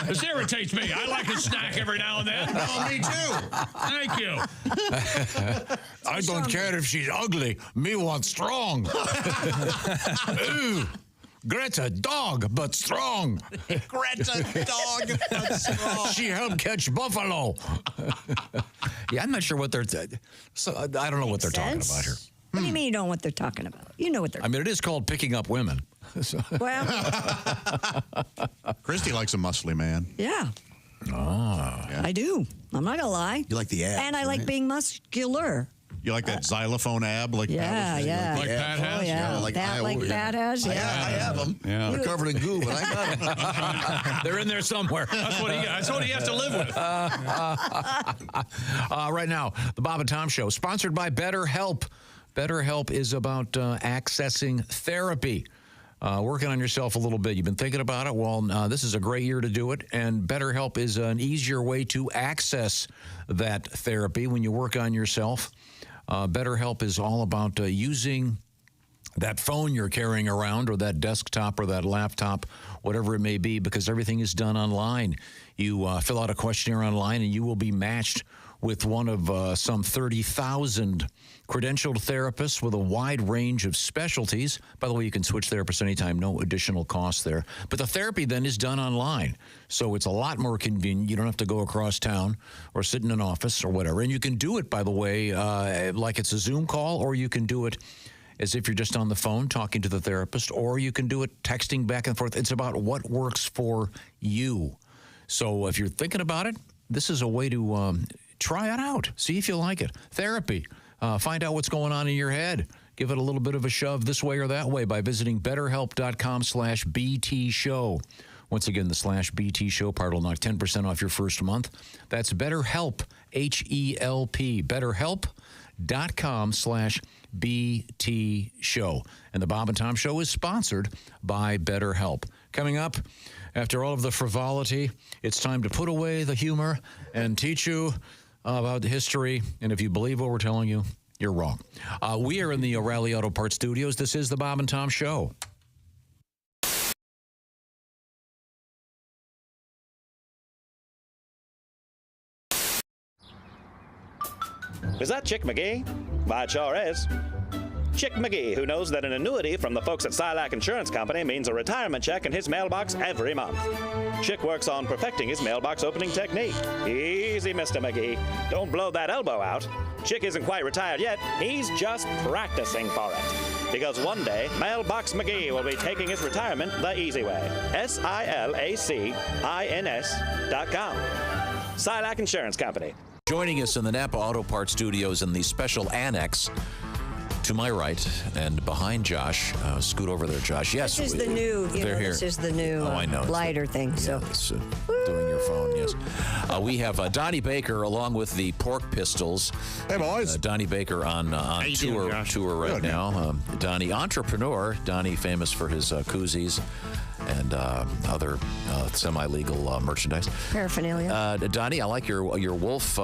This irritates me. I like a snack every now and then. Oh, me too. Thank you. I don't care if she's ugly. Me want strong. Ooh. Greta, dog, but strong. Greta, dog, but strong. She helped catch buffalo. Yeah, I'm not sure what they're. So I don't know what they're talking about here. What do you mean you don't know what they're talking about? You know what they're I mean, it is called picking up women. So- Well, Christy likes a muscly man. yeah, Ah. I do. I'm not going to lie. You like the abs, And I like right? being muscular. You like that xylophone ab? Like Yeah, yeah. Like Pat has? Oh, yeah. like Pat, Pat has, I yeah. have them. Yeah. They're covered in goo, but I got them. They're in there somewhere. That's what he has to live with. Right now, the Bob and Tom Show, sponsored by BetterHelp. BetterHelp is about accessing therapy. Working on yourself a little bit. You've been thinking about it. Well, this is a great year to do it. And BetterHelp is an easier way to access that therapy when you work on yourself. BetterHelp is all about using that phone you're carrying around or that desktop or that laptop, whatever it may be, because everything is done online. You fill out a questionnaire online and you will be matched with one of some 30,000 credentialed therapists with a wide range of specialties. By the way, you can switch therapists anytime, no additional cost there. But the therapy then is done online. So it's a lot more convenient. You don't have to go across town or sit in an office or whatever. And you can do it, by the way, like it's a Zoom call, or you can do it as if you're just on the phone talking to the therapist, or you can do it texting back and forth. It's about what works for you. So if you're thinking about it, this is a way to try it out. See if you like it. Therapy. Find out what's going on in your head. Give it a little bit of a shove this way or that way by visiting betterhelp.com/BT show. Once again, the /BT show part will knock 10% off your first month. That's BetterHelp, H-E-L-P, betterhelp.com/BT show. And the Bob and Tom Show is sponsored by BetterHelp. Coming up, after all of the frivolity, it's time to put away the humor and teach you about history. And if you believe what we're telling you, You're wrong. We are in the O'Reilly Auto Parts studios. This is the Bob and Tom Show. Is that Chick McGee? Why, it sure is. Chick McGee, who knows that an annuity from the folks at Slang Insurance Company means a retirement check in his mailbox every month. Chick works on perfecting his mailbox opening technique. Easy, Mr. McGee. Don't blow that elbow out. Chick isn't quite retired yet. He's just practicing for it. Because one day, Mailbox McGee will be taking his retirement the easy way. SILACINS.com. Slang Insurance Company. Joining us in the Napa Auto Parts studios in the special annex to my right and behind Josh. Scoot over there, Josh. Yes, this is the new. They're here. This is the new I know. lighter thing. Yeah, so doing your phone. Yes. We have Donnie Baker along with the Pork Pistols. Hey boys. Donnie Baker on tour right now. Donnie entrepreneur. Donnie famous for his koozies and other semi-legal merchandise. Paraphernalia. Donnie, I like your wolf.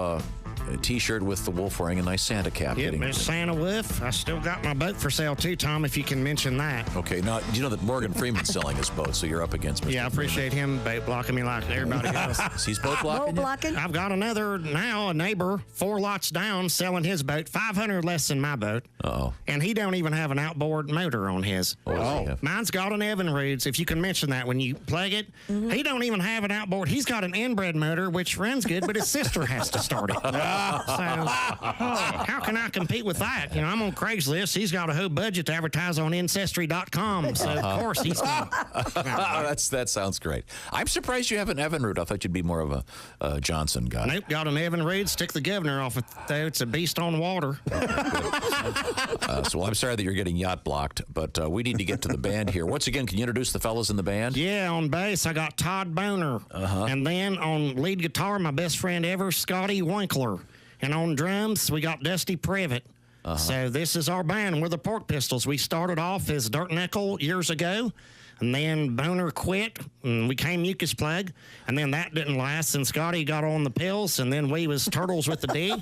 T-shirt with the wolf wearing a nice Santa cap. Yep, Miss Santa Wolf. I still got my boat for sale too, Tom, if you can mention that. Okay, now, you know that Morgan Freeman's selling his boat, so you're up against Mr. Yeah, I appreciate him boat blocking me like everybody else. He's boat blocking you? I've got another, now a neighbor, 4 lots down, selling his boat, 500 less than my boat. Uh-oh. And he don't even have an outboard motor on his. Mine's got an Evinrude's, if you can mention that when you plug it. He don't even have an outboard. He's got an inbred motor, which runs good, but his sister has to start it. So, how can I compete with that? You know, I'm on Craigslist. He's got a whole budget to advertise on Ancestry.com. So, of course, he's going That sounds great. I'm surprised you have an Evinrude. I thought you'd be more of a Johnson guy. Nope, got an Evinrude. Stick the governor off it, though. It's a beast on water. So I'm sorry that you're getting yacht blocked, but we need to get to the band here. Once again, can you introduce the fellas in the band? Yeah, on bass, I got Todd Boner. And then on lead guitar, my best friend ever, Scotty Winkler. And on drums, we got Dusty Privet. So this is our band. We're the Pork Pistols. We started off as Dirt Nickel years ago. And then Boner quit, and we came Mucus Plug. And then that didn't last, and Scotty got on the pills, and then we was Turtles with the D.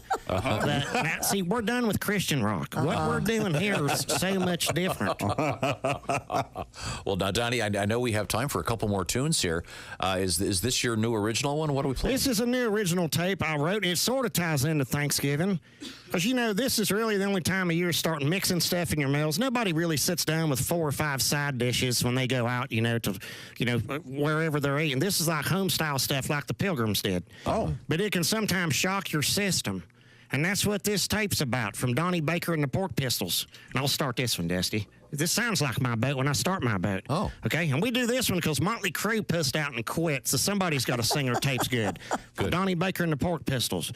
See, we're done with Christian rock. What we're doing here is so much different. Well, now, Donnie, I know we have time for a couple more tunes here. Is this your new original one? What are we playing? This is a new original tape I wrote. It sort of ties into Thanksgiving. Because, you know, this is really the only time of year start mixing stuff in your meals. Nobody really sits down with 4 or 5 side dishes when they go out, you know, to, wherever they're eating. This is like home-style stuff like the Pilgrims did. But it can sometimes shock your system. And that's what this tape's about, from Donnie Baker and the Pork Pistols. And I'll start this one, Dusty. This sounds like my boat when I start my boat. Okay? And we do this one because Motley Crue pissed out and quit, so somebody's got to sing our tapes good. For Donnie Baker and the Pork Pistols.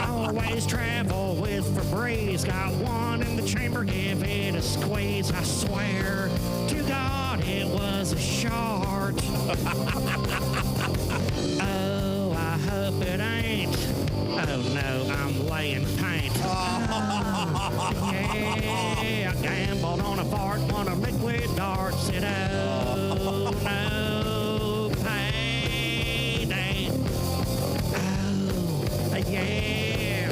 Always travel with Febreze. Got one in the chamber, give it a squeeze. I swear to God it was a short. Oh, I hope it ain't. Oh no, I'm laying paint. Yeah, I gambled on a fart, won a liquid dart. Said, oh no, payday. Yeah,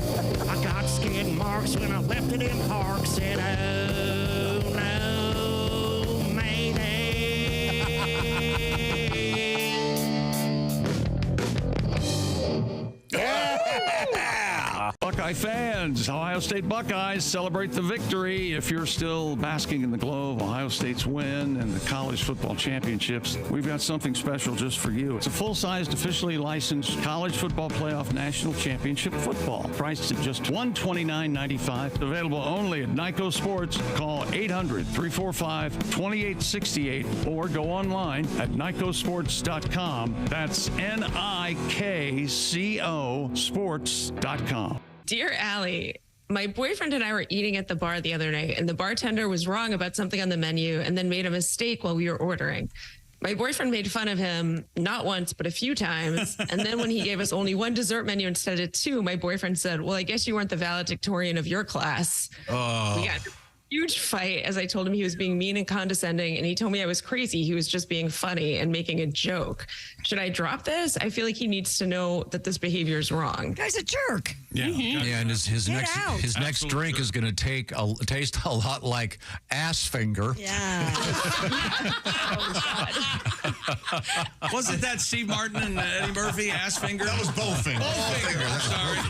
I got skid marks when I left it in park. Said, oh no, mayday. Buckeye Buckeye fans, Ohio State Buckeyes celebrate the victory. If you're still basking in the glow of Ohio State's win and the college football championships, we've got something special just for you. It's a full-sized, officially licensed college football playoff national championship football, priced at just $129.95. Available only at Nyco Sports. Call 800-345-2868 or go online at nycosports.com. That's NIKCO sports.com. Dear Allie, my boyfriend and I were eating at the bar the other night, and the bartender was wrong about something on the menu and then made a mistake while we were ordering. My boyfriend made fun of him not once, but a few times. And then when he gave us only one dessert menu instead of two, my boyfriend said, well, I guess you weren't the valedictorian of your class. Oh. We got huge fight as I told him he was being mean and condescending, and he told me I was crazy. He was just being funny and making a joke. Should I drop this? I feel like he needs to know that this behavior is wrong. Guy's a jerk. Yeah, yeah, and his next drink is going to taste a lot like ass finger. Yeah. Was it that Steve Martin and Eddie Murphy ass finger? That was Bowfinger. Bowfinger. I'm sorry.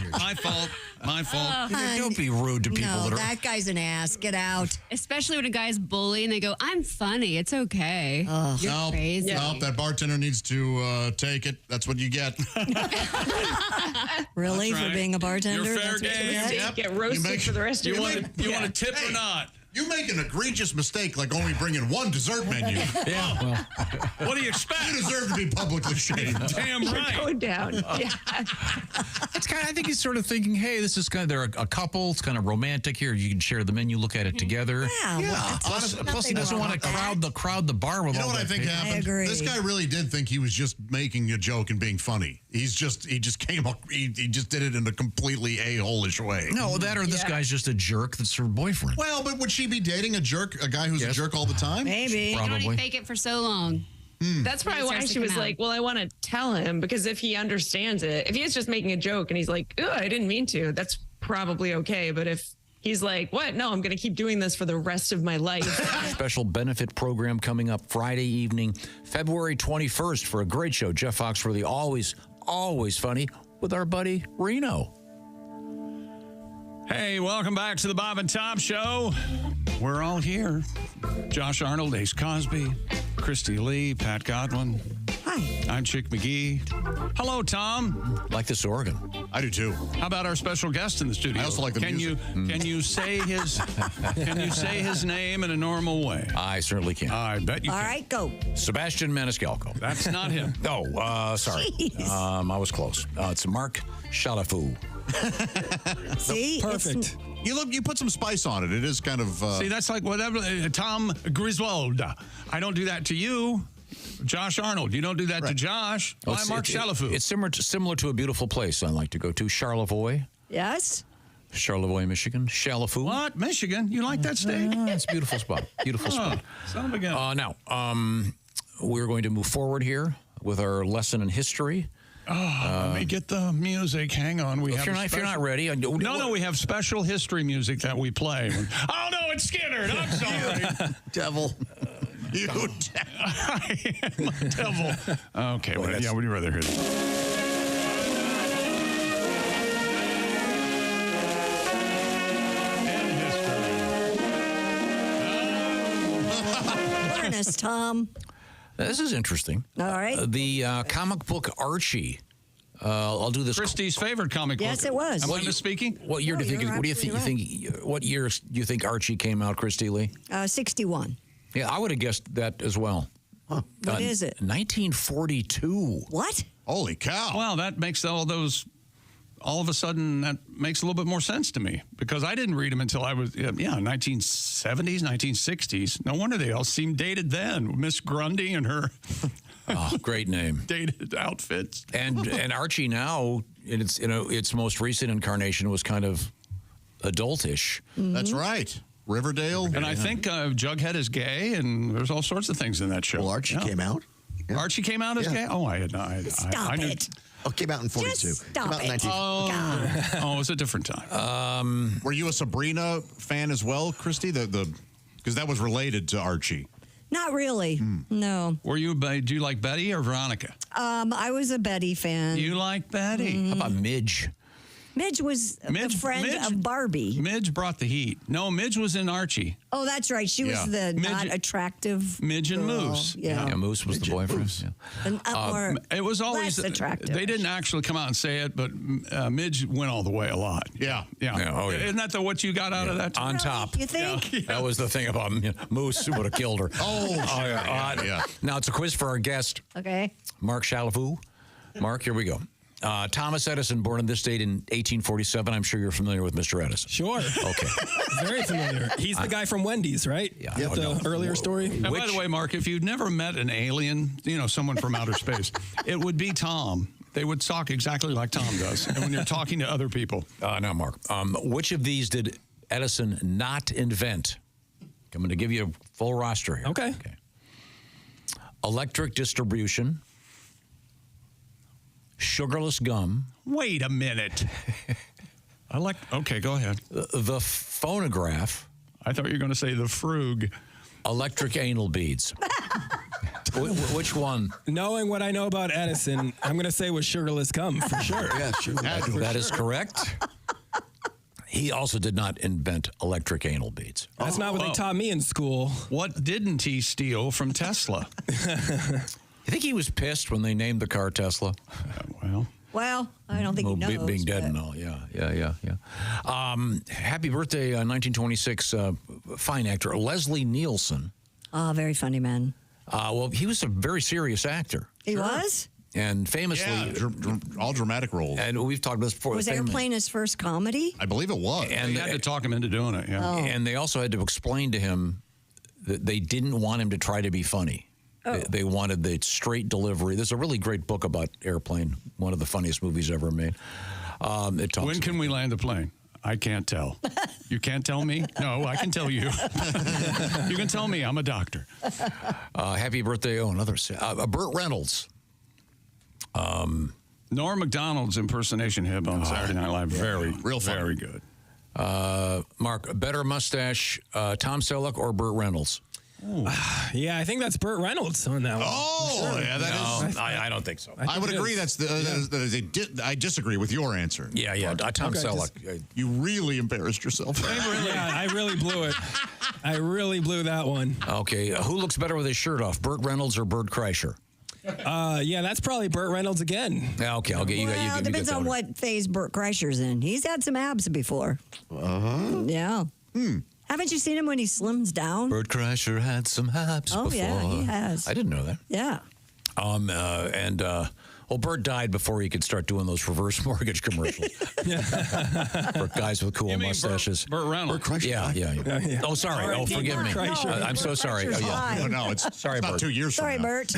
My fault. Don't be rude to people that guy's an ass. Get out. Especially when a guy's bully and they go, I'm funny. It's okay. You're crazy. Nope, that bartender needs to take it. That's what you get. Really? That's For right. being a bartender? You're fair That's what you game. get? Get roasted for the rest of your life. You want a tip or not? You make an egregious mistake like only bringing one dessert menu. Yeah, well. What do you expect? You deserve to be publicly shamed. Damn right. Going down. Yeah. It's kind of, I think he's sort of thinking, hey, this is kind of, they're a couple. It's kind of romantic here. You can share the menu, look at it together. Yeah. Plus, he doesn't want to crowd the bar with You know all what I that think people. happened? I agree. This guy really did think he was just making a joke and being funny. He just came up. He just did it in a completely a-hole-ish way. No, that or this guy's just a jerk that's her boyfriend. Well, but would she be dating a jerk, a guy who's a jerk all the time? Maybe. You can only fake it for so long. That's probably why she was like, well, I want to tell him, because if he understands it, if he's just making a joke and he's like, oh, I didn't mean to, that's probably okay. But if he's like, what? No, I'm going to keep doing this for the rest of my life. Special benefit program coming up Friday evening, February 21st, for a great show. Jeff Foxworthy, always funny, with our buddy Reno. Hey, welcome back to the Bob and Tom Show. We're all here. Josh Arnold, Ace Cosby, Christy Lee, Pat Godwin. Hi. I'm Chick McGee. Hello, Tom. Like this organ. I do too. How about our special guest in the studio? I also like the music. Can you say his name in a normal way? I certainly can. I bet you All can. right, go. Sebastian Maniscalco. That's not him. Oh, sorry. Jeez. I was close. It's Mark Chalifoux. See? Perfect. You put some spice on it. It is kind of. See, that's like whatever. Tom Griswold. I don't do that to you. Josh Arnold. You don't do that to Josh. Oh, I'm Mark Chalifoux. It's similar to a beautiful place I like to go to, Charlevoix. Yes? Charlevoix, Michigan. Chalifoux. What? Michigan? You like that state? It's a beautiful spot. Beautiful spot. Son of a gun. Now, we're going to move forward here with our lesson in history. Let me get the music. Hang on. If you're not ready. No, we have special history music that we play. Oh, no, it's Skinner. I'm sorry. Devil. You I am a devil. Okay, would you rather hear this? Learn us, Tom. This is interesting. All right. The comic book Archie. I'll do this. Christie's favorite comic book. Yes, it was. Am I misspeaking? What year do you think? What do you think? What year do you think Archie came out, Christy Lee? 61. Yeah, I would have guessed that as well. Huh. What is it? 1942. What? Holy cow! Well, that makes all of a sudden, that makes a little bit more sense to me, because I didn't read them until I was, 1970s, 1960s. No wonder they all seemed dated then. Miss Grundy and her great name. dated outfits. And Archie now, in its most recent incarnation, was kind of adultish. Mm-hmm. That's right. Riverdale. And I think Jughead is gay, and there's all sorts of things in that show. Well, Archie came out. Yeah. Archie came out as gay? Oh, I had not. Stop I knew, it. Oh, came out in 42. Just stop Came out in it. 19. Oh, it was a different time. Were you a Sabrina fan as well, Christy? Because that was related to Archie. Not really. No. Do you like Betty or Veronica? I was a Betty fan. You like Betty? How about Midge? Midge was the friend of Barbie. Midge brought the heat. No, Midge was in Archie. Oh, that's right. She was the not attractive Midge and girl. Moose. Yeah. Moose was the boyfriend. And more It was always less attractive. They didn't actually come out and say it, but Midge went all the way a lot. Yeah. Oh, yeah. Isn't that what you got out of that? On top. You think? Yeah. That was the thing about Moose would have killed her. Yeah. Now it's a quiz for our guest, Okay. Mark Chalifoux. Mark, here we go. Thomas Edison, born on this date in 1847. I'm sure you're familiar with Mr. Edison. Sure. Okay. Very familiar. He's the guy from Wendy's, right? Yeah. The earlier story. And by the way, Mark, if you'd never met an alien, someone from outer space, it would be Tom. They would talk exactly like Tom does. And when you're talking to other people. Now, Mark, which of these did Edison not invent? I'm going to give you a full roster here. Okay. Electric distribution, sugarless gum. Wait a minute. Okay, go ahead. The phonograph. I thought you were going to say the frug. Electric anal beads. Which one? Knowing what I know about Edison, I'm going to say was sugarless gum for sure. Yeah, sure. That is correct. He also did not invent electric anal beads. That's not what they taught me in school. What didn't he steal from Tesla? You think he was pissed when they named the car Tesla? Well, I don't think he knows. Being dead and all, yeah. Happy birthday, 1926 fine actor Leslie Nielsen. Oh, very funny man. Well, he was a very serious actor. He was? And famously, all dramatic roles. And we've talked about this before. Was Airplane his first comedy? I believe it was. And they had to talk him into doing it, yeah. Oh. And they also had to explain to him that they didn't want him to try to be funny. Oh. They wanted the straight delivery. There's a really great book about Airplane, one of the funniest movies ever made. When can we land the plane? I can't tell. You can't tell me? No, I can tell you. You can tell me. I'm a doctor. Happy birthday. Oh, another. Burt Reynolds. Norm Macdonald's impersonation hit on Saturday Night Live. Very good. Mark, better mustache, Tom Selleck or Burt Reynolds? Yeah, I think that's Burt Reynolds on that one. Oh, yeah, that is. I don't think so. I would agree. I disagree with your answer. Yeah. Tom Selleck. You really embarrassed yourself. Yeah, I really blew it. I really blew that one. Okay, who looks better with his shirt off, Burt Reynolds or Bert Kreischer? Yeah, that's probably Burt Reynolds again. Yeah, okay, I'll get you. Well, it depends on what phase Bert Kreischer's in. He's had some abs before. Yeah. Haven't you seen him when he slims down? Bert Kreischer had some abs before. Oh, yeah, he has. I didn't know that. Yeah. Well, Bert died before he could start doing those reverse mortgage commercials for guys with cool mustaches. Burt Reynolds. Yeah. Oh, sorry. Oh, forgive me. I'm so sorry. Kreischer's fine. No, it's sorry, about Bert. 2 years Sorry, from now. Bert.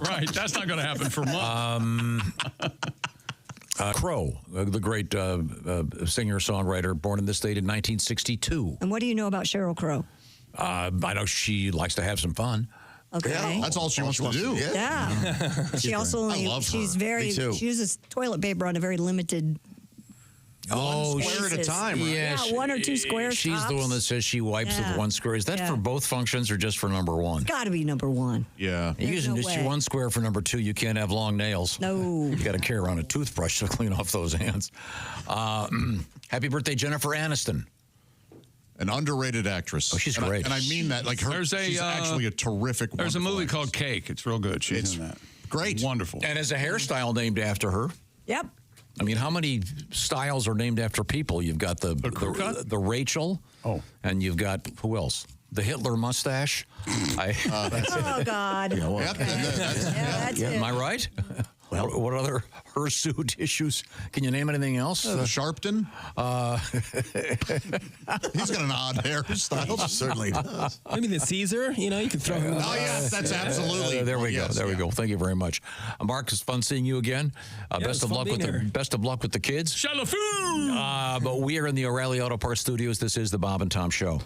Right. That's not going to happen for months. Crow, the great singer-songwriter, born in this state in 1962. And what do you know about Sheryl Crow? I know she likes to have some fun. Okay. Yeah, that's all she wants to do. Yeah. She also I love her. she's very, Me too. she uses toilet paper on a very limited one square at a time, right? Yeah, one or two squares. She's the one that says she wipes with one square. Is that for both functions or just for number one? Got to be number one. Yeah. You're using no just way. one square for number two. You can't have long nails. No. You got to carry around a toothbrush to clean off those hands. Happy birthday, Jennifer Aniston. An underrated actress. Oh, she's great. And I mean that. Like she's actually a terrific. There's a movie actress. called Cake. It's real good. She's in that. Great. Wonderful. And as a hairstyle named after her. Yep. I mean, how many styles are named after people? You've got the Rachel. Oh. And you've got, who else? The Hitler mustache. Oh, God. Yeah, well, that's it. Am I right? Well, what other hirsute issues? Can you name anything else? Sharpton? He's got an odd hairstyle. Certainly does. Maybe the Caesar, you can throw him. Oh, yes, that's absolutely. There we go. There we go. Thank you very much. Mark, it's fun seeing you again. Best of luck with the kids. Chalifoux! But we are in the O'Reilly Auto Parts studios. This is the Bob and Tom Show.